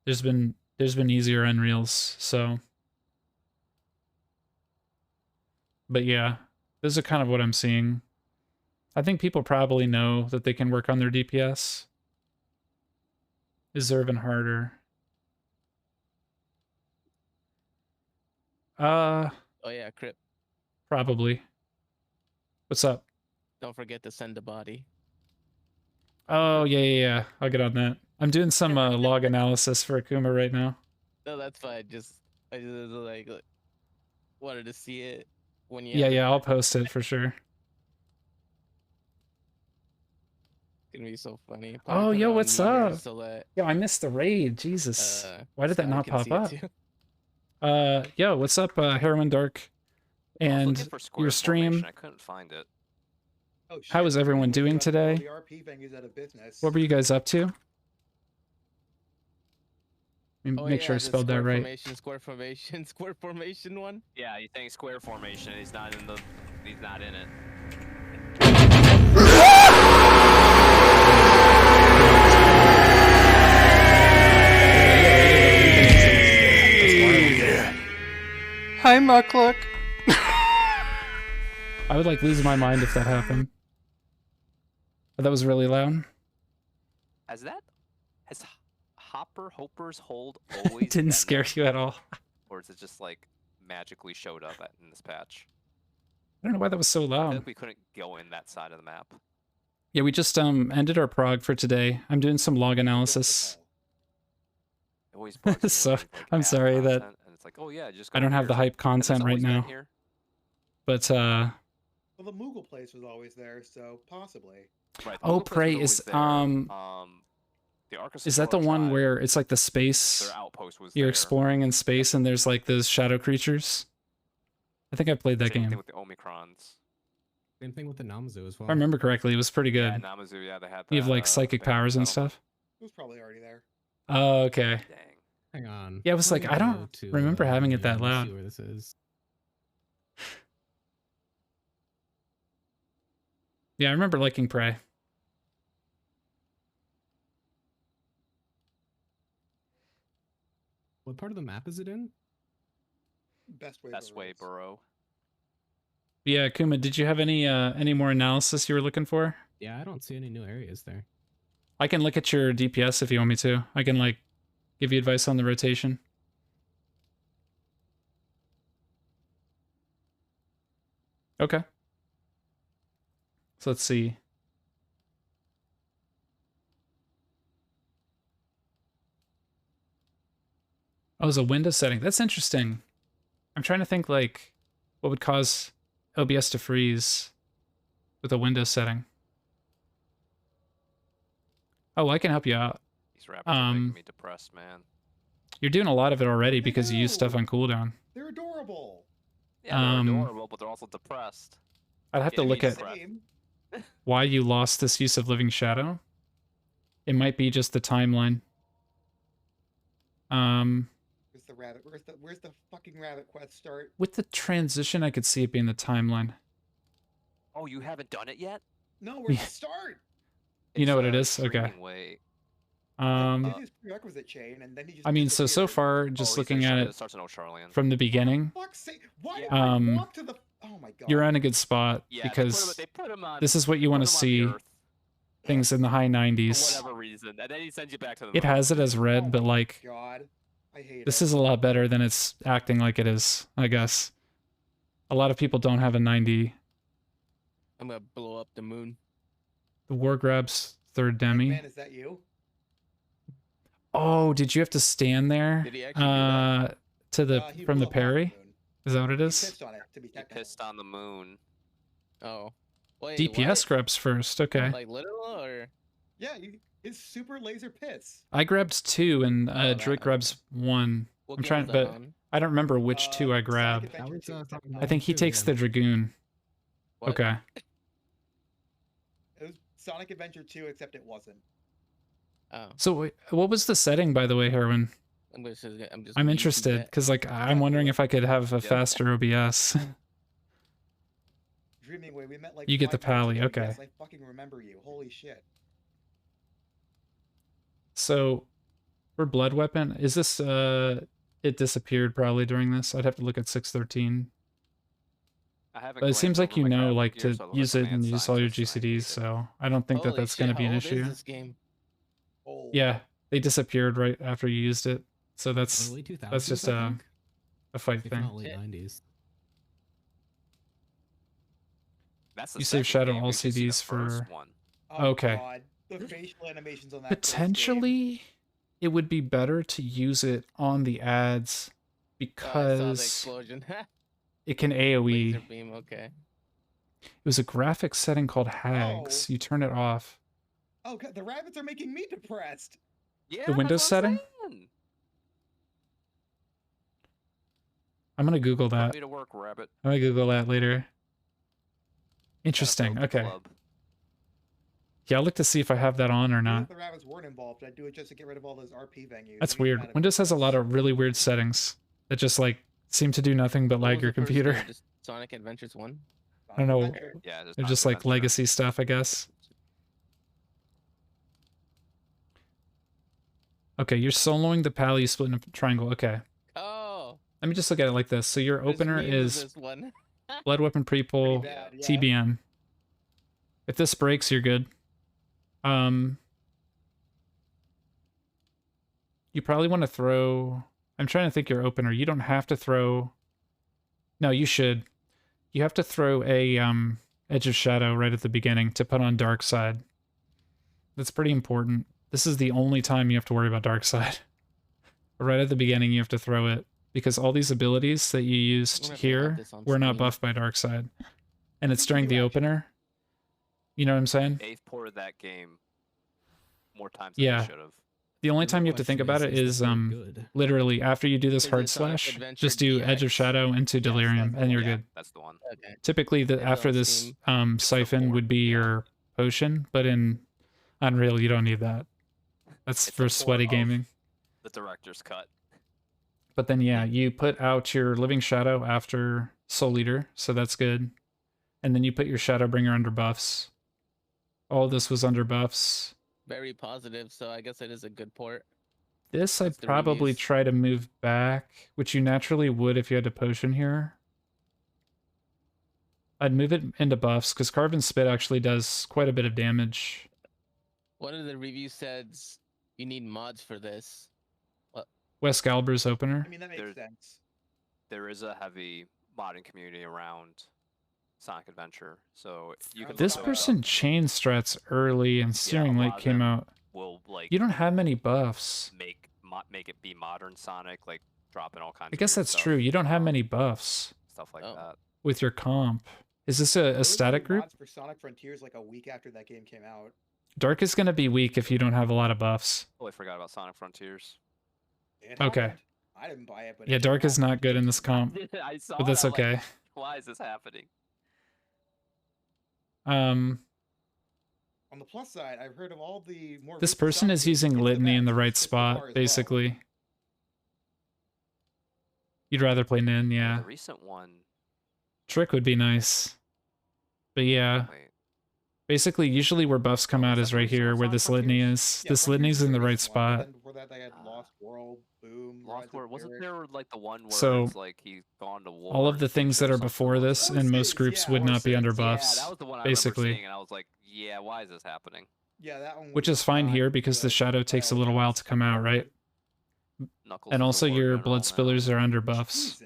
There's been easier Unreals, so. But yeah, this is kind of what I'm seeing. I think people probably know that they can work on their DPS. Is Zervin harder? Oh yeah, Crip. Probably. What's up? Don't forget to send the body. Oh, yeah. I'll get on that. I'm doing some log analysis for Akuma right now. No, that's fine. I just like wanted to see it when you. Yeah, I'll post it for sure. It's gonna be so funny. Oh, Put it yo, on what's New Year's up? so that, Yo, I missed the raid. Jesus. Why did that Scotty not can pop see it up? too. Yo, what's up, Heroin Dark? I was And looking for square your stream. formation, I couldn't find it. Oh, How is everyone doing today? The RP venues out of business. What were you guys up to? Let me Oh, make sure I the spelled that square right. Formation, square formation one. Yeah, you think square formation? He's not in it. Hi, Muckluck. I would like lose my mind if that happened. But that was really loud. Has Hopper's hold always Didn't been scare there, you at all. or is it just like magically showed up in this patch? I don't know why that was so I feel loud. like we couldn't go in that side of the map. Yeah, we just ended our prog for today. I'm doing some log analysis. It always bugs me So when they, like, I'm add sorry that content, and it's like, oh yeah, just I go don't have here. the hype And it's content right always been now. here. But Well, the Moogle place was always there, so possibly. Right, the oh, Moogle place Prey was is always there. The Arca is that the Satora one tribe, where it's like the space their outpost was you're there. exploring in space and there's like those shadow creatures? I think I played that Same game. thing with the Omicrons. Same thing with the Namazu as well. If I remember correctly, it was pretty good. Yeah, Namazu, yeah, they had that. You have like psychic powers and stuff. It was probably already there. Oh, okay. Dang. Hang on. Yeah, I was like, I don't remember having it that Let's loud. see where this is. Yeah, I remember liking Prey. What part of the map is it in? Best way. Best way, Burrow. Yeah, Kuma, did you have any more analysis you were looking for? Yeah, I don't see any new areas there. I can look at your DPS if you want me to. I can like give you advice on the rotation. Okay. So let's see. Oh, it's a window setting. That's interesting. I'm trying to think like what would cause OBS to freeze with a window setting. Oh, I can help you out. These rappers are making me depressed, man. You're doing a lot of it already because you use stuff on cooldown. They're adorable. Yeah, they're adorable, but they're also depressed. I'd have to look at why you lost this use of Living Shadow. It might be just the timeline. Where's the rabbit? Where's the fucking rabbit quest start? With the transition, I could see it being the timeline. Oh, you haven't done it yet? No, where's the start? You know what it is? Okay. Wait. His prerequisite chain, and then he just I mean, so far, just looking at it starts in O'Charlian. from the beginning, Fuck's sake, why did I walk to the? Oh my god. you're in a good spot because they put him on, this is what you want to see. Things in the high 90s. For whatever reason, and then he sends you back to the It has it as red, but like, God, I hate this it. is a lot better than it's acting like it is, I guess. A lot of people don't have a 90. I'm gonna blow up the moon. The War Grab's third demi. Man, is that you? Oh, did you have to stand there? Did he actually do that? To the He from blew the up on parry? Is that what it He is? pissed on it, to be He technical. pissed on the moon. Oh. Wait, DPS grabs first. Okay. Like literal or? Yeah, his super laser piss. I grabbed 2 and Drake grabs 1. What I'm game trying, was that but on? I don't remember which 2 I grabbed. I think he takes the Dragoon. What? Okay. It was Sonic Adventure 2, except it wasn't. Oh. So what was the setting, by the way, Herwin? I'm just I'm gonna interested YouTube because like I'm wondering if I could have a faster OBS. Dreaming Way, we met like You get the 5 years pally, ago. okay. Yes, I fucking remember you. Holy shit. So for Blood Weapon, is this it disappeared probably during this? I'd have to look at 613. I haven't. But it seems glanced like you over my know graphic like gear, to so it looks use like it and man use all your science or something. GCDs, so I don't think that Holy that's shit, going to be how an old is issue. this game? Oh. Yeah, they disappeared right after you used it. So that's Early 2000s, that's just I think? a fight If thing. not late 90s. That's the You save second Shadow game. all We've just seen the CDs first for one. Oh, okay. God. The facial animations on that first game. Potentially, it would be better to use it on the ads Oh, I saw the because explosion. it can AOE. Laser beam. Okay. It was a graphics setting called Hags. You turn it off. Oh god, the rabbits are making me depressed. Yeah, The Windows that's what I'm setting? saying. I'm gonna Google Put that. me to work, rabbit. I'm gonna Google that later. Gotta Interesting. build the Okay. club. Yeah, I'll look to see if I have that on or Even not. if the rabbits weren't involved, I'd do it just to get rid of all those RP venues. That's It'd be weird. kind of Windows has a lot depressed. of really weird settings that just like seem to do nothing but What lag was your the first computer. game? Just Sonic Adventures 1? I don't know. Adventure. Yeah, They're just like legacy stuff, I guess. Okay, you're soloing the pally, you split in a triangle. Okay. Oh. Let me just look at it like this. So your There's opener memes of is this one. Blood Weapon Pre-Pull, Pretty bad, yeah. TBN. If this breaks, you're good. you probably want to throw... I'm trying to think your opener. You don't have to throw... No, you should. You have to throw a Edge of Shadow right at the beginning to put on Dark Side. That's pretty important. This is the only time you have to worry about Dark Side. Right at the beginning, you have to throw it, because all these abilities that you used here were not buffed by Dark Side. And it's during the opener. You know what I'm saying? They've ported that game more times than they should have. The only time you have to think about it is literally after you do this hard slash, just do Edge of Shadow into Delirium, and you're good. That's the one. Okay. Typically, after this Siphon would be your potion, but in Unreal, you don't need that. That's for sweaty gaming. The director's cut. But then, yeah, you put out your Living Shadow after Soul Eater, so that's good. And then you put your Shadowbringer under buffs. All of this was under buffs. Very positive, so I guess it is a good port. This I'd probably try to move back, which you naturally would if you had a potion here. I'd move it into buffs, because Carve and Spit actually does quite a bit of damage. One of the reviews says you need mods for this. Wes Galber's opener. I mean, that makes sense. There is a heavy modding community around Sonic Adventure, so you can. This person chain strats early, and Steering Light came out. Will like you don't have many buffs. Make it be modern Sonic, like dropping all kinds. I guess that's true. You don't have many buffs. Stuff like that. With your comp, is this a static group? Mods for Sonic Frontiers like a week after that game came out. Dark is gonna be weak if you don't have a lot of buffs. Oh, I forgot about Sonic Frontiers. Okay. I didn't buy it, but yeah, Dark is not good in this comp, I saw but that's that, okay. Like, why is this happening? On the plus side, I've heard of all the more. This person is using Litany in the right spot, basically. You'd rather play Nin, yeah. The recent one. Trick would be nice, but yeah. Basically, usually where buffs come out is right here, where this Litany is. This Litany's in the right spot. Before that, they had Lost World, Boom, Lost World. Wasn't there like the one where So, it's like he's gone to war? all of the things that are before this in most groups would not be under buffs, Yeah, that was the one I basically. remember seeing, and I was like, yeah, why is this happening? Yeah, that one. Which is fine here because the Shadow takes a little while to come out, right? Knuckles And also is a your war Blood general now. Spillers are under buffs.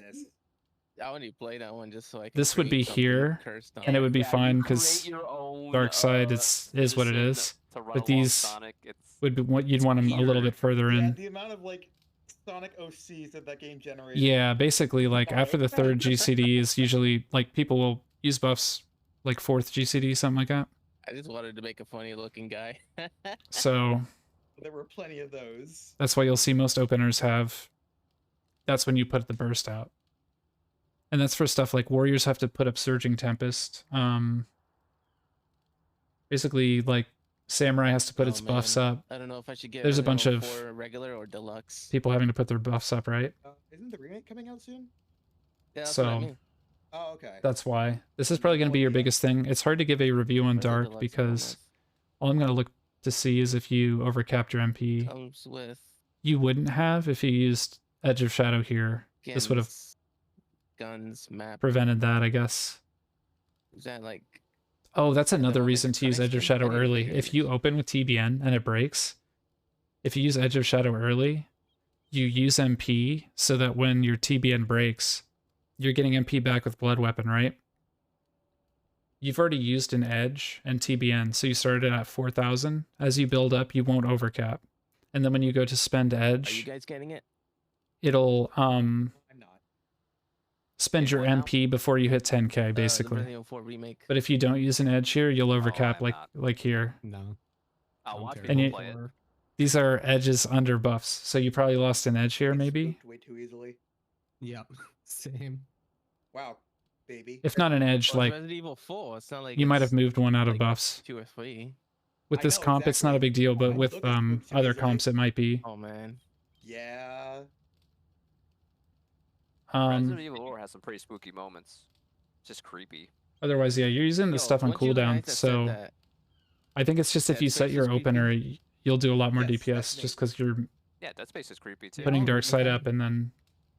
I only play that one just so I can. This would be create something here, cursed on and it would be Yeah, fine you because create your own, Dark Side is what it citizen is. to run But along these Sonic, would be what you'd want them a little bit further Yeah, in. the amount of like Sonic OCs that game generated. Yeah, basically, like after the third GCD is usually like people will use buffs like fourth GCD, something like that. I just wanted to make a funny looking guy. So There were plenty of those. that's why you'll see most openers have. That's when you put the burst out. And that's for stuff like Warriors have to put up Surging Tempest. Basically, like Samurai has to put its buffs up. I don't know if I should get. There's a bunch of for regular or deluxe. people having to put their buffs up, right? Isn't the remake coming out soon? Yeah, that's So what I mean. Oh, okay. that's why. This is probably going to be your biggest thing. It's hard to give a review on Where's the Dark deluxe because bonus? all I'm going to look to see is if you overcapped your MP. Comes with You wouldn't have if you used Edge of Shadow here. This would have guns map. prevented that, I guess. Is that like? Oh, that's another like a reason to use Edge of Shadow any early. figures. If you open with TBN and it breaks, if you use Edge of Shadow early, you use MP so that when your TBN breaks, you're getting MP back with Blood Weapon, right? You've already used an Edge and TBN, so you started at 4,000. As you build up, you won't overcap. And then when you go to spend Are you Edge, guys getting it? it'll I'm not. spend your what now? MP before you hit 10k, The basically. Resident Evil 4 remake. But if you don't use an Edge here, you'll overcap I'm like not. like here. No. I'll watch And people you- play it. These are edges under buffs, so you probably lost an edge here, Get maybe. spooked way too easily. Yep. Same. Wow, baby. If not an edge, Well, it's like Resident Evil 4. It's not like you might have it's moved one out of like buffs. 2 or 3. With I this know, comp, it's not a exactly. big deal, but Why with look at spooked too other easily? comps, it might be. Oh man. Yeah. Resident Evil 4 has some pretty spooky moments. Just creepy. Otherwise, yeah, you're using the Yo, stuff on weren't you the cooldown, guys that said so that I think it's just if Dead you set Space your is creepy? opener, you'll do a lot more Yes, DPS that's me. just because you're Yeah, Dead Space is creepy too. putting Oh, Dark Side okay. up and then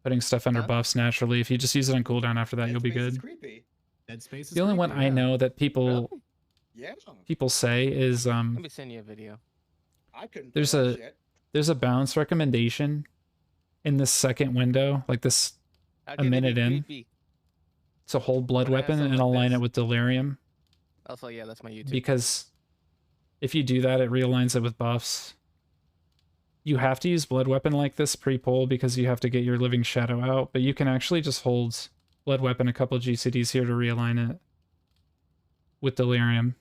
putting stuff under Huh? buffs naturally. If you just use it on cooldown after that, Dead you'll be Space is good. creepy. Dead Space is The only one creepy, I yeah. know that people Yeah. say is Let me send you a video. I couldn't. There's play that a- shit. there's a balance recommendation in this second window, like this How a can they be minute in, creepy? to hold blood When I have weapon something and like align it this? with delirium, Also, yeah, that's my YouTube. because if you do that, it realigns it with buffs. You have to use blood weapon like this pre-pull because you have to get your living shadow out, but you can actually just hold blood weapon a couple GCDs here to realign it with delirium.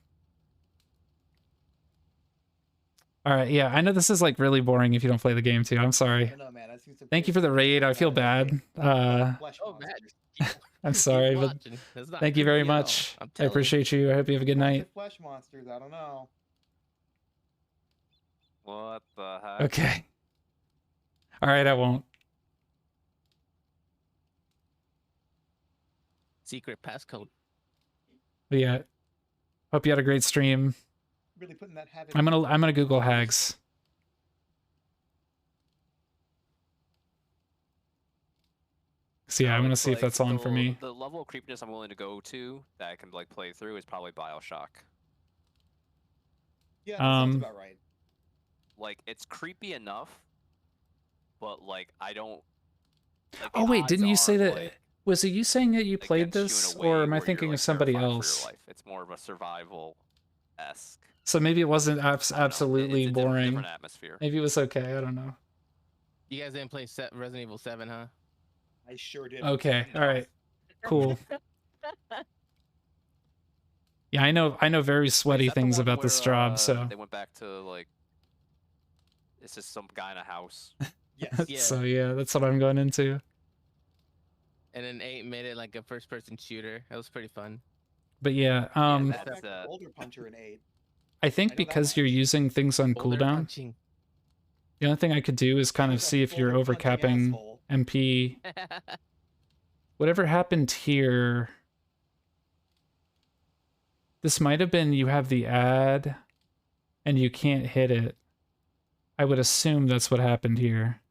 All right, yeah, I know this is like really boring if you don't play the game too. I'm sorry. No, man, I've seen some Thank you crazy for the shit raid. I going feel on in this game. bad. Flesh Oh, monsters. man. I'm sorry, Keep but watching. It's not thank you very creepy at all, much. I'm I telling you. appreciate you. I hope you have a good Bunch night. of flesh monsters. I don't know. What the heck? Okay. All right, I won't. Secret passcode. But yeah, hope you had a great stream. Really putting that habit. I'm gonna Google hags. So yeah, I'm gonna It's see if like that's on for me. The level of creepiness I'm willing to go to that I can like play through is probably Bioshock. Yeah, that sounds Um, about right. Like it's creepy enough, but like I don't. Like, Oh the wait, odds didn't you are, say that? like, Was it you saying that you played against you this, in a way or am I where you're, thinking like, of somebody terrified for your else? life. It's more of a survival-esque. So maybe it wasn't I don't know. absolutely It's a boring. different atmosphere. Maybe it was okay. I don't know. You guys didn't play Resident Evil 7, huh? I sure did. Okay, all right, cool. Yeah, I know very Is sweaty that the things one about this where, job. So they went back to like. It's just some guy in a house. Yes. Yeah. so yeah, that's what I'm going into. And then 8 made it like a first-person shooter. That was pretty fun. But yeah, that's Boulder Puncher in 8. I I think know that because you're much. using things on Boulder cooldown, punching. the only thing I could do is kind of He's a see if you're boulder punching overcapping asshole. MP. Whatever happened here, this might have been you have the ad and you can't hit it. I would assume that's what happened here.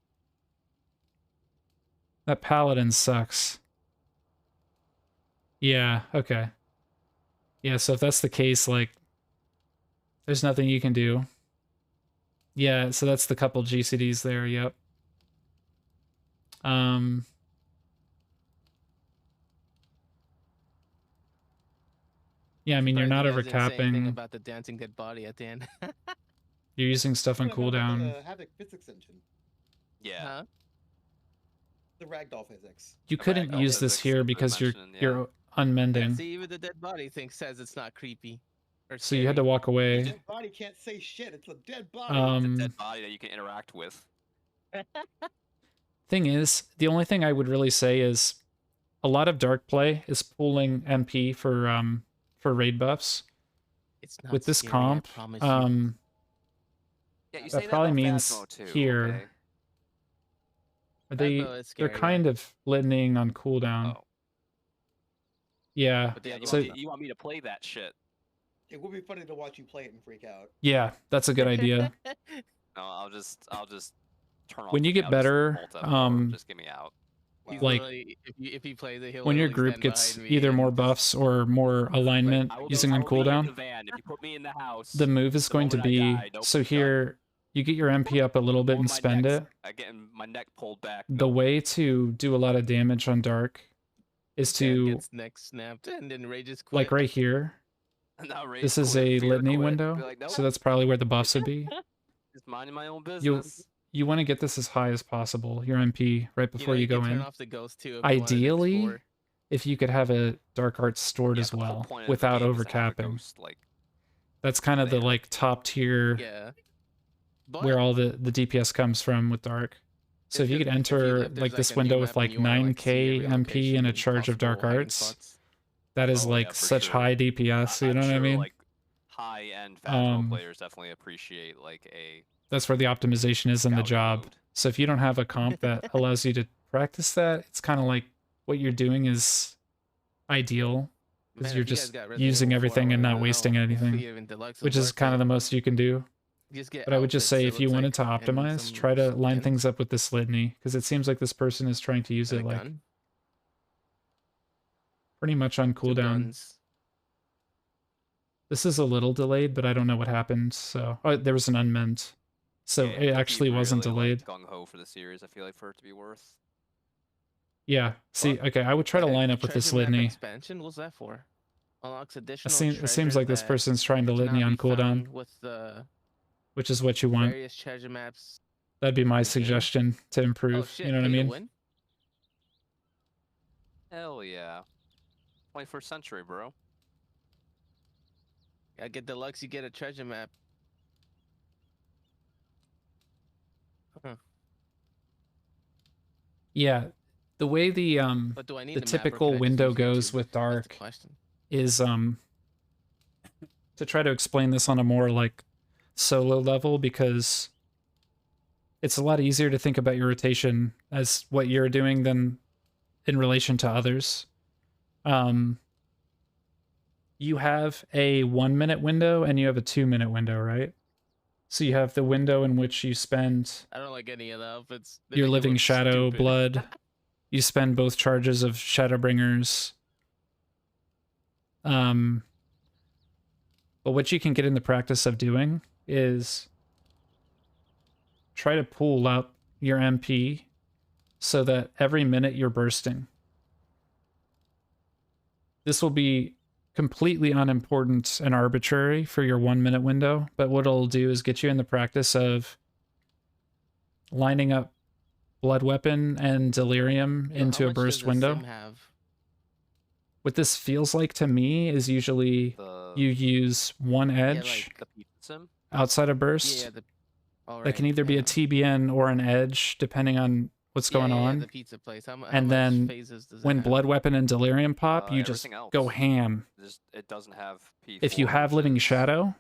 That paladin sucks. Yeah, okay. Yeah, so if that's the case, like, there's nothing you can do. Yeah, so that's the couple GCDs there, yep. Yeah, I mean, you're not Surprised you guys didn't say anything overcapping. about the dancing dead body at the end. You're using stuff on What about cooldown. the Havoc physics engine? Yeah. Huh? The ragdoll physics. You The couldn't ragdoll use this physics here that because they're you're mentioning, you're unmending. See, even the dead body thing says it's not creepy. Or So you had to scary. walk The away. dead body can't say shit. It's a dead body. It's a dead body that you can interact with. Thing is, the only thing I would really say is a lot of dark play is pulling MP for raid buffs. It's not With this scary, I comp, promise you. Yeah, you that say probably about means Phasmo too, here. okay. Are Phasmo is they're scary, kind of litanying on cooldown. Oh. Yeah. But yeah, You, So you want me to play that shit? It would be funny to watch you play it and freak out. yeah, that's a good idea. No, I'll just turn off. When you the get game. I'll just better, multi-mode, just get me out. He's like, literally- if he plays it, he'll when your literally group stand gets behind me either and more just- buffs or more alignment I will using I on will be in cooldown, the van. If you put me in the house, the move is the going to moment I be die, nope, so done. here you get your MP up a little bit and Moment my spend neck's- it. I getting my neck pulled back. The way to do a lot of damage on dark is Dan to, gets neck snapped and then rages quit. like right here, Now Rage this is quit, a fear litany quit. window, Be like, nope, so that's probably where the buffs would be. just minding my own You business. you want to get this as high as possible, your MP, right before know, you go can turn in. off the ghost too if you wanted to Ideally, explore. if you could have a dark art stored Yeah, as but the whole well, point of the without game is to have a overcapping. ghost, like, That's kind of the there. like top tier Yeah. But where all the DPS comes from with dark. So if you could if enter there's, like this a new window map with and like you wanna, like, see 9k every MP and a location, charge of dark possible hiding arts, spots. that is Oh, like yeah, for such sure. high DPS, you know I'm what I sure, mean? Like, high-end Phasmo Um, players definitely appreciate like a That's where the optimization is in the scouting job. mode. So if you don't have a comp that allows you to practice that, it's kind of like what you're doing is ideal because Man, you're if you guys just got Resident using Evil 4, I everything and wanna not know wasting if anything, even Deluxe which was is worth kind of it. the most you can do. Just get But I would just outfits, say it if you looks wanted to like, and optimize, some try to line skins. things up with this litany because it seems like this person is trying to use And it a like gun, pretty much on 2 cooldown. guns. This is a little delayed, but I don't know what happened. So, oh, there was an unmeant. So Yeah, it actually wasn't delayed. Gung ho for the series. I feel like for it to be worth. Yeah. See, okay, I would try to line up with this Treasure map litany. expansion. What's that for? Unlocks It additional seems treasures like this that person's trying to litany cannot on be cooldown, found with the which is what you want. various treasure maps. That'd be my game. suggestion to improve. Oh shit! You know what I pay to mean? win? Hell yeah. 21st century, bro. I get deluxe. You get a treasure map. Huh. Yeah. The way the But do I need the the map, or typical can I just window use goes YouTube? with That's the Dark question. is to try to explain this on a more like solo level, because it's a lot easier to think about your rotation as what you're doing than in relation to others. You have a 1 minute window and you have a 2 minute window, right? So you have the window in which you spend I don't like any of the outfits. They your make it living look shadow stupid. blood. You spend both charges of Shadowbringers. But what you can get in the practice of doing is try to pool up your MP so that every minute you're bursting. This will be completely unimportant and arbitrary for your 1 minute window, but what it'll do is get you in the practice of lining up Blood Weapon and Delirium Yo, into how a much burst does a window. sim have? What this feels like to me is usually you use one edge The pizza sim? outside of burst. Yeah, That can either be a TBN or an edge, depending on what's going on. the pizza place. How And much then phases does when that have? Blood Weapon and Delirium pop, you just Everything else. go ham. It doesn't have P4. If you have which Living is Shadow,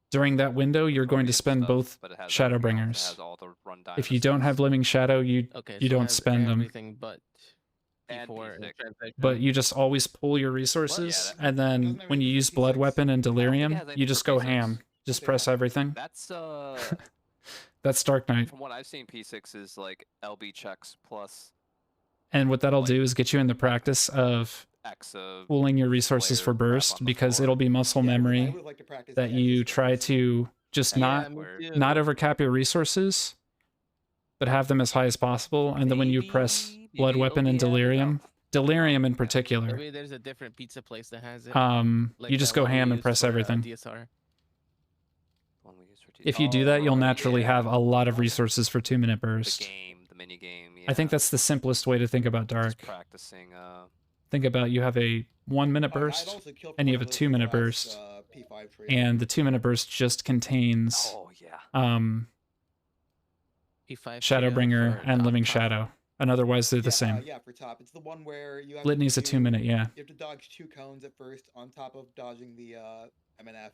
during that window, you're going to Notorious spend stuff, both but it has everything else. It Shadowbringers. has all the run If you don't have Living Shadow, you Okay, you so it don't has spend them. everything but And P4 and P6. translation. But you just always pull your resources, and then when you use Blood Weapon and Delirium, has you anything just for go P6. ham. Just press everything. That's That's Dark Knight. from what I've seen, P6 is like LB checks plus And what that'll do is get you in the practice of X of pooling your resources for burst, because it'll be muscle memory would like to practice that the you X's try to just not overcap your resources, but have them as high as possible. And then when you press Blood Weapon and Delirium in particular, Maybe there's a different pizza place that has it. you just go ham and press everything. DSR. If you do that, you'll naturally have a lot of resources for 2 minute burst. the mini game. I think that's the simplest way to think about Dark. Practicing. Think about you have a 1 minute burst and you have a 2 minute burst, and the 2 minute burst just contains Shadowbringer and Living Shadow, and otherwise they're the same. Yeah, for top. It's the one where you have Litany's a 2 minute, yeah. You have to dodge 2 cones at first on top of dodging the MNF.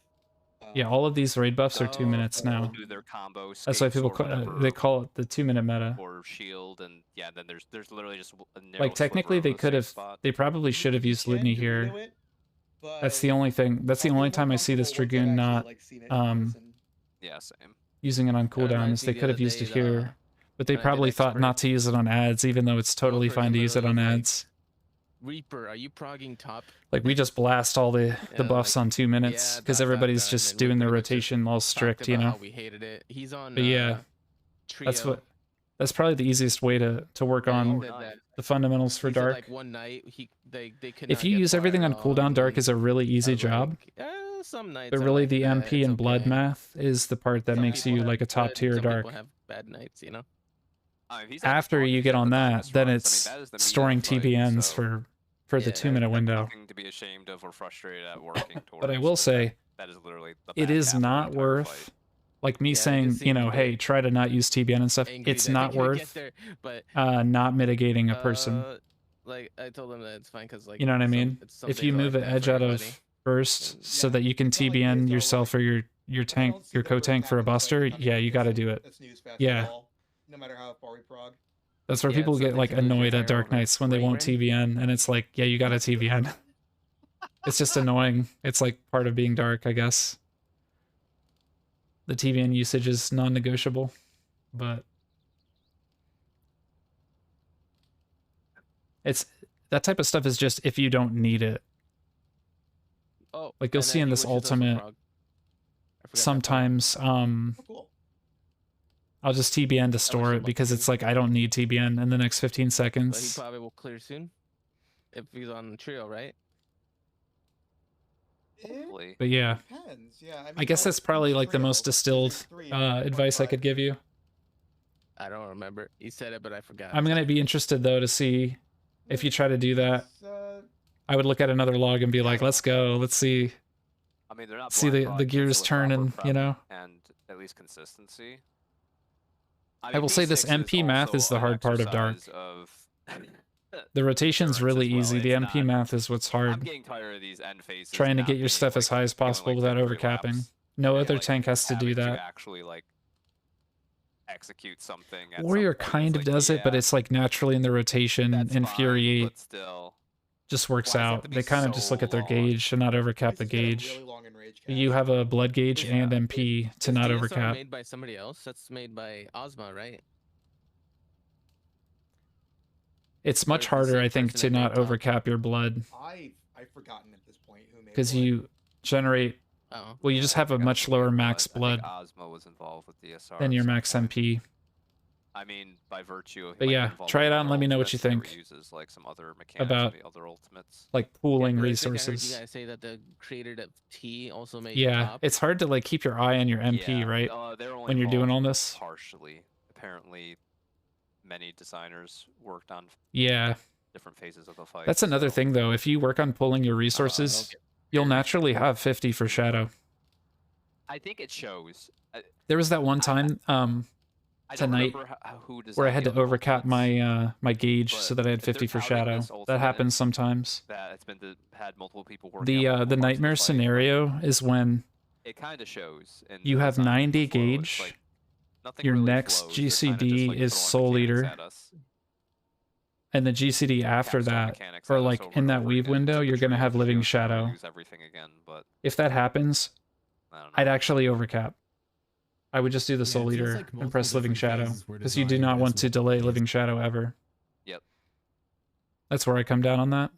Yeah, all of these raid buffs are 2 minutes now. Do their combo. That's why people they call it the 2 minute meta. Or shield, and yeah, then there's literally just a narrow Like technically they could have, they probably should have used Litany here. That's the only thing. That's the only time I see this Dragoon not yeah, same. using it on cooldown, is they could have used it here, but they probably thought not to use it on ads, even though it's totally fine to use it on ads. Reaper, are you progging top? Like we just blast all the buffs on 2 minutes because everybody's just doing their rotation all strict, you know. We hated it. He's on. But yeah, that's probably the easiest way to work on the fundamentals for Dark. Like one night, they could If you use everything on cooldown, Dark is a really easy job. Some nights But really, the MP and blood math is the part that makes you like a top tier Dark. People have bad nights, you know. After you get on that, then it's storing TBNs for the 2 minute window. Nothing to be ashamed of or frustrated at working towards. But I will say, that is literally it is not worth, like me saying, you know, hey, try to not use TBN and stuff. It's not worth not mitigating a person. Like I told them that it's fine because like you know what I mean. If you move an edge out of burst so that you can TBN yourself or your tank, your co-tank for a buster, yeah, you got to do it. Yeah. No matter how far we prog. That's where people get like annoyed at Dark Knights when they won't TBN, and it's like, yeah, you gotta TBN. It's just annoying. It's like part of being Dark, I guess. The TBN usage is non-negotiable, but it's that type of stuff is just if you don't need it. Oh, like you'll see in this ultimate sometimes I'll just TBN to store it because it's like I don't need TBN in the next 15 But he seconds. probably will clear soon. If he's on the trio, right? Hopefully. But yeah, Depends. Yeah, I guess that's probably like the most distilled advice I could give you. I don't remember. He said it, but I forgot. I'm gonna be interested though to see if you try to do that. I would look at another log and be like, let's go, let's see. I mean, they're not See the gears turning, you know. And at least consistency. I will say this MP math is the hard part of Dark. The rotation's really easy. The MP math is what's I'm hard. getting tired of these end phases. Trying to not get your being, stuff as high as possible without overcapping. No other tank has to do that. Actually, like, execute something. At Warrior some point. kind of does it, but it's like naturally in the rotation. Infuriate just works out. They kind of just look at their gauge and not overcap the gauge. You have a blood gauge and MP to not DSR overcap. made by somebody else. That's made by Ozma, right? It's much harder, I think, to not overcap your blood I've forgotten at this point who made because you generate. Well, you just have a much lower max blood Ozma was involved with DSR. than your max MP. I mean, by virtue of. But yeah, try it out and let me know what you think Uses like some other mechanics about of the other ultimates. like pooling I resources. heard you guys say that the creator of T also made Yeah, top. it's hard to like keep your eye on your MP, right? They're only When you're doing all involved this. partially. Apparently, many designers worked on Yeah. different phases of the fight. That's another thing though. If you work on pulling your resources, you'll naturally have 50 for Shadow. I think it shows. There was that one time tonight where I had to overcap my my gauge so that I had 50 for Shadow. That happens sometimes. It's been had multiple people working The nightmare scenario is when it kind of shows. you have 90 gauge. Your next GCD is Soul Eater. And the GCD after that, or like in that weave window, you're going to have Living Shadow. If that happens, I'd actually overcap. I would just do the Soul Eater and press Living Shadow, because you do not want to delay Living Shadow ever. Yep. That's where I come down on that.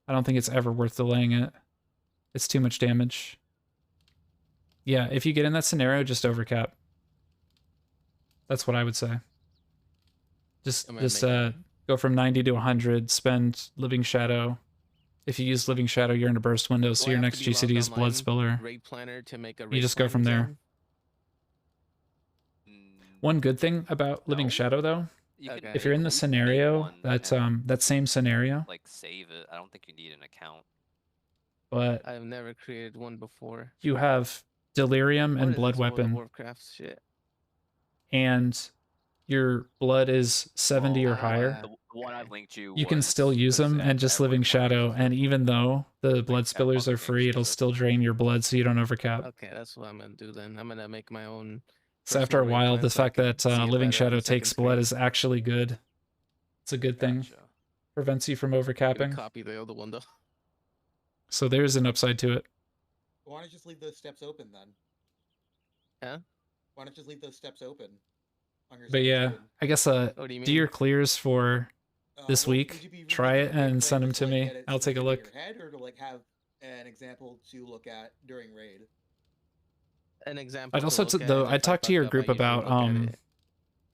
I don't think it's ever worth delaying it. It's too much damage. Yeah, if you get in that scenario, just overcap. That's what I would say. Just go from 90 to 100, spend Living Shadow. If you use Living Shadow, you're in a burst window, so your next GCD is Blood Spiller. You just go from there. One good thing about Living Shadow, though, if you're in the scenario, that same scenario, like save it. I don't think you need an account. But I've never created one before. you have Delirium and Blood Weapon, Warcraft shit. and your blood is 70 or higher. The one I linked you can still use them and just Living Shadow, and even though the Blood Spillers are free, it'll still drain your blood so you don't overcap. Okay, that's what I'm gonna do then. I'm gonna make my own. So after a personal while, raid the plan so I fact can that see it Living better on Shadow the second takes blood screen. is actually good. It's a good thing. Prevents you from I'm gonna overcapping. copy the other one though. So there's an upside to it. Why don't you just leave those steps open then? Yeah. Why don't you just leave those steps open? On your But second yeah, screen? I guess What do you do your mean? clears for this Well, week. would you be Try it really and send them just to me. get it I'll take a in look. your head, or to like have an example to look at during raid. An example. I'd also I'd talk to your group about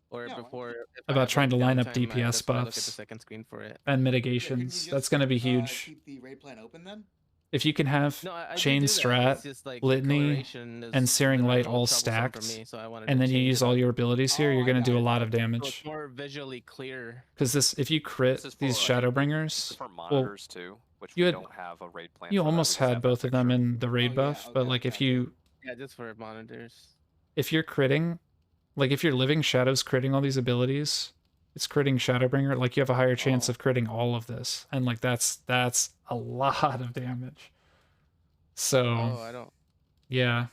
Or before. if I about have, trying to like, line up downtime, DPS that's why I look at the buffs second screen for it. and Can mitigations. you That's just, going to be huge. Keep the raid plan open then? If you can have No, I do Chain do that, Strat, it's just, like, the Litany, coloration is and Searing a Light little all troublesome for stacked, me, so I wanted and to then you change use it all up. your abilities here, Oh, you're I going to got do a it. lot of So damage. it's more visually clear. Because if you crit This is these for, Shadowbringers, for well, monitors too, which you we had- don't have a raid plan. you for that, almost we just had have that both of them picture. in the raid yeah, buff, but okay, like if gotcha. you Yeah, just for monitors. if you're critting, like if you're Living Shadows critting all these abilities, it's critting Shadowbringer, like you have a higher chance of critting all of this, and like that's a lot of damage. So Oh, I don't. yeah,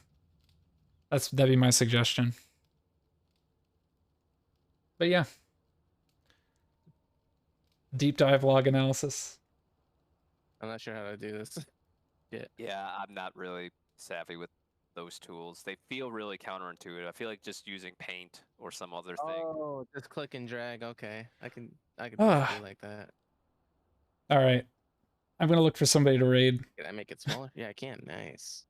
that'd be my suggestion. But yeah, deep dive log analysis. I'm not sure how to do this. Yeah, I'm not really savvy with those tools. They feel really counterintuitive. I feel like just using Paint or some other thing. Oh, just click and drag. Okay, I can do Ah. something like that. All right, I'm gonna look for somebody to raid. Can I make it smaller? Yeah, I can. Nice.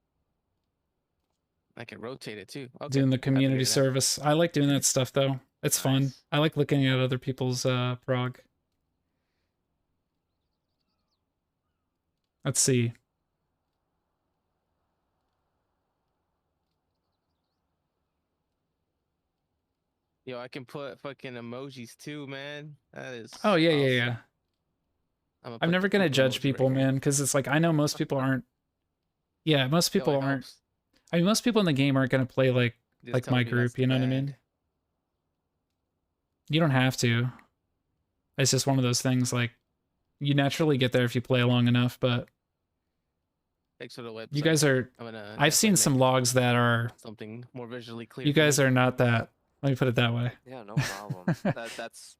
I can rotate it too. Okay. Doing the I have to community do that. service. I like doing that stuff though. It's fun. Nice. I like looking at other people's prog. Let's see. Yo, I can put fucking emojis too, man. That is. Oh yeah, yeah, awesome. yeah. I'm I'm never gonna judge people, man, because it's like I know most people aren't. Yeah, most people aren't. I mean, most people in the game aren't gonna play like my group. You know what I mean? You don't have to. It's just one of those things. Like, you naturally get there if you play long enough. But Thanks for the website. you guys are. I've seen some logs that are something more visually clear. You guys are not that. Let me put it that way. Yeah, no problem. That's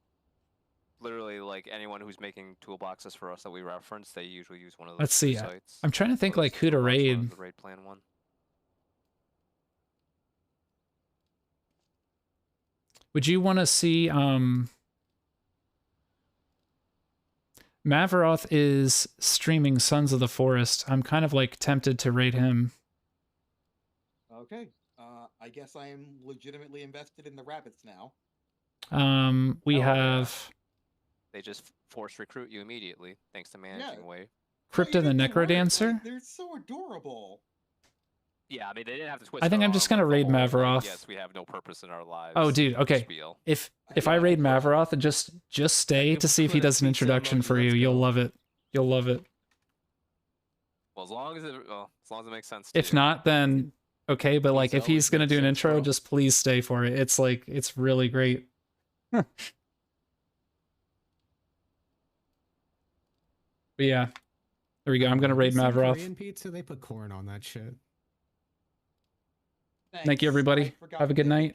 literally like anyone who's making toolboxes for us that we reference. They usually use one of those. Let's see. sites. I'm trying to think like who to Toolbox one raid. is the raid plan one. Would you want to see Mavaroth is streaming Sons of the Forest. I'm kind of like tempted to raid him. Okay. I guess I am legitimately invested in the rabbits now. We have They just force recruit you immediately thanks to managing way. Crypto the Necrodancer. They're so adorable. Yeah, I mean they didn't have to twist. I think their I'm just arm gonna with the raid whole, Mavaroth. Like, yes, we have no purpose in our lives. Oh, dude. Okay. Spiel. If I raid Mavaroth, just stay to see if he does an introduction for you. You'll love it. You'll love it. Well, as long as it makes sense. If not, then okay. But like, if he's gonna do an intro, just please stay for it. It's like it's really great. But yeah, there we go. I'm gonna raid Some Mavaroth. Korean pizza, they put corn on that shit. Thank you, everybody. Have a good night.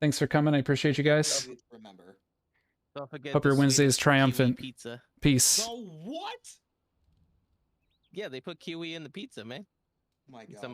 Thanks for coming. I appreciate you guys. Remember. Don't forget Hope the your sweet Wednesday is kiwi triumphant. Pizza. Peace. So what? Yeah, they put kiwi in the pizza, man. Oh my God. Some